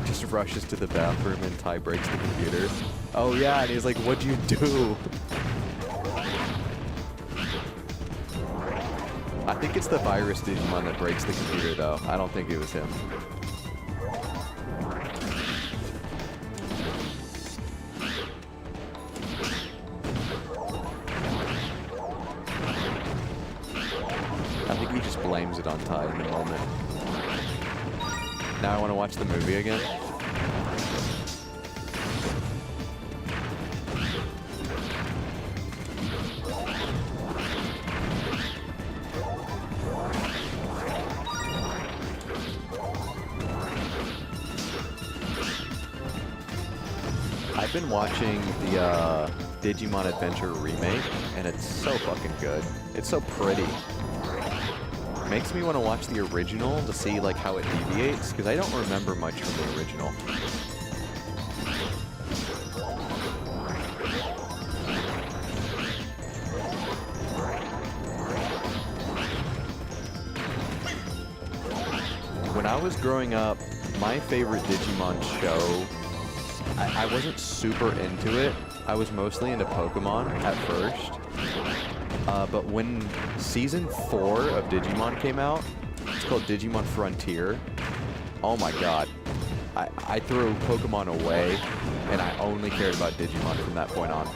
Just rushes to the bathroom and Ty breaks the computer. Oh yeah, and he's like, what'd you do? I think it's the virus Digimon that breaks the computer though. I don't think it was him. I think he just blames it on Ty in the moment. Now I want to watch the movie again. I've been watching the Digimon Adventure remake, and it's so fucking good. It's so pretty. Makes me want to watch the original to see like how it deviates, because I don't remember much from the original. When I was growing up, my favorite Digimon show, I wasn't super into it. I was mostly into Pokemon at first. But when Season 4 of Digimon came out, it's called Digimon Frontier. Oh my god. I threw Pokemon away, and I only cared about Digimon from that point on.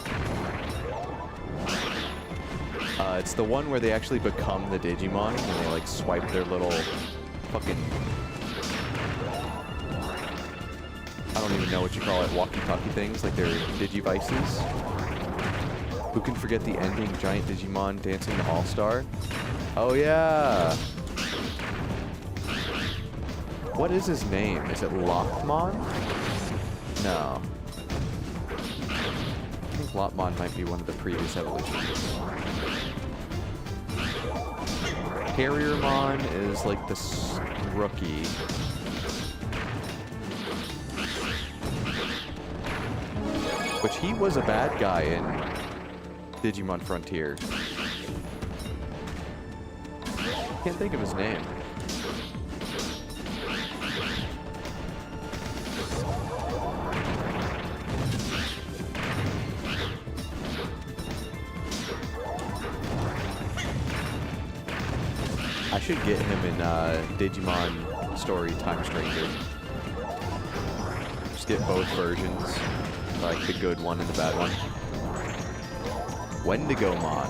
It's the one where they actually become the Digimon, and they like swipe their little fucking... I don't even know what you call it, walkie-talkie things, like their Digivices. Who can forget the ending giant Digimon dancing to All-Star? Oh yeah! What is his name? Is it Lockmon? No. I think Lockmon might be one of the previous evolutions. Carriermon is like this rookie. Which he was a bad guy in Digimon Frontier. Can't think of his name. I should get him in Digimon Story Time Stranger. Just get both versions. Like the good one and the bad one. Wendigomon.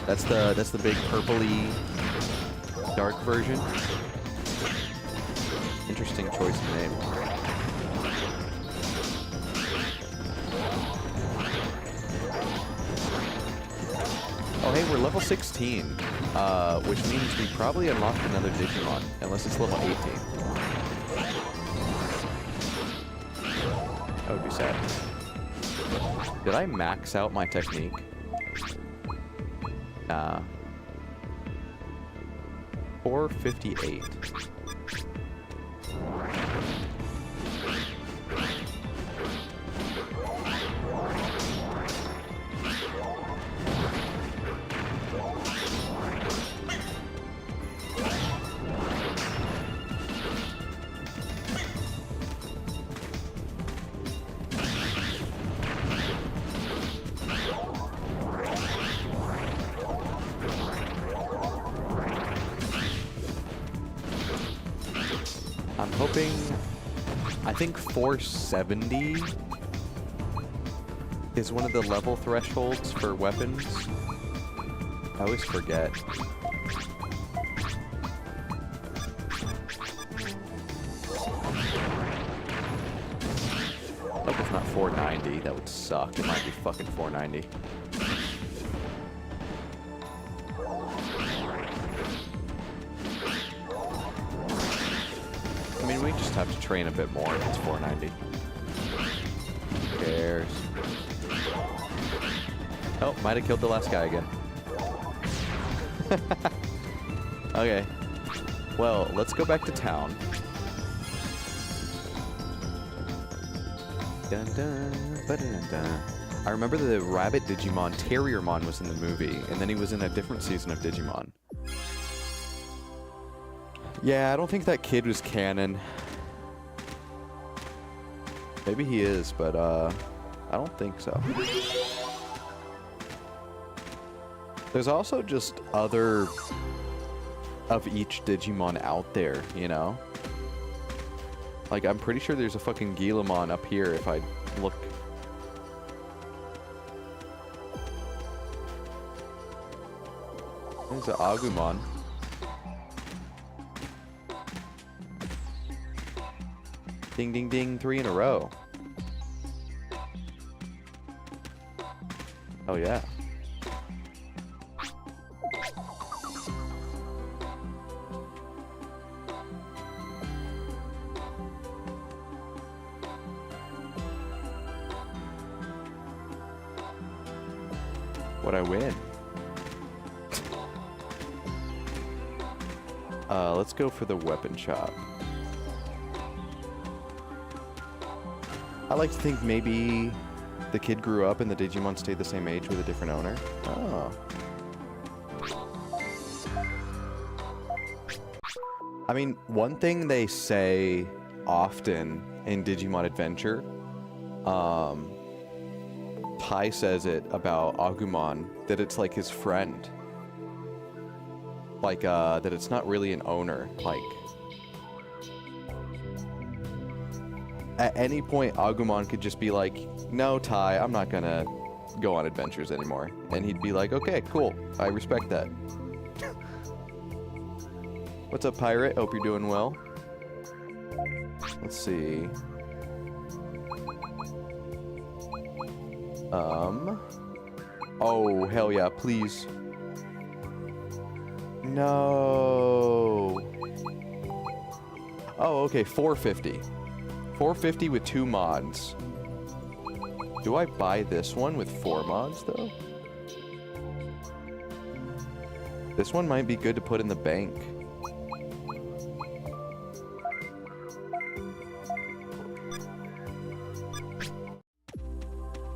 That's the big purpley dark version. Interesting choice of name. Oh hey, we're level 16, which means we probably unlocked another Digimon, unless it's level 18. That would be sad. Did I max out my technique? Nah. 458. I'm hoping, I think 470 is one of the level thresholds for weapons. I always forget. Hope it's not 490, that would suck. It might be fucking 490. I mean, we just have to train a bit more if it's 490. Who cares? Oh, might have killed the last guy again. Okay. Well, let's go back to town. Dun dun, ba-dun dun. I remember the rabbit Digimon, Terriermon, was in the movie, and then he was in a different season of Digimon. Yeah, I don't think that kid was canon. Maybe he is, but I don't think so. There's also just other of each Digimon out there, you know? Like, I'm pretty sure there's a fucking Guilmon up here if I look. There's an Agumon. Ding, ding, ding, 3 in a row. Oh, yeah. What'd I win? Let's go for the weapon shop. I like to think maybe the kid grew up and the Digimon stayed the same age with a different owner. Oh. I mean, one thing they say often in Digimon Adventure, Tai says it about Agumon, that it's like his friend. Like, that it's not really an owner. Like, at any point, Agumon could just be like, no, Tai, I'm not gonna go on adventures anymore. And he'd be like, okay, cool. I respect that. What's up, Pirate? Hope you're doing well. Let's see. Oh, hell yeah, please. No. Oh, okay, 450. 450 with 2 mods. Do I buy this one with 4 mods, though? This one might be good to put in the bank.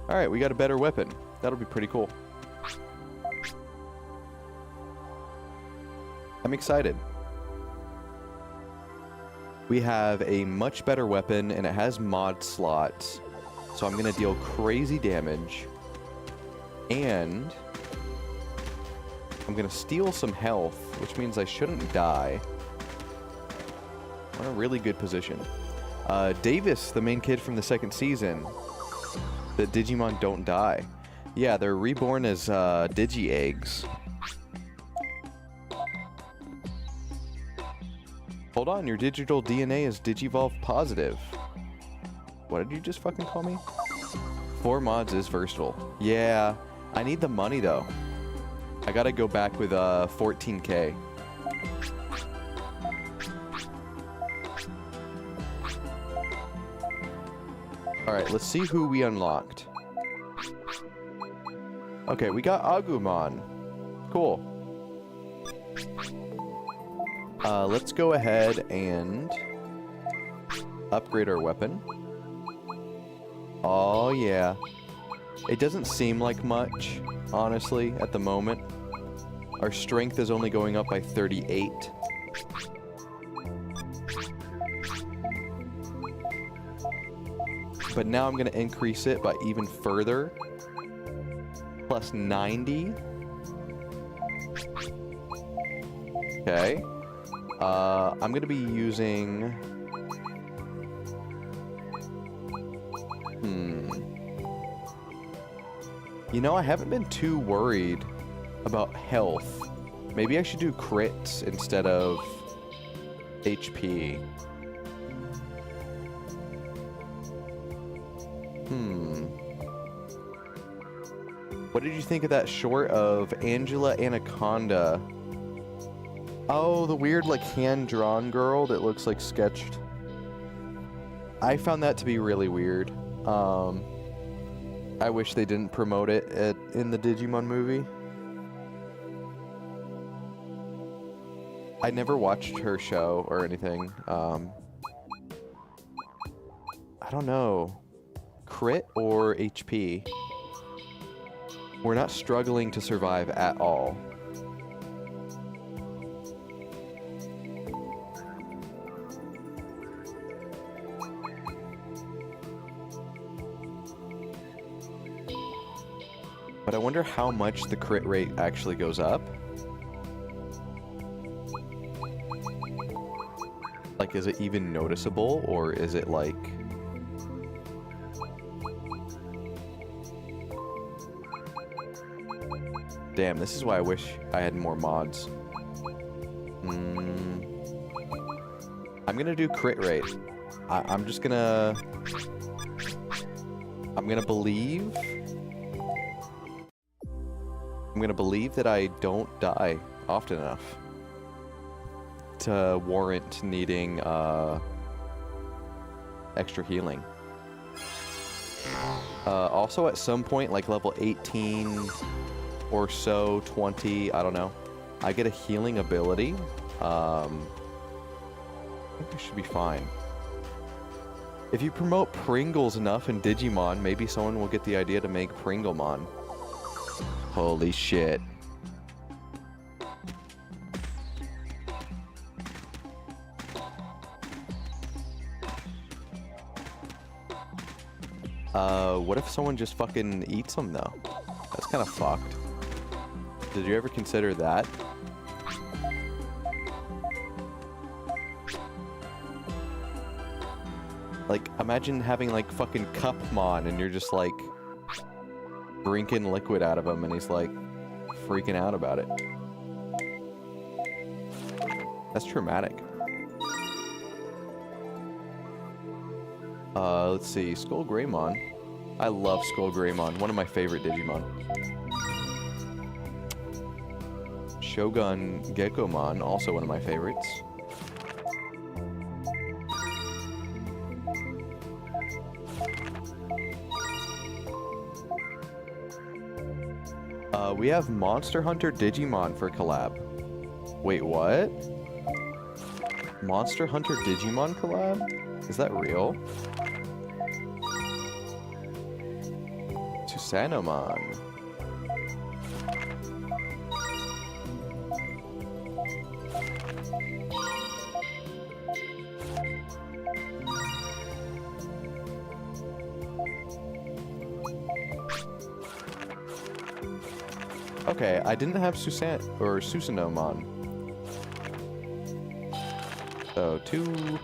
Alright, we got a better weapon. That'll be pretty cool. I'm excited. We have a much better weapon, and it has mod slots. So I'm going to deal crazy damage. And I'm going to steal some health, which means I shouldn't die. We're in a really good position. Davis, the main kid from the 2nd season, the Digimon don't die. Yeah, they're reborn as Digi-eggs. Hold on, your digital DNA is Digivolve positive. What did you just fucking call me? 4 mods is versatile. Yeah, I need the money though. I gotta go back with 14K. Alright, let's see who we unlocked. Okay, we got Agumon. Cool. Let's go ahead and upgrade our weapon. Oh, yeah. It doesn't seem like much, honestly, at the moment. Our strength is only going up by 38. But now I'm going to increase it by even further. Plus 90. Okay. I'm going to be using... You know, I haven't been too worried about health. Maybe I should do crits instead of HP. What did you think of that short of Angela Anaconda? Oh, the weird, like, hand-drawn girl that looks like sketched. I found that to be really weird. I wish they didn't promote it in the Digimon movie. I never watched her show or anything. I don't know. Crit or HP? We're not struggling to survive at all. But I wonder how much the crit rate actually goes up. Like, is it even noticeable, or is it like... Damn, this is why I wish I had more mods. I'm gonna do crit rate. I'm just gonna... I'm gonna believe that I don't die often enough to warrant needing extra healing. Also, at some point, like level 18 or so, 20, I don't know, I get a healing ability. I think I should be fine. If you promote Pringles enough in Digimon, maybe someone will get the idea to make Pringlemon. Holy shit. What if someone just fucking eats them, though? That's kind of fucked. Did you ever consider that? Like, imagine having, like, fucking Cupmon and you're just, like, drinking liquid out of him and he's, like, freaking out about it. That's traumatic. Let's see. Skull Greymon. I love Skull Greymon. One of my favorite Digimon. Shogun Gekomon. Also one of my favorites. We have Monster Hunter Digimon for collab. Wait, what? Monster Hunter Digimon collab? Is that real? Susanomon. Okay, I didn't have Susanomon. So 2,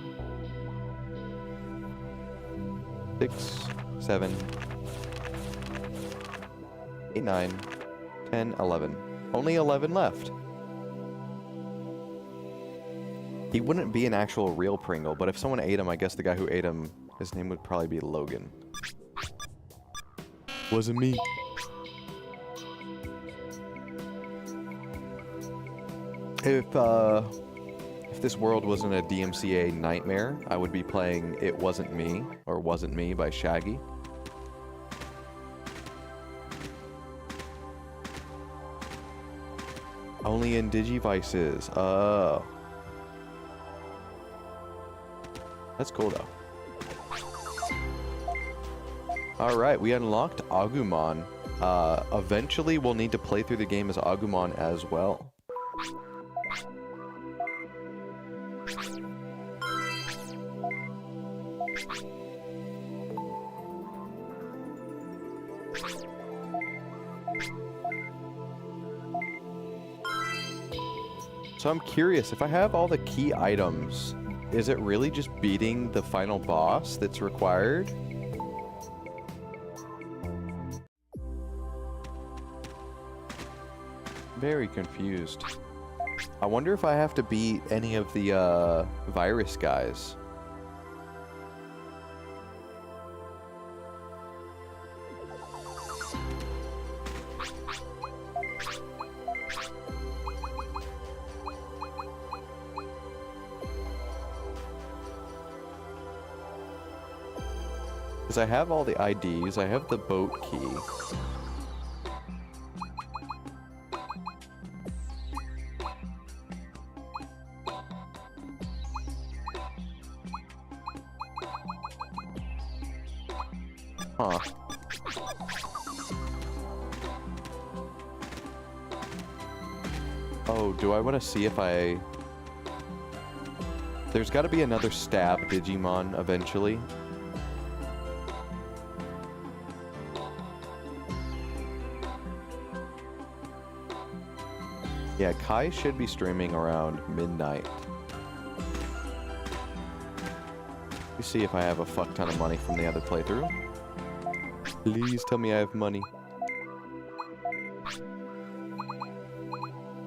6, 7, 8, 9, 10, 11. Only 11 left. He wouldn't be an actual real Pringle, but if someone ate him, I guess the guy who ate him, his name would probably be Logan. Wasn't me. If if this world wasn't a DMCA nightmare, I would be playing It Wasn't Me, or Wasn't Me by Shaggy. Only in Digivices. Oh. That's cool though. Alright, we unlocked Agumon. Eventually we'll need to play through the game as Agumon as well. So I'm curious, if I have all the key items, is it really just beating the final boss that's required? Very confused. I wonder if I have to beat any of the virus guys. Because I have all the IDs, I have the boat key. Huh. Oh, do I want to see if I... There's got to be another stab Digimon eventually. Yeah, Kai should be streaming around midnight. Let me see if I have a fuck ton of money from the other playthrough. Please tell me I have money.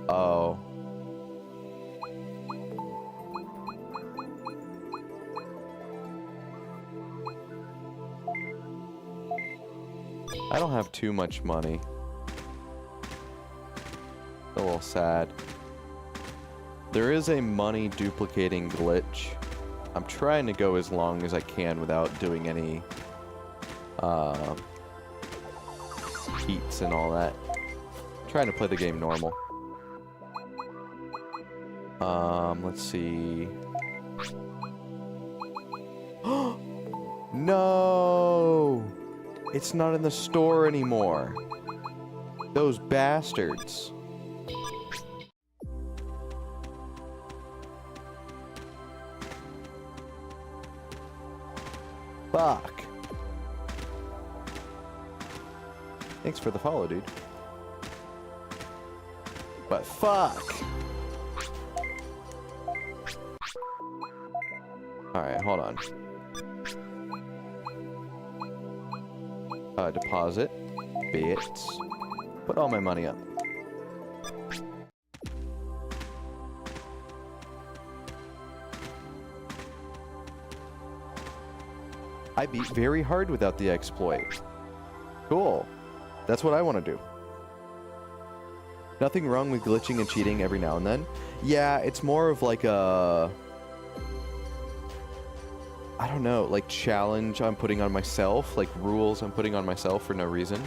Oh. I don't have too much money. A little sad. There is a money duplicating glitch. I'm trying to go as long as I can without doing any heats and all that. I'm trying to play the game normal. Let's see. No! It's not in the store anymore. Those bastards. Fuck. Thanks for the follow, dude. But fuck. Alright, hold on. Deposit. Bits. Put all my money up. I beat very hard without the exploit. Cool. That's what I want to do. Nothing wrong with glitching and cheating every now and then. Yeah, it's more of like a... I don't know, like challenge I'm putting on myself, like rules I'm putting on myself for no reason.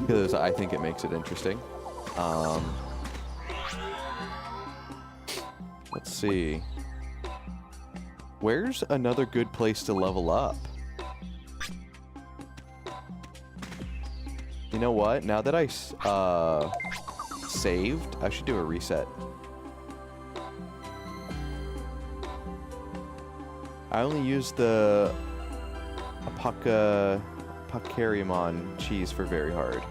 Because I think it makes it interesting. Let's see. Where's another good place to level up? You know what? Now that I saved, I should do a reset. I only used the Apocariamon cheese for very hard.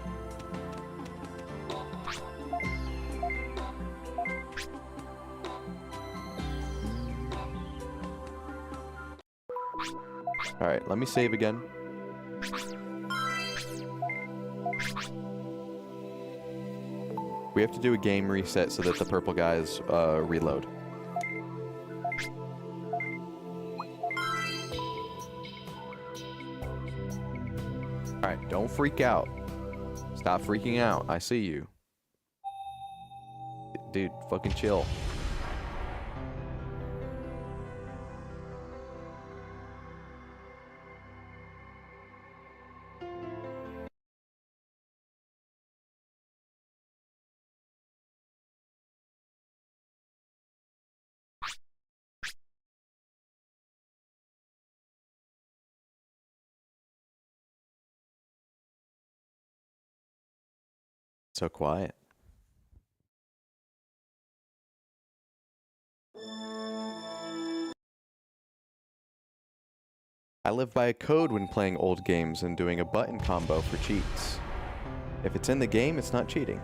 Alright, let me save again. We have to do a game reset so that the purple guys reload. Alright, don't freak out. Stop freaking out. I see you. Dude, fucking chill. So quiet. I live by a code when playing old games and doing a button combo for cheats. If it's in the game, it's not cheating.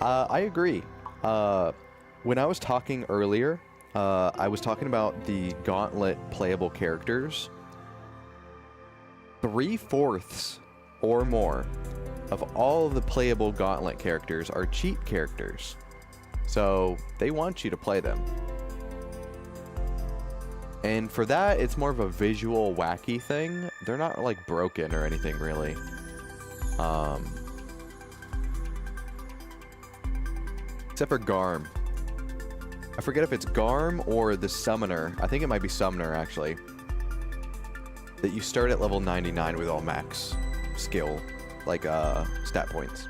I agree. When I was talking earlier, I was talking about the Gauntlet playable characters. 3/4 or more of all of the playable Gauntlet characters are cheat characters. So they want you to play them. And for that, it's more of a visual wacky thing. They're not like broken or anything really. Except for Garm. I forget if it's Garm or the Summoner. I think it might be Summoner actually. That you start at level 99 with all max skill, like stat points.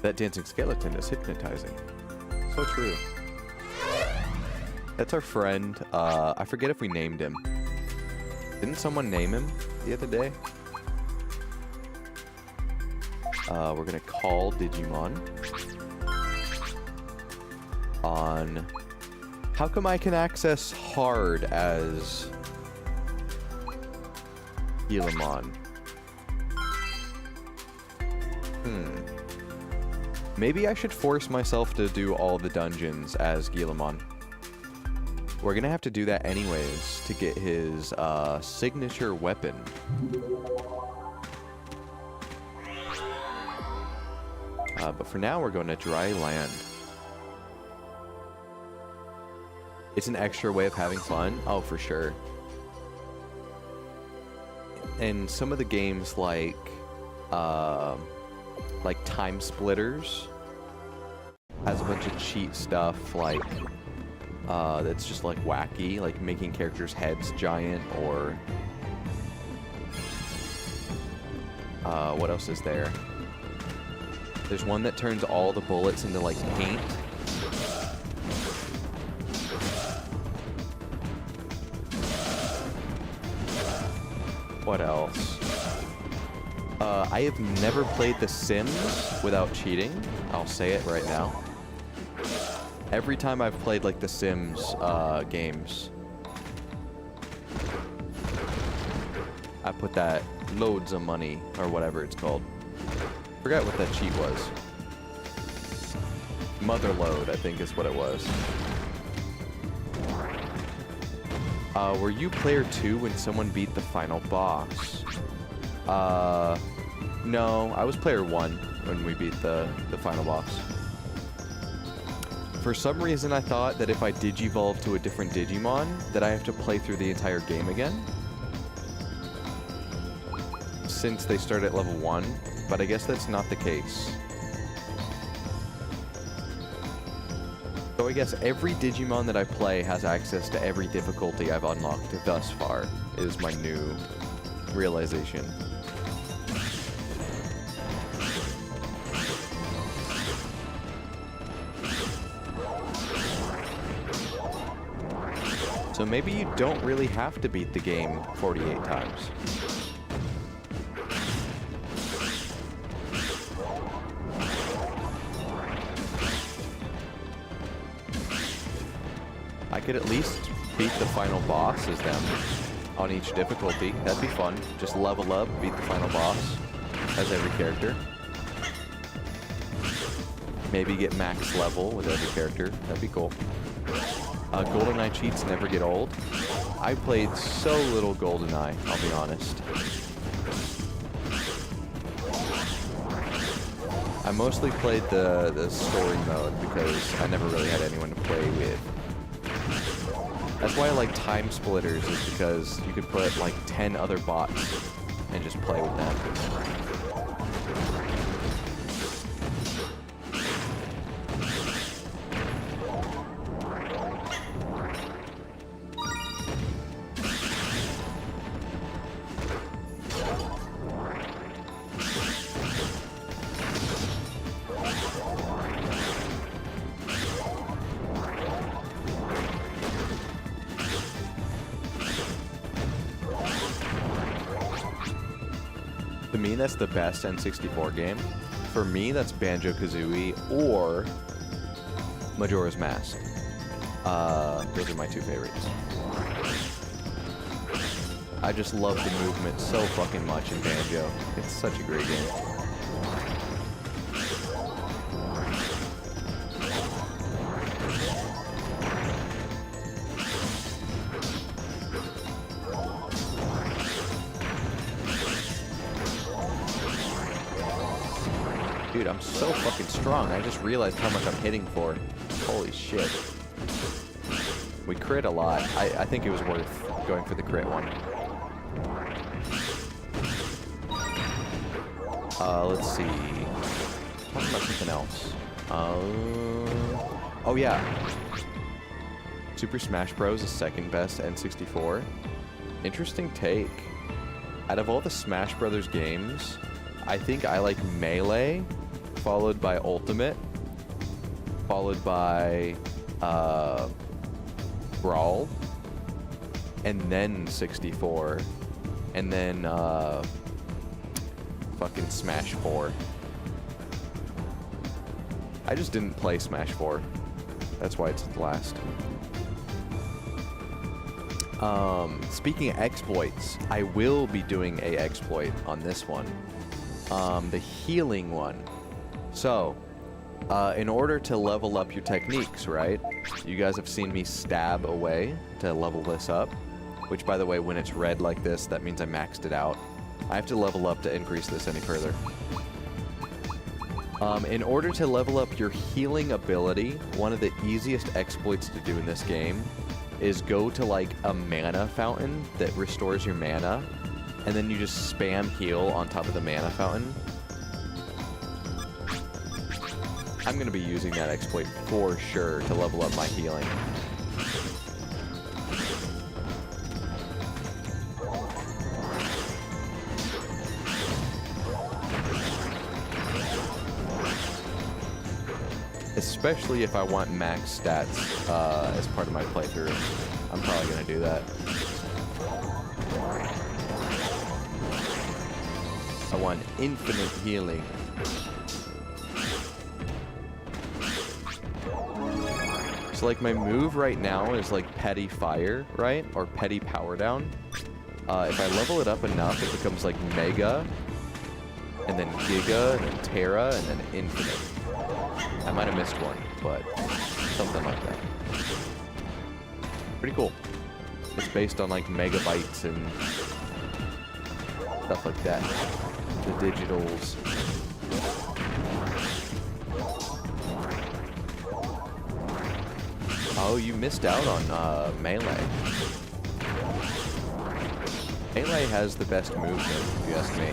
That dancing skeleton is hypnotizing. So true. That's our friend. I forget if we named him. Didn't someone name him the other day? We're gonna call Digimon on... How come I can access hard as Guilmon? Maybe I should force myself to do all the dungeons as Guilmon. We're gonna have to do that anyways to get his signature weapon. But for now, we're going to dry land. It's an extra way of having fun. Oh, for sure. And some of the games like Time Splitters has a bunch of cheat stuff like that's just like wacky, like making characters' heads giant, or what else is there? There's one that turns all the bullets into like paint. What else? I have never played The Sims without cheating. I'll say it right now. Every time I've played like The Sims games, I put that loads of money, or whatever it's called. Forgot what that cheat was. Motherload, I think is what it was. Were you player 2 when someone beat the final boss? No, I was player 1 when we beat the final boss. For some reason, I thought that if I digivolve to a different Digimon, that I have to play through the entire game again. Since they start at level 1, but I guess that's not the case. So I guess every Digimon that I play has access to every difficulty I've unlocked thus far, is my new realization. So maybe you don't really have to beat the game 48 times. I could at least beat the final boss as them on each difficulty. That'd be fun. Just level up, beat the final boss as every character. Maybe get max level with every character. That'd be cool. GoldenEye cheats never get old. I played so little GoldenEye, I'll be honest. I mostly played the story mode because I never really had anyone to play with. That's why I like Time Splitters, is because you could put like 10 other bots and just play with them. To me, that's the best N64 game For me, that's Banjo-Kazooie or Majora's Mask. Those are my two favorites. I just love the movement so fucking much in Banjo. It's such a great game. Dude, I'm so fucking strong. I just realized how much I'm hitting for. Holy shit. We crit a lot. I think it was worth going for the crit one. Let's see. Talking about something else. Oh yeah. Super Smash Bros. Is second best N64. Interesting take. Out of all the Smash Brothers games, I think I like Melee, followed by Ultimate, followed by Brawl, and then 64, and then fucking Smash 4. I just didn't play Smash 4. That's why it's last. Speaking of exploits, I will be doing a exploit on this one. The healing one. So, in order to level up your techniques, right? You guys have seen me stab away to level this up. Which, by the way, when it's red like this, that means I maxed it out. I have to level up to increase this any further. In order to level up your healing ability, one of the easiest exploits to do in this game is go to like a mana fountain that restores your mana, and then you just spam heal on top of the mana fountain. I'm going to be using that exploit for sure to level up my healing. Especially if I want max stats as part of my playthrough. I'm probably going to do that. I want infinite healing. So like my move right now is like Petty Fire, right? Or Petty Power Down. If I level it up enough, it becomes like Mega, and then Giga, and then Terra, and then Infinite. I might have missed one, but something like that. Pretty cool. It's based on like megabytes and stuff like that. The digitals. Oh, you missed out on Melee. Melee has the best movement, if you ask me.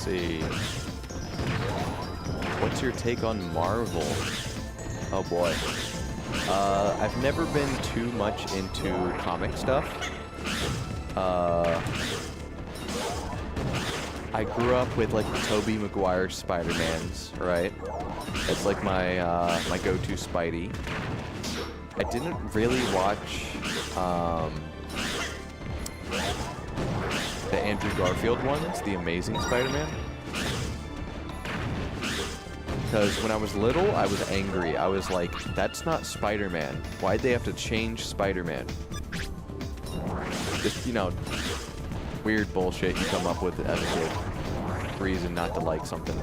See. What's your take on Marvel? Oh boy. I've never been too much into comic stuff. I grew up with like the Tobey Maguire Spider-Mans, right? It's like my my go-to Spidey. I didn't really watch the Andrew Garfield ones, The Amazing Spider-Man. Because when I was little, I was angry. I was like, that's not Spider-Man. Why'd they have to change Spider-Man? Just, you know, weird bullshit you come up with as a kid. Reason not to like something.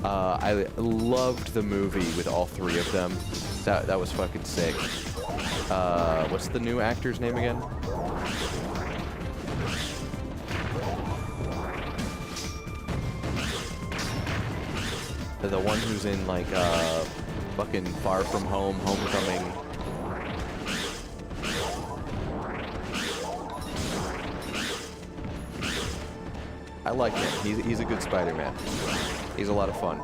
I loved the movie with all three of them. That was fucking sick. What's the new actor's name again? The one who's in like fucking Far From Home, Homecoming. I like him. He's a good Spider-Man. He's a lot of fun.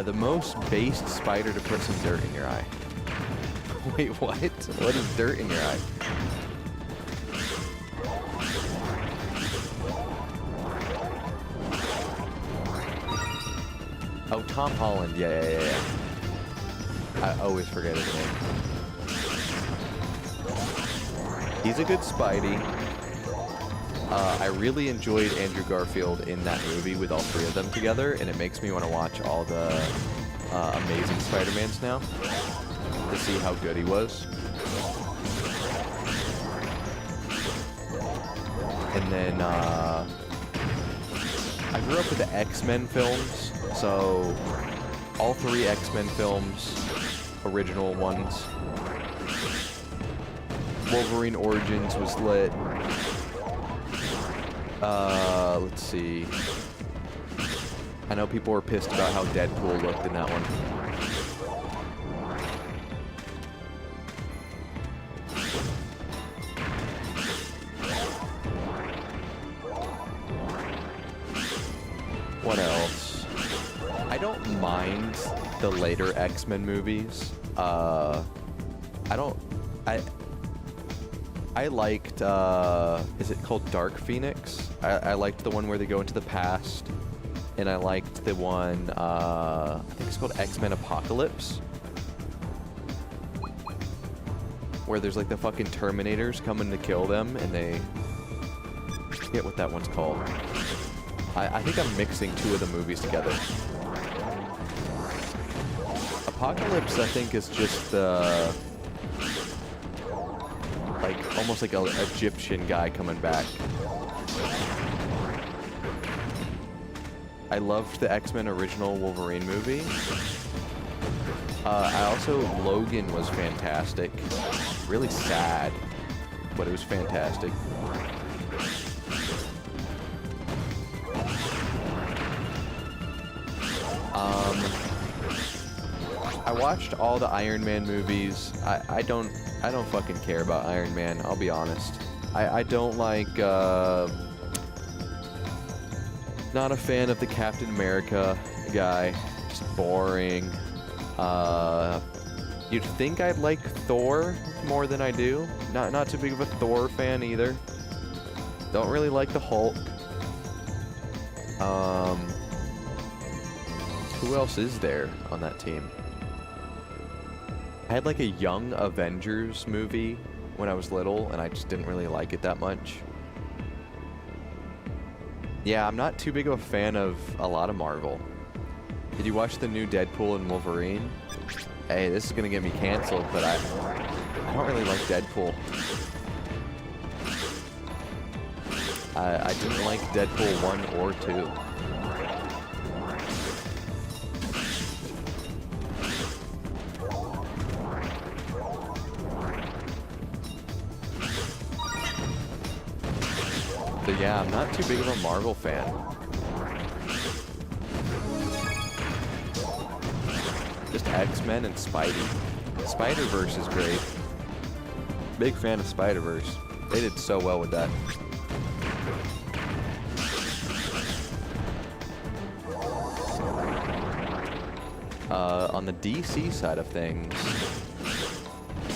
The most based spider to put some dirt in your eye. Wait, what? What is dirt in your eye? Oh, Tom Holland. Yeah. I always forget his name. He's a good Spidey. I really enjoyed Andrew Garfield in that movie with all three of them together, and it makes me want to watch all the Amazing Spider-Mans now to see how good he was. And then I grew up with the X-Men films, so all three X-Men films, original ones. Wolverine Origins was lit. Let's see. I know people were pissed about how Deadpool looked in that one. What else? I don't mind the later X-Men movies. I liked, is it called Dark Phoenix? I liked the one where they go into the past. And I liked the one, I think it's called X-Men Apocalypse. Where there's like the fucking Terminators coming to kill them, and I forget what that one's called. I think I'm mixing two of the movies together. Apocalypse, I think, is just the... like, almost like an Egyptian guy coming back. I loved the X-Men original Wolverine movie. Logan was fantastic. Really sad, but it was fantastic. I watched all the Iron Man movies. I don't fucking care about Iron Man, I'll be honest. I don't like, not a fan of the Captain America guy. Just boring. You'd think I'd like Thor more than I do. Not too big of a Thor fan either. Don't really like the Hulk. Who else is there on that team? I had like a Young Avengers movie when I was little, and I just didn't really like it that much. Yeah, I'm not too big of a fan of a lot of Marvel. Did you watch the new Deadpool and Wolverine? Hey, this is gonna get me canceled, but I don't really like Deadpool. I didn't like Deadpool 1 or 2. But yeah, I'm not too big of a Marvel fan. Just X-Men and Spidey. Spider-Verse is great. Big fan of Spider-Verse. They did so well with that. On the DC side of things,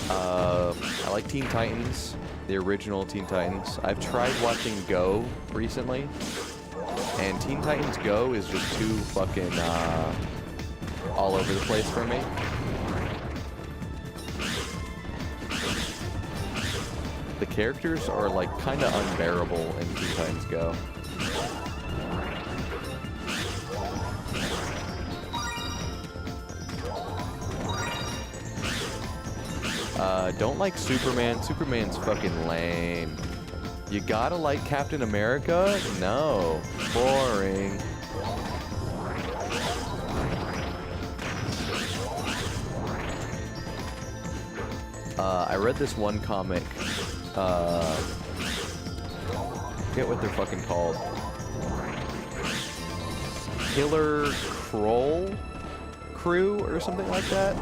I like Teen Titans. The original Teen Titans. I've tried watching Go recently, and Teen Titans Go is just too fucking all over the place for me. The characters are like kind of unbearable in Teen Titans Go. Don't like Superman. Superman's fucking lame. You gotta like Captain America? No. Boring. I read this one comic. Forget what they're fucking called. Killer Kroll Crew or something like that.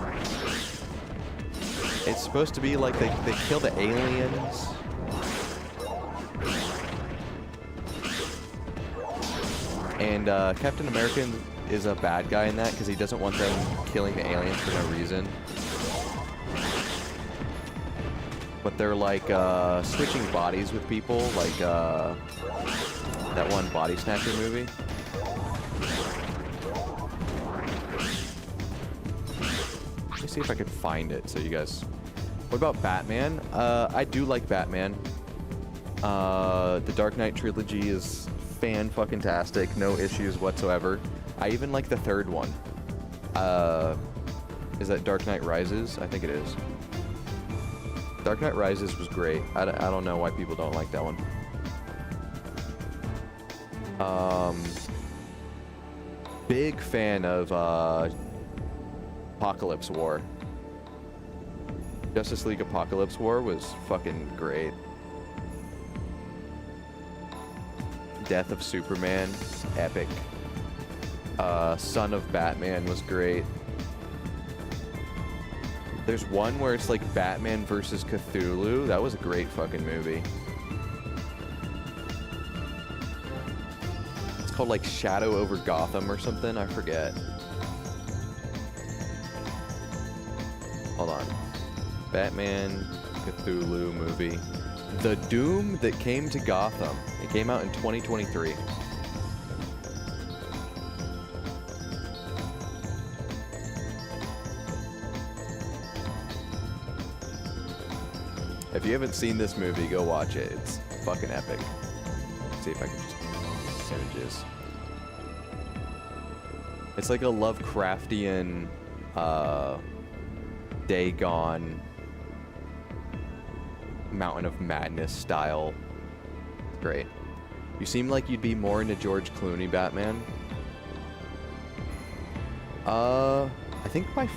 It's supposed to be like they kill the aliens. And Captain America is a bad guy in that because he doesn't want them killing the aliens for no reason. But they're like switching bodies with people, like that one Body Snatcher movie. Let me see if I could find it so you guys... What about Batman? I do like Batman. The Dark Knight trilogy is fan-fucking-tastic, no issues whatsoever. I even like the third one. Is that Dark Knight Rises? I think it is. Dark Knight Rises was great. I don't know why people don't like that one. Big fan of Apocalypse War. Justice League Apocalypse War was fucking great. Death of Superman, epic. Son of Batman was great. There's one where it's like Batman versus Cthulhu. That was a great fucking movie. It's called like Shadow over Gotham or something. I forget. Hold on. Batman Cthulhu movie. The Doom That Came to Gotham. It came out in 2023. If you haven't seen this movie, go watch it. It's fucking epic. Let's see if I can just images. It's like a Lovecraftian Dagon Mountain of Madness style. It's great. You seem like you'd be more into George Clooney Batman. I think I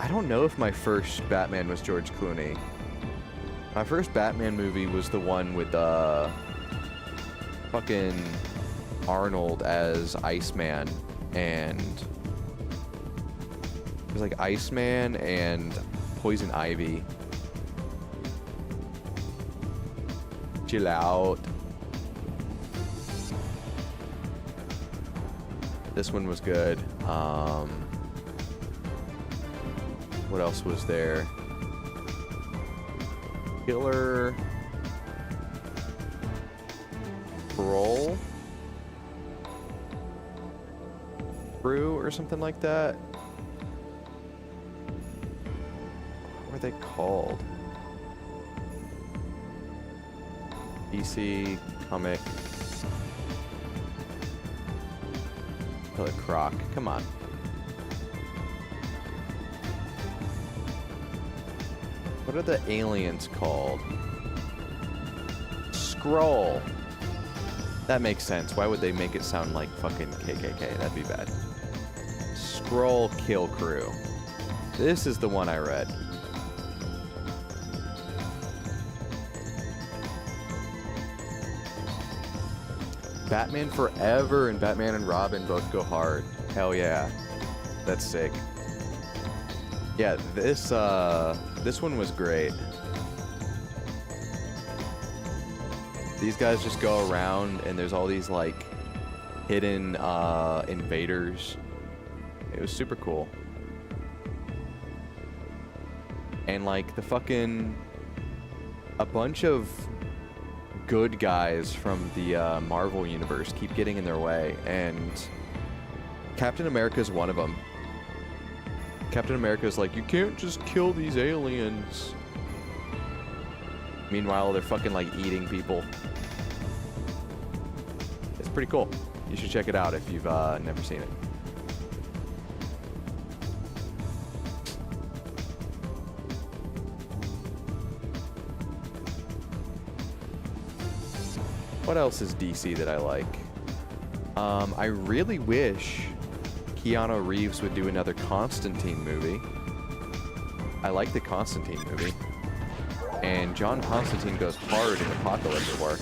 don't know if my first Batman was George Clooney. My first Batman movie was the one with fucking Arnold as Iceman, and it was like Iceman and Poison Ivy. Chill out. This one was good. What else was there? Killer Kroll Crew or something like that. What were they called? DC comic. Killer Croc. Come on. What are the aliens called? Skrull. That makes sense. Why would they make it sound like fucking KKK? That'd be bad. Skrull Kill Crew. This is the one I read. Batman Forever and Batman and Robin both go hard. Hell yeah. That's sick. Yeah, this one was great. These guys just go around and there's all these like hidden invaders. It was super cool. And like the fucking a bunch of good guys from the Marvel universe keep getting in their way, and Captain America's one of them. Captain America's like, you can't just kill these aliens. Meanwhile, they're fucking like eating people. It's pretty cool. You should check it out if you've never seen it. What else is DC that I like? I really wish Keanu Reeves would do another Constantine movie. I like the Constantine movie. And John Constantine goes hard in Apocalypse War.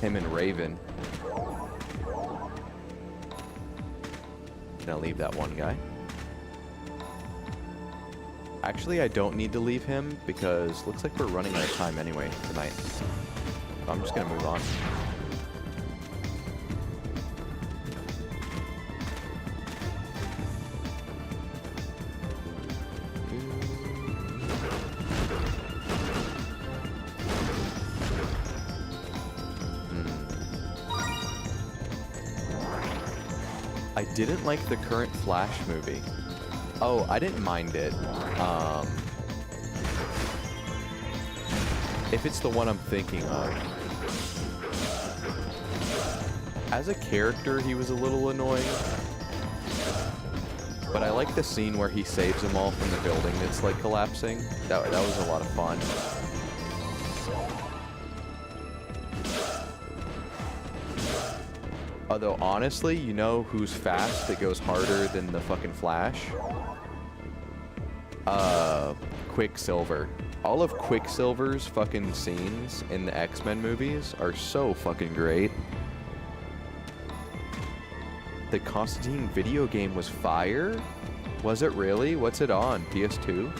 Him and Raven. Gonna leave that one guy. Actually, I don't need to leave him because looks like we're running out of time anyway tonight. So I'm just gonna move on. I didn't like the current Flash movie. Oh, I didn't mind it. If it's the one I'm thinking of. As a character, he was a little annoying. But I like the scene where he saves them all from the building that's like collapsing. That was a lot of fun. Although, honestly, you know who's fast that goes harder than the fucking Flash? Quicksilver. All of Quicksilver's fucking scenes in the X-Men movies are so fucking great. The Constantine video game was fire? Was it really? What's it on? PS2?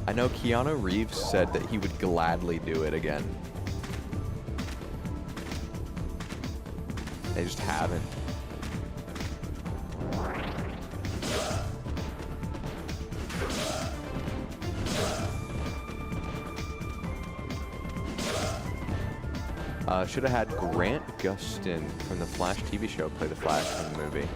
I know Keanu Reeves said that he would gladly do it again. They just haven't. Should have had Grant Gustin from the Flash TV show play the Flash from the movie.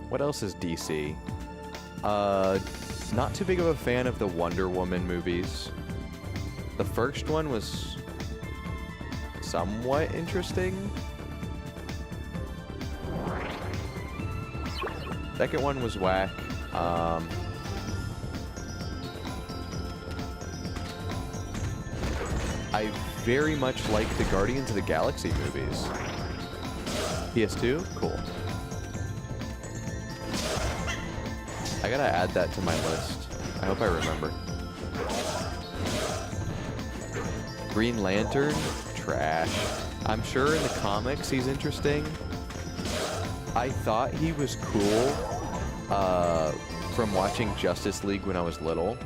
What else is DC? Not too big of a fan of the Wonder Woman movies. The first one was somewhat interesting. Second one was whack. I very much like the Guardians of the Galaxy movies. PS2? Cool. I gotta add that to my list. I hope I remember. Green Lantern? Trash. I'm sure in the comics he's interesting. I thought he was cool from watching Justice League when I was little.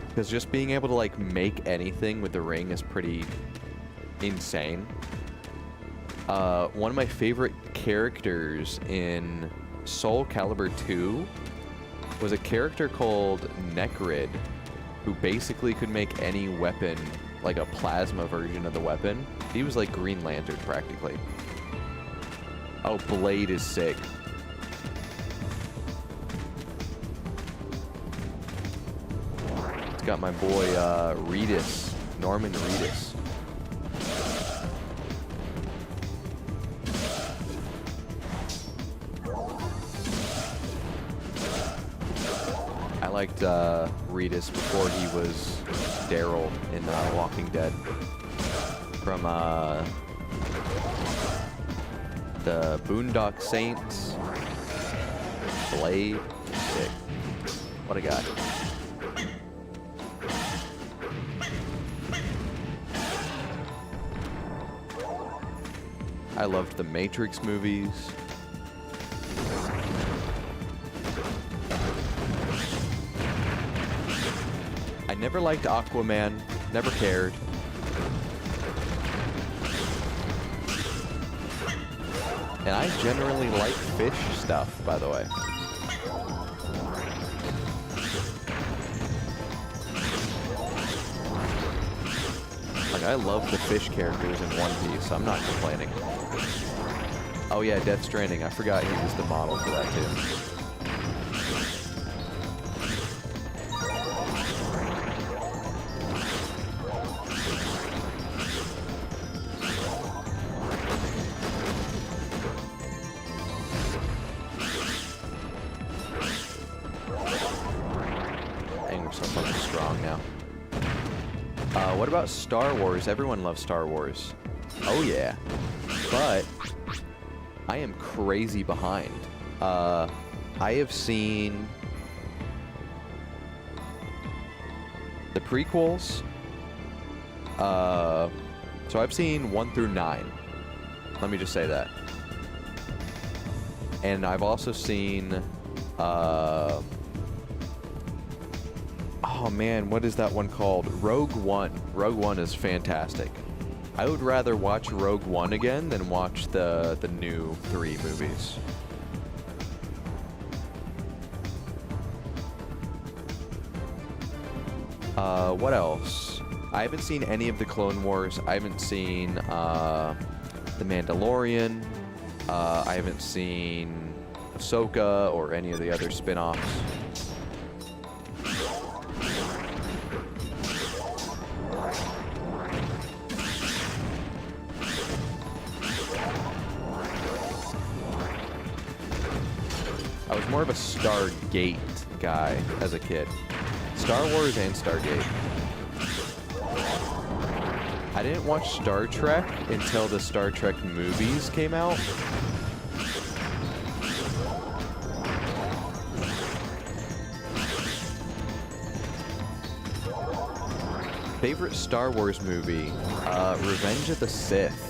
Because just being able to like make anything with the ring is pretty insane. One of my favorite characters in Soul Calibur 2 was a character called Necrid, who basically could make any weapon like a plasma version of the weapon. He was like Green Lantern practically. Oh, Blade is sick. It's got my boy Reedus, Norman Reedus. I liked Reedus before he was Daryl in Walking Dead. From the Boondock Saints. Blade. Sick. What a guy. I loved the Matrix movies. I never liked Aquaman. Never cared. And I generally like fish stuff, by the way. Like, I love the fish characters in One Piece. I'm not complaining. Oh yeah, Death Stranding. I forgot he was the model for that too. What about Star Wars? Everyone loves Star Wars. Oh yeah. But I am crazy behind. I have seen the prequels. So I've seen 1 through 9. Let me just say that. And I've also seen, oh man, what is that one called? Rogue One. Rogue One is fantastic. I would rather watch Rogue One again than watch the new 3 movies. What else? I haven't seen any of the Clone Wars. I haven't seen The Mandalorian. I haven't seen Ahsoka or any of the other spin-offs. I was more of a Stargate guy as a kid. Star Wars and Stargate. I didn't watch Star Trek until the Star Trek movies came out. Favorite Star Wars movie? Revenge of the Sith.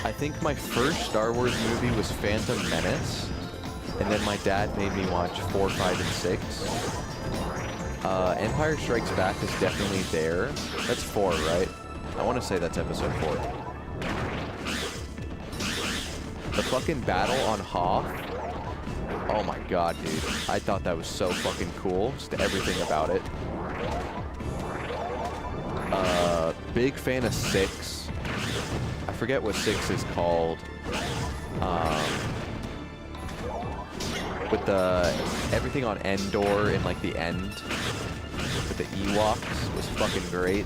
I think my first Star Wars movie was Phantom Menace, and then my dad made me watch 4, 5, and 6. Empire Strikes Back is definitely there. That's 4, right? I want to say that's episode 4. The fucking battle on Hoth. Oh my god, dude. I thought that was so fucking cool. Just everything about it. Big fan of 6. I forget what 6 is called. With the everything on Endor and like the end with the Ewoks was fucking great.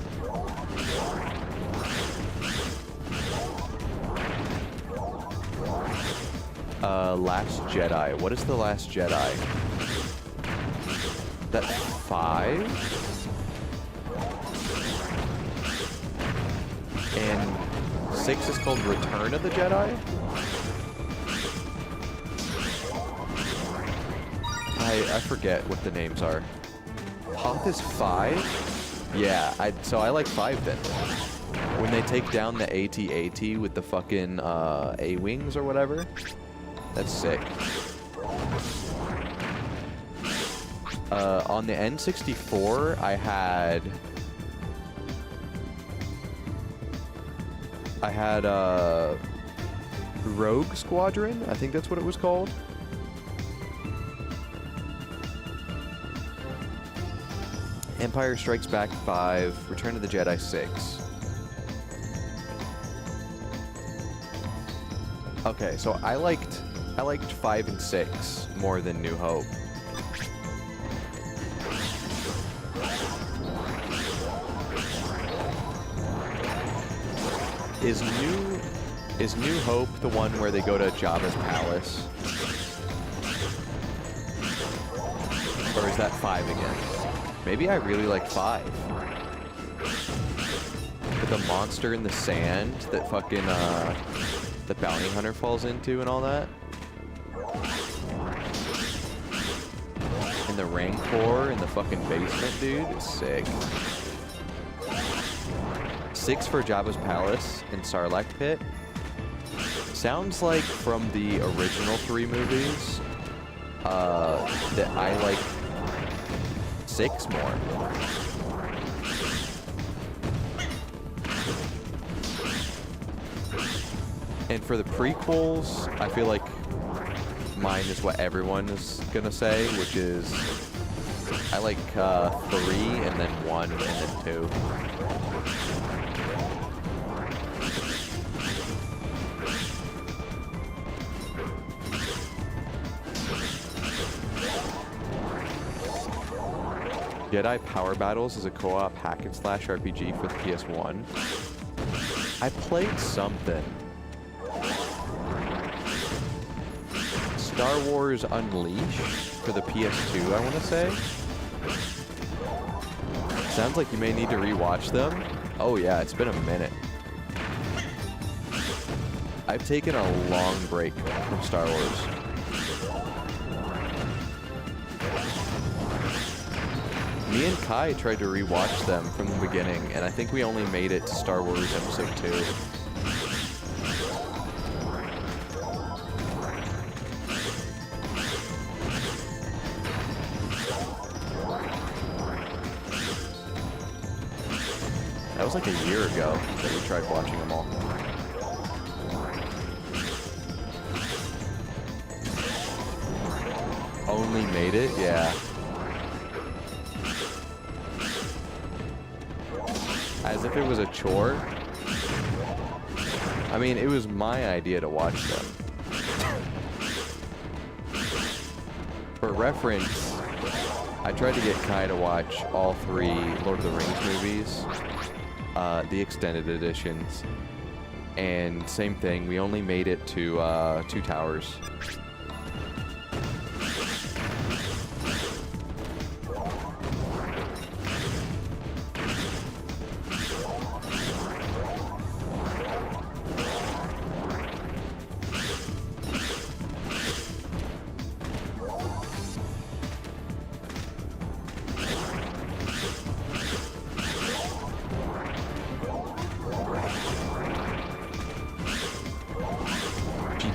Last Jedi. What is the Last Jedi? That 5? And 6 is called Return of the Jedi? I forget what the names are. Hoth is 5? Yeah, so I like 5 then. When they take down the AT-AT with the fucking A-Wings or whatever. That's sick. On the N64, I had Rogue Squadron. I think that's what it was called. Empire Strikes Back 5, Return of the Jedi 6. Okay, so I liked 5 and 6 more than New Hope. Is New Hope the one where they go to Jabba's palace? Or is that 5 again? Maybe I really like 5. With the monster in the sand that fucking the bounty hunter falls into and all that. And the Rancor in the fucking basement, dude. It's sick. 6 for Jabba's palace in Sarlacc pit. Sounds like from the original 3 movies that I like 6 more. And for the prequels, I feel like mine is what everyone is gonna say, which is I like 3 and then 1 and then 2. Jedi Power Battles is a co-op hack and slash RPG for the PS1. I played something. Star Wars Unleashed for the PS2, I want to say. Sounds like you may need to rewatch them. Oh yeah, it's been a minute. I've taken a long break from Star Wars. Me and Kai tried to rewatch them from the beginning, and I think we only made it to Star Wars Episode 2. That was like a year ago that we tried watching them all. Only made it? Yeah. As if it was a chore. I mean, it was my idea to watch them. For reference, I tried to get Kai to watch all 3 Lord of the Rings movies, the extended editions, and same thing, we only made it to 2 Towers.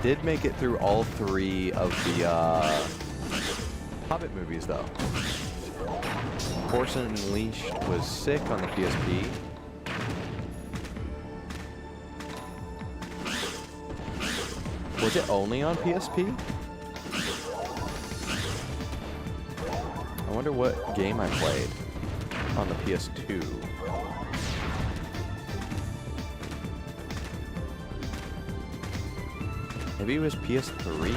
Did make it through all 3 of the Hobbit movies, though. Force Unleashed was sick on the PSP. Was it only on PSP? I wonder what game I played on the PS2. Maybe it was PS3.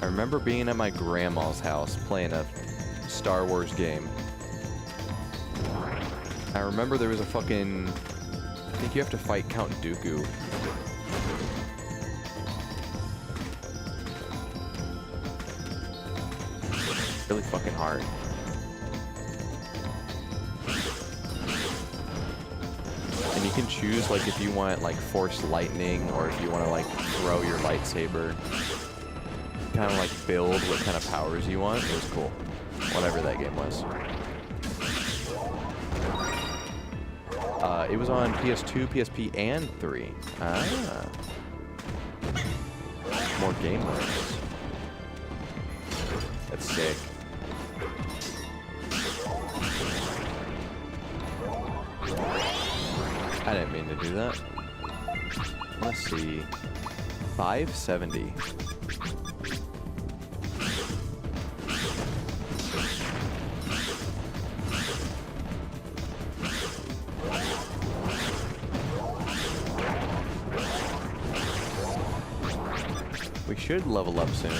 I remember being at my grandma's house playing a Star Wars game. I remember there was a fucking... I think you have to fight Count Dooku. Really fucking hard. And you can choose, like, if you want, like, Force Lightning, or if you want to, like, throw your lightsaber. Kind of, like, build what kind of powers you want. It was cool. Whatever that game was. It was on PS2, PSP, and 3. Ah. More game modes. That's sick. I didn't mean to do that. Let's see. 570. We should level up soon.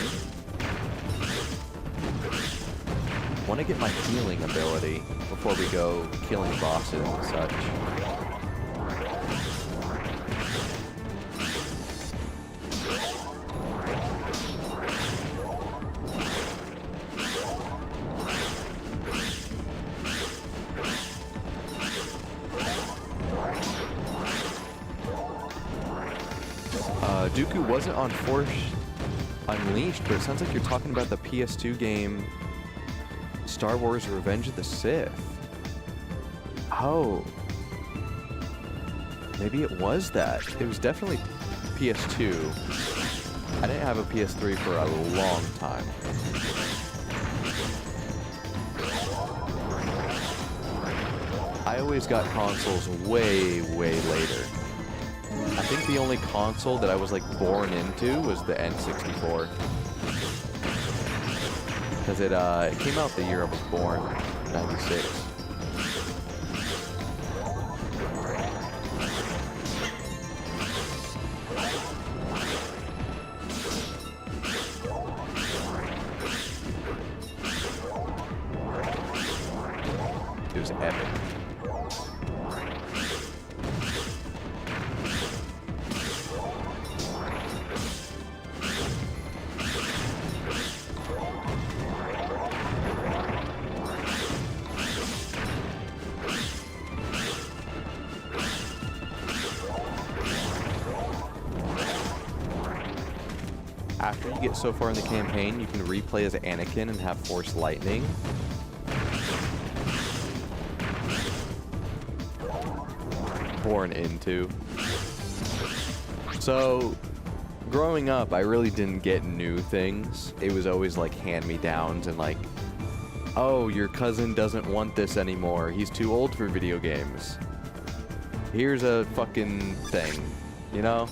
Want to get my healing ability before we go killing bosses and such. Dooku wasn't on Force Unleashed, but it sounds like you're talking about the PS2 game Star Wars Revenge of the Sith. Oh. Maybe it was that. It was definitely PS2. I didn't have a PS3 for a long time. I always got consoles way, way later. I think the only console that I was, like, born into was the N64. Because it came out the year I was born, 96. It was epic. get so far in the campaign, you can replay as Anakin and have Force Lightning. Born into. So, growing up, I really didn't get new things. It was always like hand-me-downs and like, oh, your cousin doesn't want this anymore. He's too old for video games. Here's a fucking thing, you know?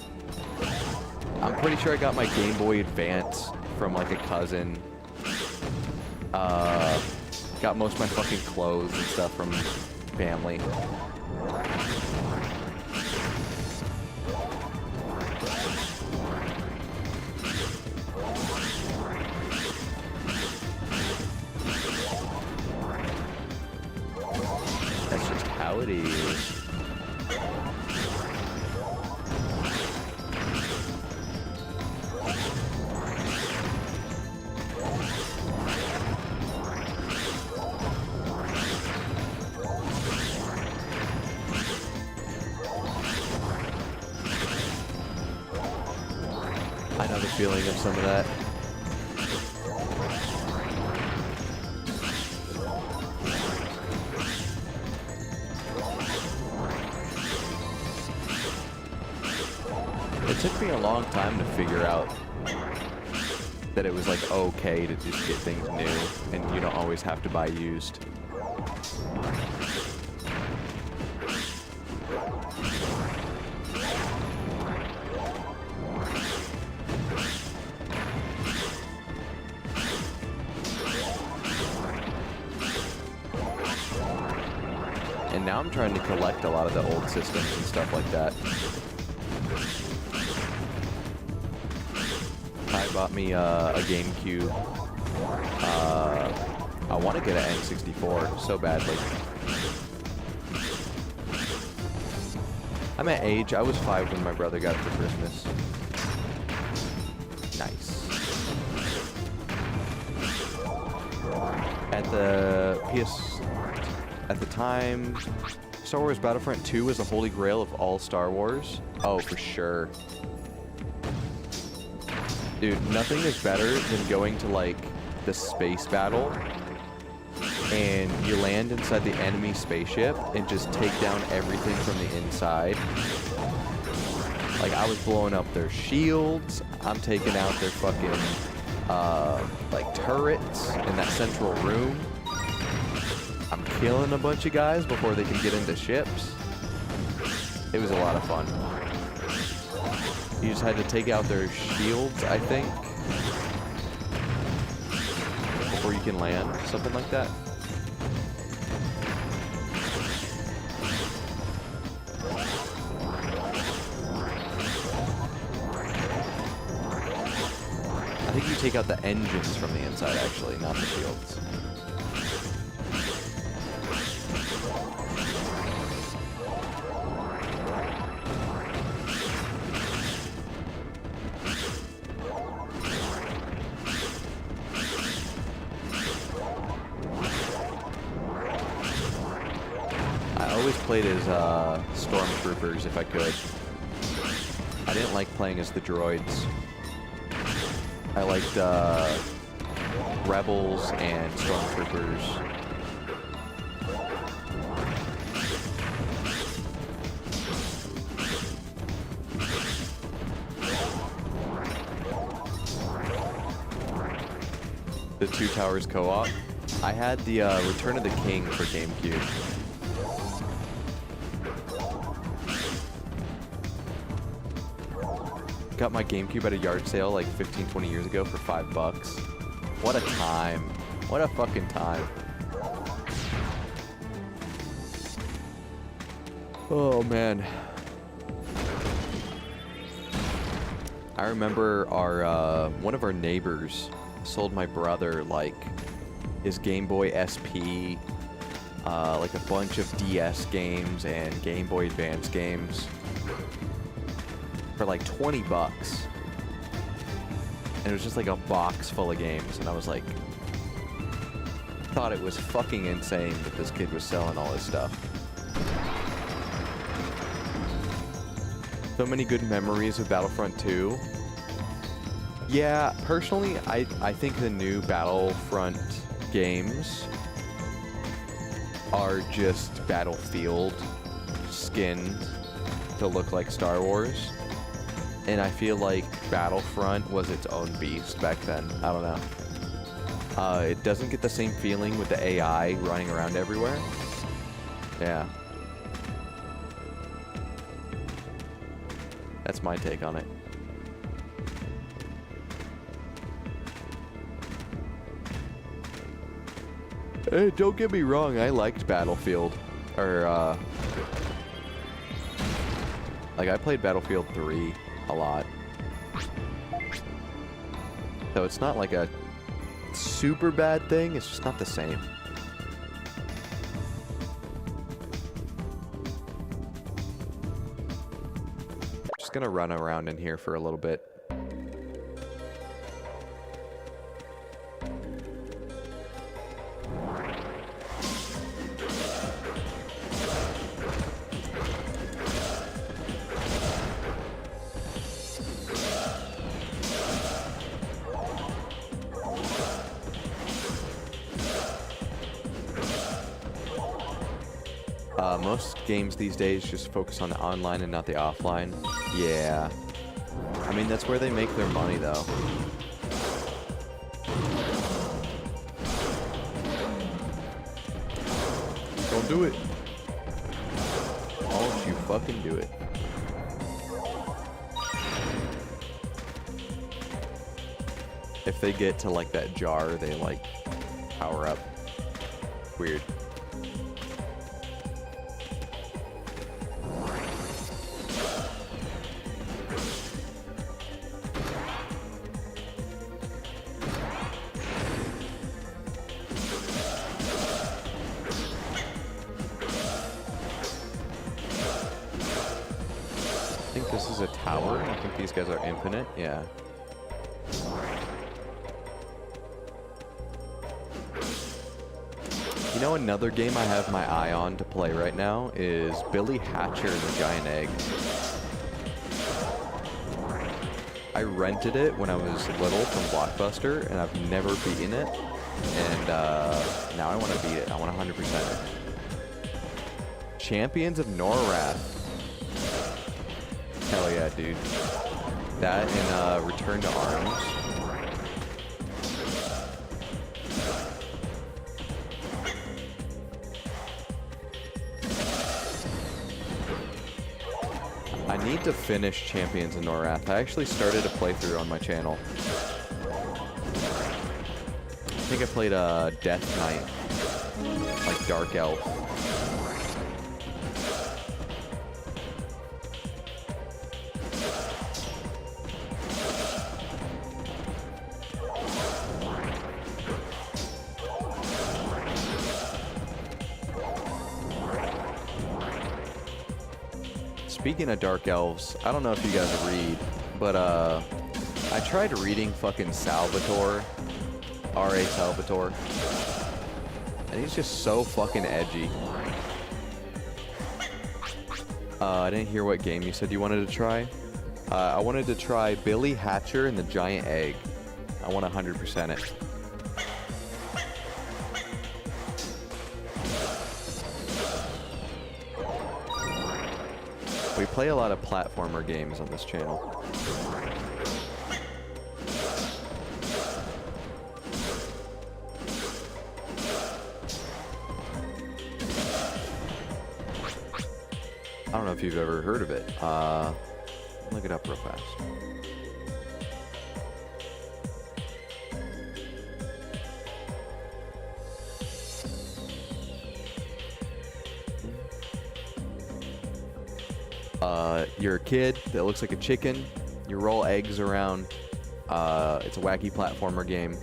I'm pretty sure I got my Game Boy Advance from like a cousin. Got most of my fucking clothes and stuff from family. That's just how it is. I know the feeling of some of that. It took me a long time to figure out that it was like okay to just get things new and you don't always have to buy used. And now I'm trying to collect a lot of the old systems and stuff like that. I bought me a GameCube. I want to get an N64 so badly. I'm at age. I was 5 when my brother got it for Christmas. Nice. At the time, Star Wars Battlefront 2 was the holy grail of all Star Wars. Oh, for sure. Dude, nothing is better than going to, like, the space battle and you land inside the enemy spaceship and just take down everything from the inside. Like, I was blowing up their shields. I'm taking out their fucking, like, turrets in that central room. I'm killing a bunch of guys before they can get into ships. It was a lot of fun. You just had to take out their shields, I think, before you can land, something like that. I think you take out the engines from the inside, actually, not the shields. I always played as stormtroopers if I could. I didn't like playing as the droids. I liked rebels and stormtroopers. The Two Towers co-op. I had the Return of the King for GameCube. Got my GameCube at a yard sale like 15, 20 years ago for $5. What a time. What a fucking time. Oh, man. I remember our one of our neighbors sold my brother like his Game Boy SP, like a bunch of DS games and Game Boy Advance games for like $20. And it was just like a box full of games, and I was like, thought it was fucking insane that this kid was selling all this stuff. So many good memories of Battlefront 2. Yeah, personally, I think the new Battlefront games are just Battlefield skinned to look like Star Wars. And I feel like Battlefront was its own beast back then. I don't know. It doesn't get the same feeling with the AI running around everywhere. Yeah. That's my take on it. Hey, don't get me wrong, I liked Battlefield. Or, like, I played Battlefield 3 a lot. So it's not like a super bad thing, it's just not the same. Just gonna run around in here for a little bit. Most games these days just focus on the online and not the offline. Yeah. I mean, that's where they make their money, though. Don't do it. Don't you fucking do it. If they get to, like, that jar, they, like, power up. Weird. I think this is a tower. I think these guys are infinite. Yeah. You know, another game I have my eye on to play right now is Billy Hatcher and the Giant Egg. I rented it when I was little from Blockbuster, and I've never beaten it. And now I want to beat it. I want 100% it. Champions of Norrath. Hell yeah, dude. That and Return to Arms. I need to finish Champions of Norrath. I actually started a playthrough on my channel. I think I played Death Knight, like Dark Elf. Speaking of Dark Elves, I don't know if you guys read, but I tried reading fucking Salvatore, R.A. Salvatore, and he's just so fucking edgy. I didn't hear what game you said you wanted to try. I wanted to try Billy Hatcher and the Giant Egg. I want 100% it. We play a lot of platformer games on this channel. I don't know if you've ever heard of it. Look it up real fast. You're a kid that looks like a chicken. You roll eggs around. It's a wacky platformer game.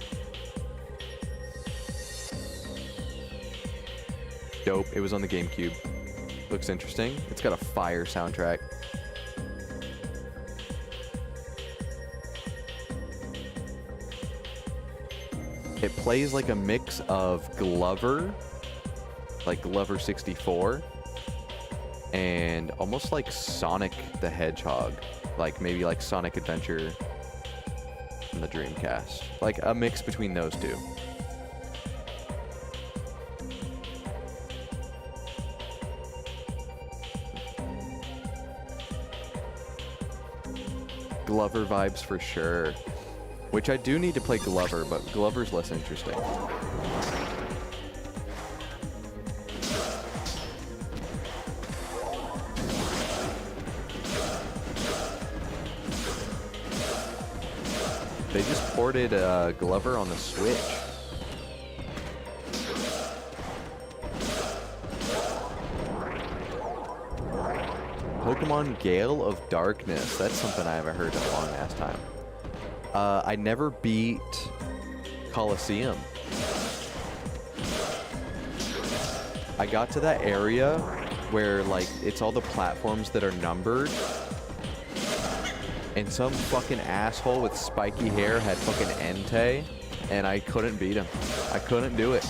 Dope. It was on the GameCube. Looks interesting. It's got a fire soundtrack. It plays like a mix of Glover, like Glover 64, and almost like Sonic the Hedgehog, like maybe like Sonic Adventure from the Dreamcast. Like a mix between those two. Glover vibes for sure. Which I do need to play Glover, but Glover's less interesting. They just ported Glover on the Switch. Pokemon Gale of Darkness. That's something I haven't heard in a long ass time. I never beat Coliseum. I got to that area where like it's all the platforms that are numbered. And some fucking asshole with spiky hair had fucking Entei, and I couldn't beat him. I couldn't do it.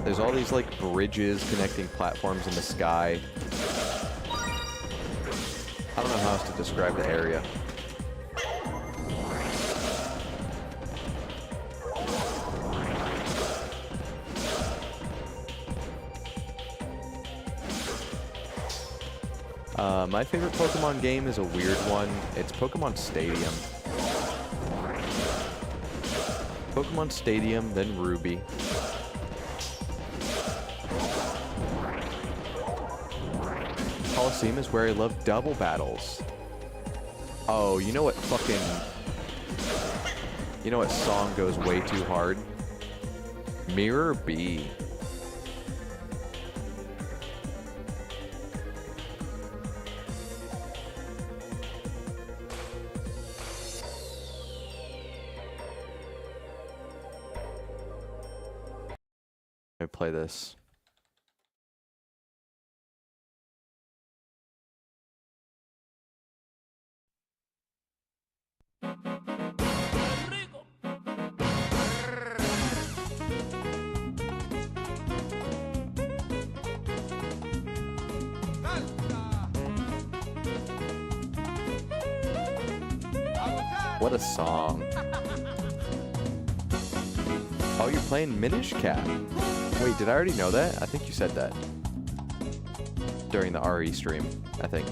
There's all these like bridges connecting platforms in the sky. I don't know how else to describe the area. My favorite Pokemon game is a weird one. It's Pokemon Stadium. Pokemon Stadium, then Ruby. Coliseum is where I love double battles. Oh, you know what fucking... You know what song goes way too hard? Mirror B. Let me play this. What a song. Oh, you're playing Minish Cap. Wait, did I already know that? I think you said that. During the RE stream, I think.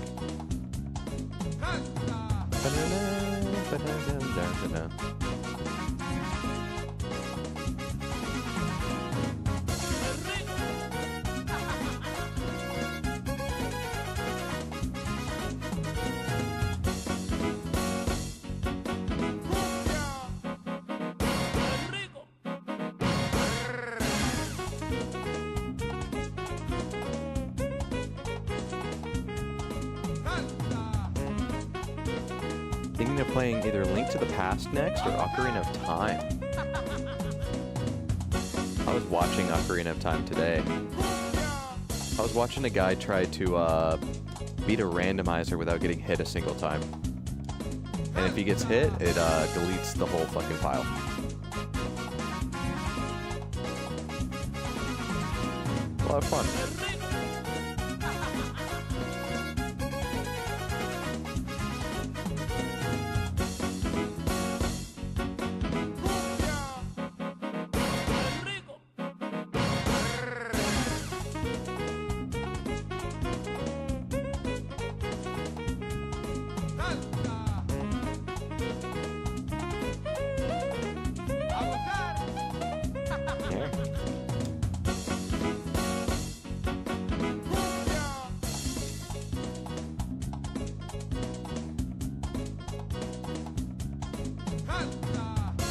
Thinking of playing either Link to the Past next or Ocarina of Time. I was watching Ocarina of Time today. I was watching a guy try to beat a randomizer without getting hit a single time. And if he gets hit, it deletes the whole fucking file. A lot of fun.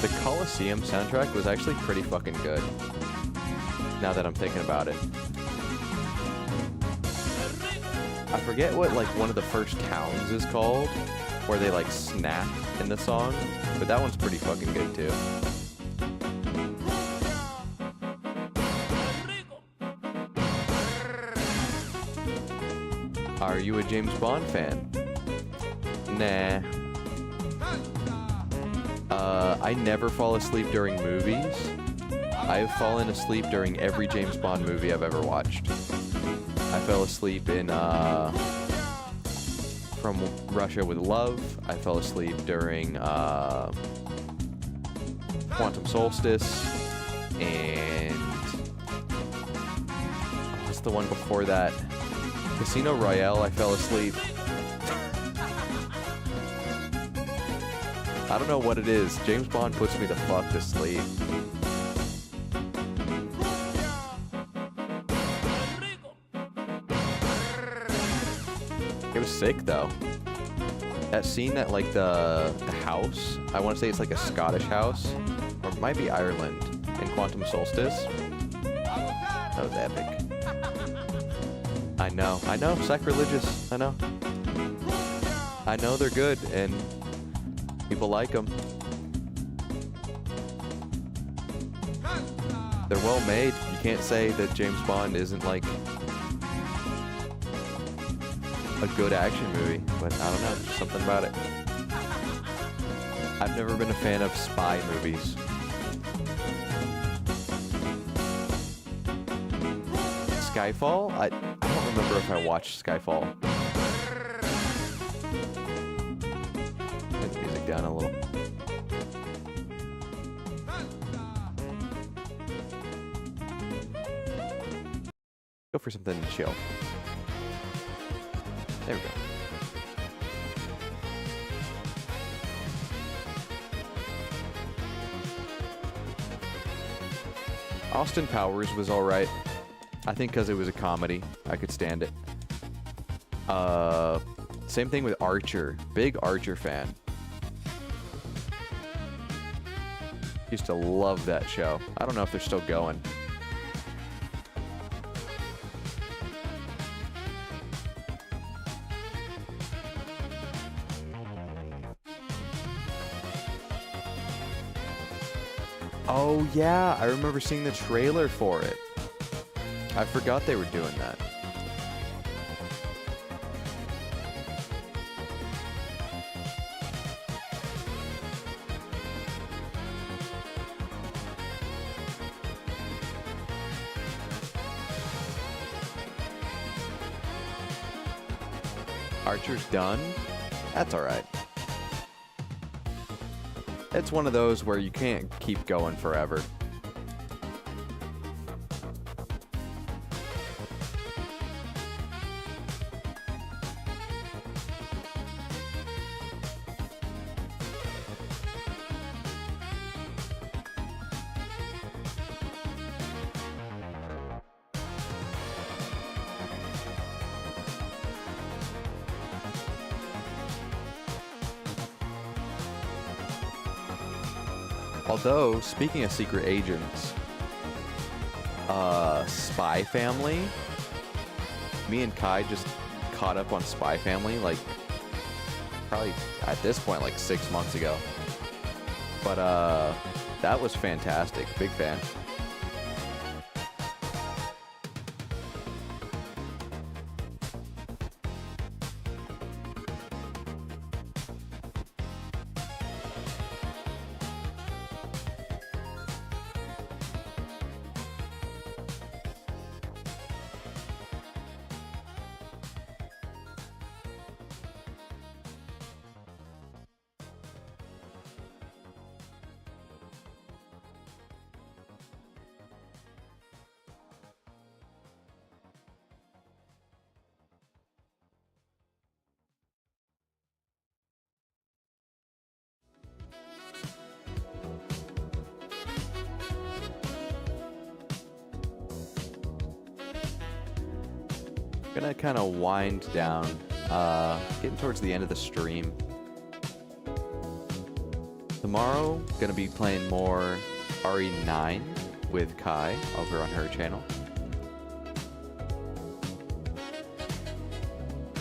The Coliseum soundtrack was actually pretty fucking good. Now that I'm thinking about it. I forget what like one of the first towns is called, where they like snap in the song, but that one's pretty fucking good too. Are you a James Bond fan? Nah. I never fall asleep during movies. I've fallen asleep during every James Bond movie I've ever watched. I fell asleep in From Russia with Love. I fell asleep during Quantum Solstice, and what's the one before that? Casino Royale. I fell asleep. I don't know what it is. James Bond puts me the fuck to sleep. It was sick though. That scene at like the house, I want to say it's like a Scottish house, or it might be Ireland, in Quantum Solstice. That was epic. I know, sacrilegious, I know they're good, and people like them. They're well made. You can't say that James Bond isn't like a good action movie, but I don't know, there's something about it. I've never been a fan of spy movies. Skyfall? I don't remember if I watched Skyfall. Turn the music down a little. Go for something chill. There we go. Austin Powers was alright. I think because it was a comedy, I could stand it. Same thing with Archer. Big Archer fan. Used to love that show. I don't know if they're still going. Oh yeah, I remember seeing the trailer for it. I forgot they were doing that. Archer's done? That's alright. It's one of those where you can't keep going forever. Although, speaking of secret agents, Spy Family, me and Kai just caught up on Spy Family, like, probably at this point, like 6 months ago. But, that was fantastic. Big fan. Gonna kind of wind down, getting towards the end of the stream. Tomorrow, gonna be playing more RE9 with Kai over on her channel.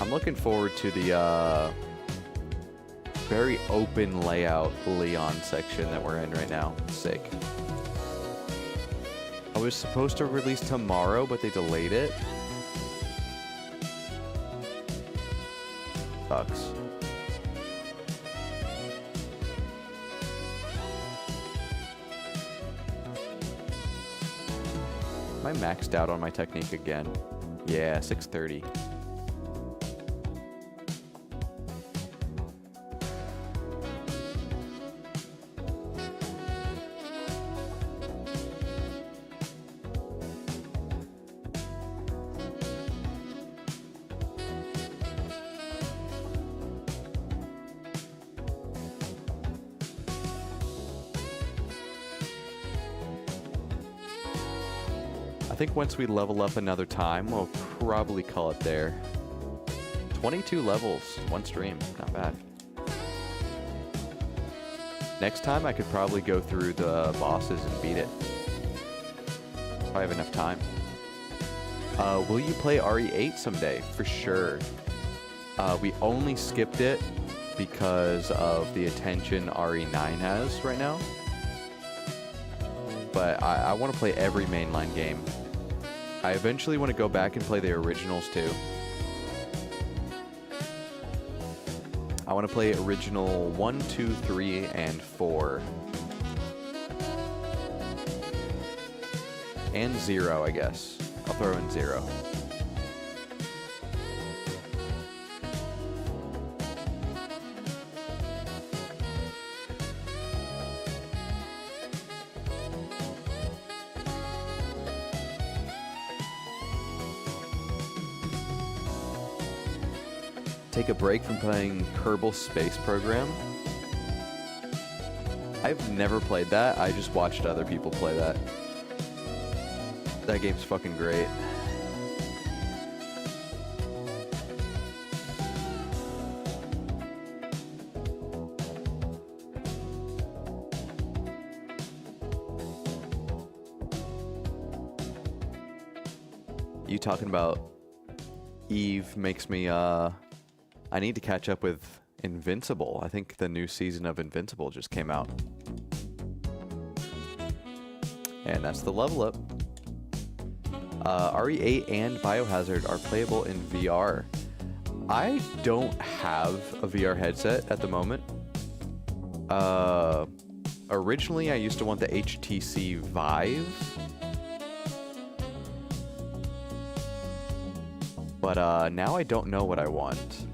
I'm looking forward to the very open layout Leon section that we're in right now. Sick. I was supposed to release tomorrow, but they delayed it. Sucks. I maxed out on my technique again? Yeah, 630. I think once we level up another time, we'll probably call it there. 22 levels, one stream, not bad. Next time I could probably go through the bosses and beat it. If I have enough time. Will you play RE8 someday? For sure. We only skipped it because of the attention RE9 has right now. But I want to play every mainline game. I eventually want to go back and play the originals too. I want to play original 1, 2, 3, and 4. And 0, I guess. I'll throw in 0. Take a break from playing Kerbal Space Program. I've never played that. I just watched other people play that. That game's fucking great. You talking about Eve makes me, I need to catch up with Invincible. I think the new season of Invincible just came out. And that's the level up. RE8 and Biohazard are playable in VR. I don't have a VR headset at the moment. Originally I used to want the HTC Vive. But now I don't know what I want.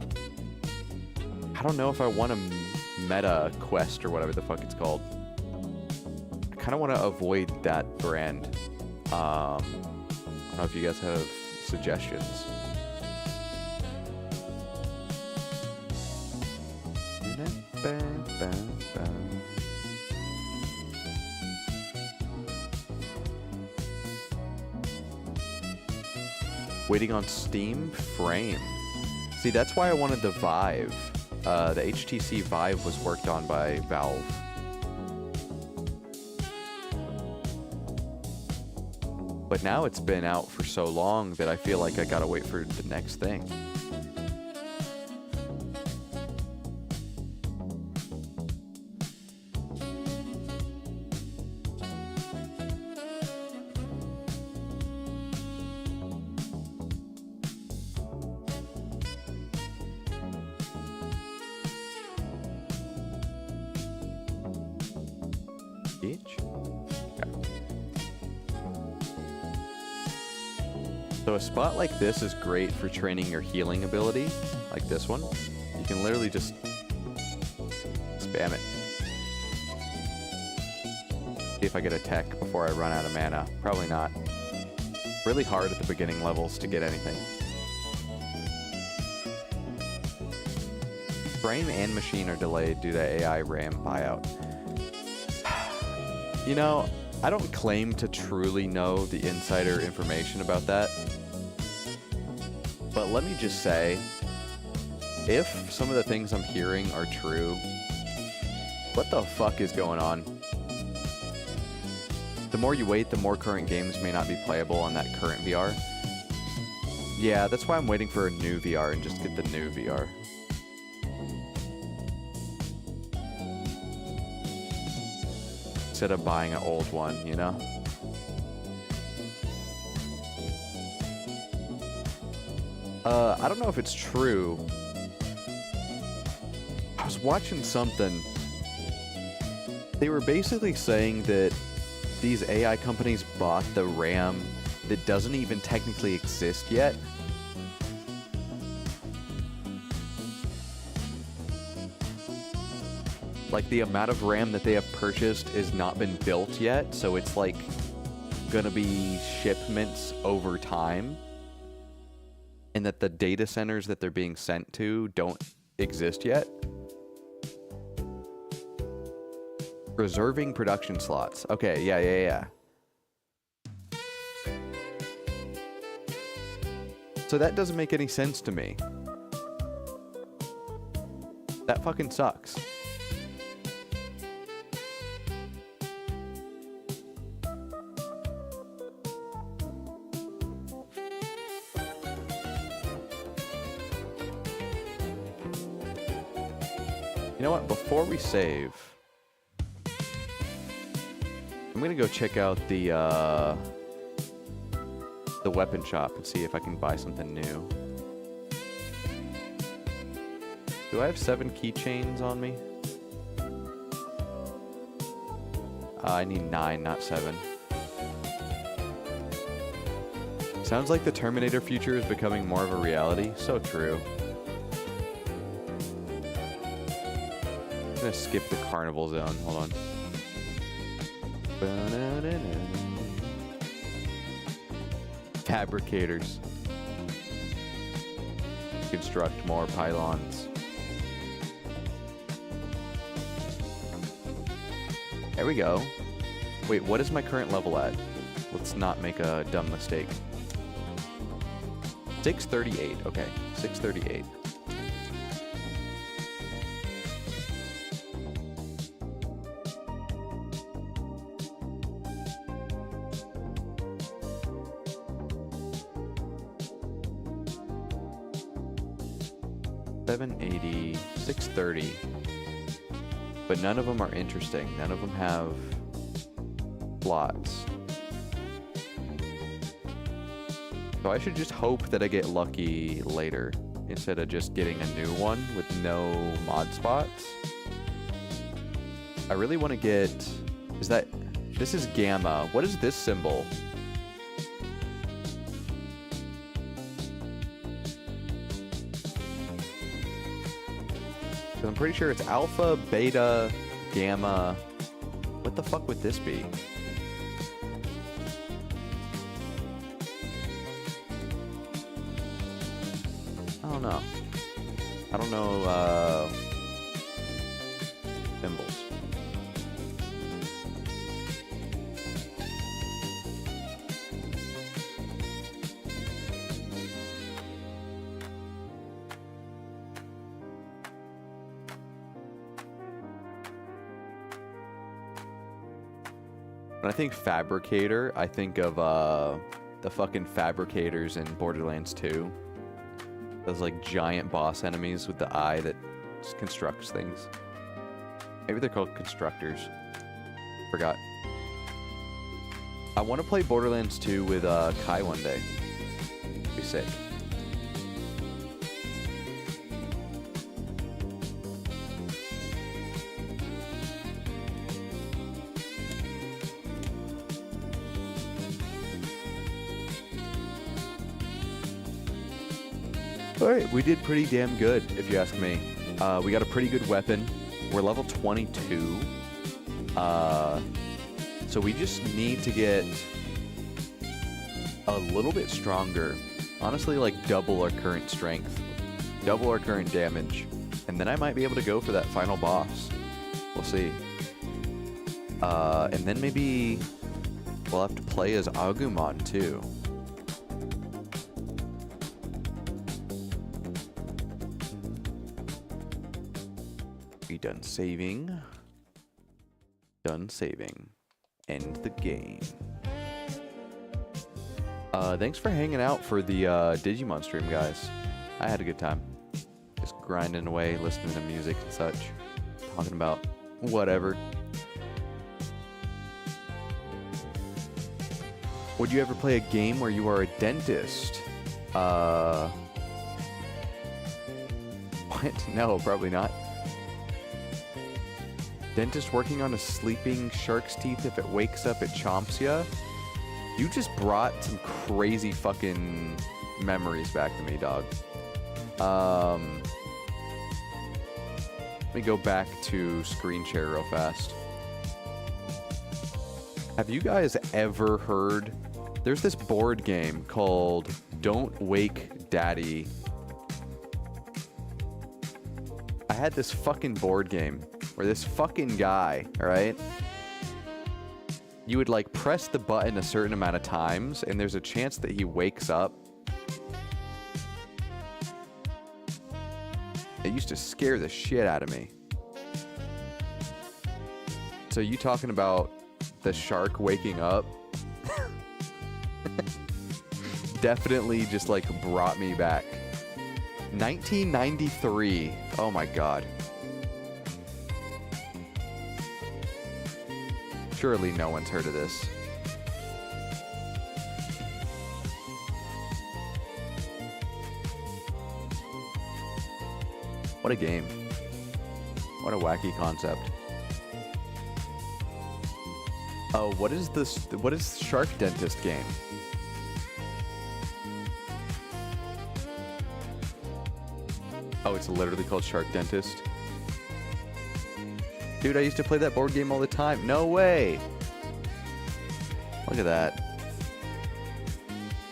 I don't know if I want a Meta Quest or whatever the fuck it's called. I kind of want to avoid that brand. I don't know if you guys have suggestions. Waiting on Steam Frame. See, that's why I wanted the Vive. The HTC Vive was worked on by Valve. But now it's been out for so long that I feel like I gotta wait for the next thing. So a spot like this is great for training your healing ability, like this one. You can literally just spam it. See if I get a tech before I run out of mana. Probably not. Really hard at the beginning levels to get anything. Frame and machine are delayed due to AI RAM buyout. You know, I don't claim to truly know the insider information about that. But let me just say, if some of the things I'm hearing are true, what the fuck is going on? The more you wait, the more current games may not be playable on that current VR. Yeah, that's why I'm waiting for a new VR and just get the new VR. Instead of buying an old one, you know? I don't know if it's true. I was watching something. They were basically saying that these AI companies bought the RAM that doesn't even technically exist yet. Like, the amount of RAM that they have purchased has not been built yet, so it's like gonna be shipments over time. And that the data centers that they're being sent to don't exist yet. Reserving production slots. Okay, yeah. So that doesn't make any sense to me. That fucking sucks. You know what? Before we save, I'm gonna go check out the weapon shop and see if I can buy something new. Do I have 7 keychains on me? I need 9, not 7. Sounds like the Terminator future is becoming more of a reality. So true. I'm gonna skip the carnival zone. Hold on. Fabricators. Construct more pylons. There we go. Wait, what is my current level at? Let's not make a dumb mistake. 638. Okay, 638. $780, $630, but none of them are interesting. None of them have slots. So I should just hope that I get lucky later instead of just getting a new one with no mod spots. I really want to get... This is Gamma. What is this symbol? I'm pretty sure it's alpha, beta, gamma. What the fuck would this be? I don't know. I don't know, symbols. When I think fabricator, I think of the fucking fabricators in Borderlands 2. Those like giant boss enemies with the eye that just constructs things. Maybe they're called constructors. Forgot. I want to play Borderlands 2 with Kai one day. Be sick. Alright, we did pretty damn good, if you ask me. We got a pretty good weapon. We're level 22. So we just need to get a little bit stronger. Honestly, like double our current strength. Double our current damage. And then I might be able to go for that final boss. We'll see. And then maybe we'll have to play as Agumon too. Done saving. Done saving. End the game. Thanks for hanging out for the Digimon stream, guys. I had a good time. Just grinding away, listening to music and such. Talking about whatever. Would you ever play a game where you are a dentist? What? No, probably not. Dentist working on a sleeping shark's teeth. If it wakes up, it chomps ya. You just brought some crazy fucking memories back to me, dog. Let me go back to screen share real fast. Have you guys ever heard... There's this board game called Don't Wake Daddy. I had this fucking board game where this fucking guy, alright? You would like press the button a certain amount of times and there's a chance that he wakes up. It used to scare the shit out of me. So you talking about the shark waking up? Definitely just like brought me back. 1993. Oh my god. Surely no one's heard of this. What a game. What a wacky concept. Oh, what is this? What is Shark Dentist game? Oh, it's literally called Shark Dentist. Dude, I used to play that board game all the time. No way! Look at that.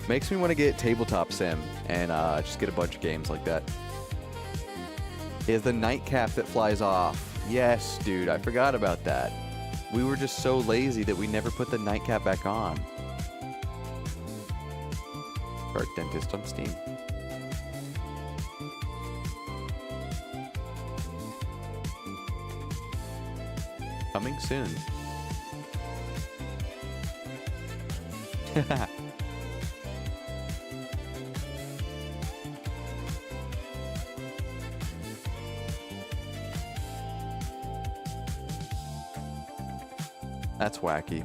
Makes me want to get Tabletop Sim and just get a bunch of games like that. Is the nightcap that flies off. Yes, dude, I forgot about that. We were just so lazy that we never put the nightcap back on. Shark Dentist on Steam. Coming soon. That's wacky.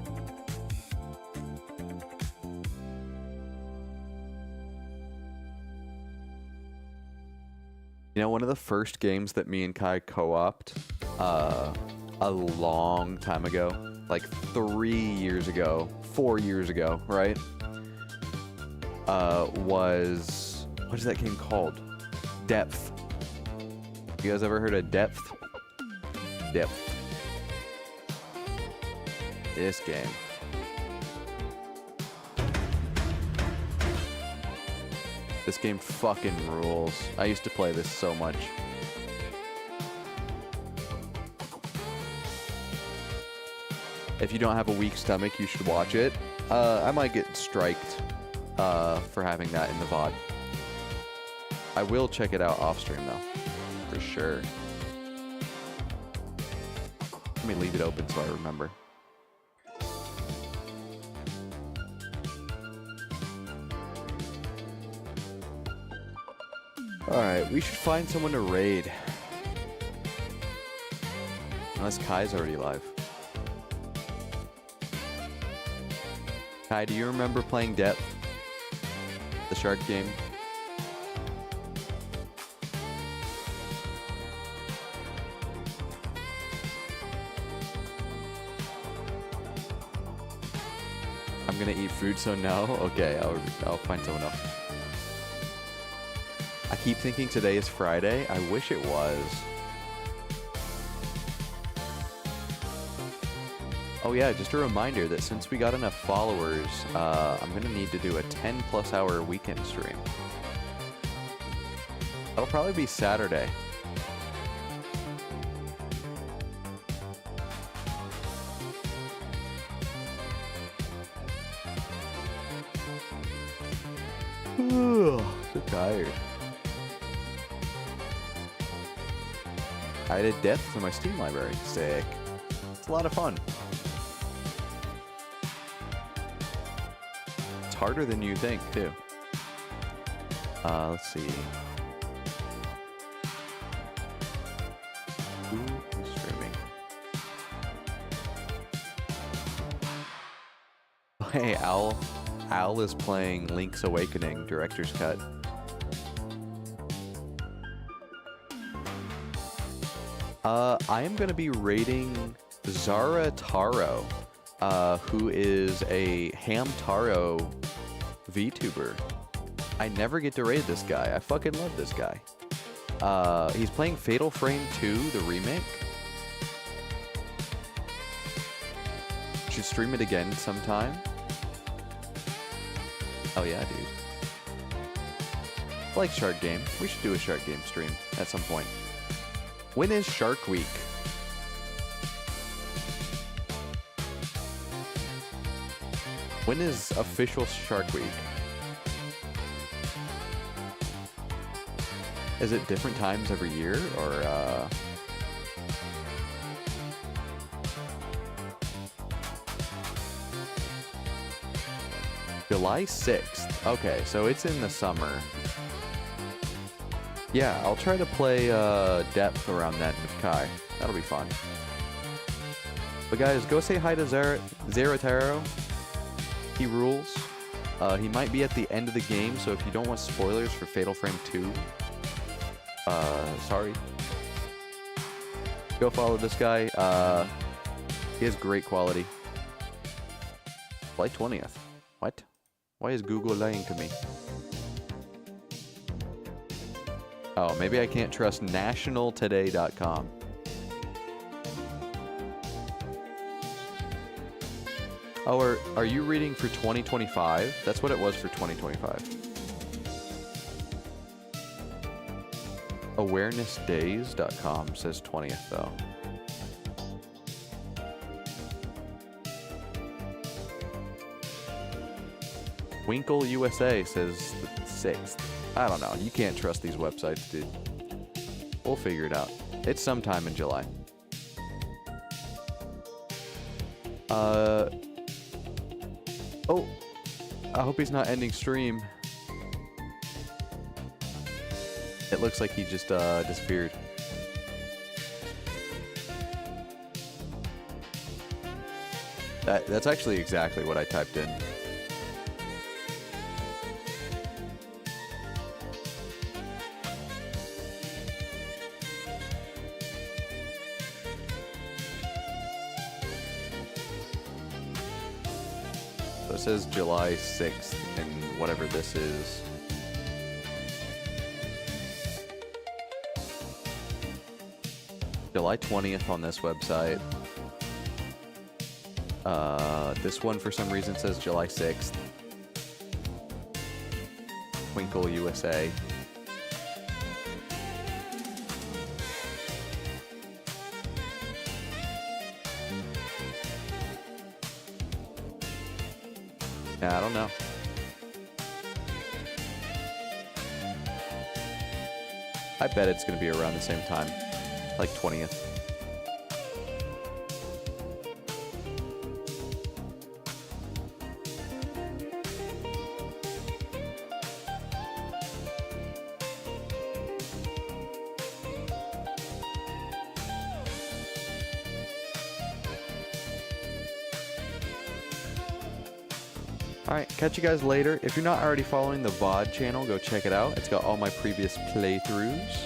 You know, one of the first games that me and Kai co-opted, a long time ago, like 3 years ago, 4 years ago, right? Was, what is that game called? Depth. You guys ever heard of Depth? Depth. This game. This game fucking rules. I used to play this so much. If you don't have a weak stomach, you should watch it. I might get striked for having that in the VOD. I will check it out off stream though, for sure. Let me leave it open so I remember. Alright, we should find someone to raid. Unless Kai's already live. Kai, do you remember playing Depth? The shark game? I'm gonna eat food, so no? Okay, I'll find someone else. I keep thinking today is Friday. I wish it was. Oh yeah, just a reminder that since we got enough followers, I'm gonna need to do a 10+ hour weekend stream. That'll probably be Saturday. So tired. I added Death to my Steam library. Sick. It's a lot of fun. It's harder than you think, too. Let's see. Who's streaming? Hey, Owl. Owl is playing Link's Awakening Director's Cut. I am going to be rating Zara Taro. who is a Hamtaro VTuber. I never get to raid this guy. I fucking love this guy. He's playing Fatal Frame 2, the remake. Should stream it again sometime. Oh yeah, dude. I like Shark Game. We should do a Shark Game stream at some point. When is Shark Week? When is official Shark Week? Is it different times every year, or July 6th? Okay, so it's in the summer. Yeah, I'll try to play Depth around then with Kai. That'll be fun. But guys, go say hi to Zerataro. He rules. He might be at the end of the game, so if you don't want spoilers for Fatal Frame 2, sorry. Go follow this guy. He has great quality. July 20th. What? Why is Google lying to me? Oh, maybe I can't trust nationaltoday.com. Oh, are you reading for 2025? That's what it was for 2025. Awarenessdays.com says 20th, though. Winkle USA says the 6th. I don't know. You can't trust these websites, dude. We'll figure it out. It's sometime in July. Oh, I hope he's not ending stream. It looks like he just disappeared. That's actually exactly what I typed in. So it says July 6th and whatever this is. July 20th on this website. This one for some reason says July 6th. Twinkle USA. Yeah, I don't know. I bet it's going to be around the same time. Like 20th. Alright, catch you guys later. If you're not already following the VOD channel, go check it out. It's got all my previous playthroughs.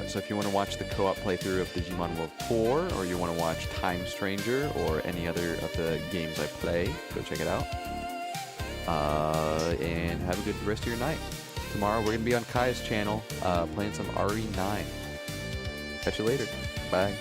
So if you want to watch the co-op playthrough of Digimon World 4, or you want to watch Time Stranger, or any other of the games I play, go check it out. And have a good rest of your night. Tomorrow we're going to be on Kai's channel, playing some RE9. Catch you later. Bye.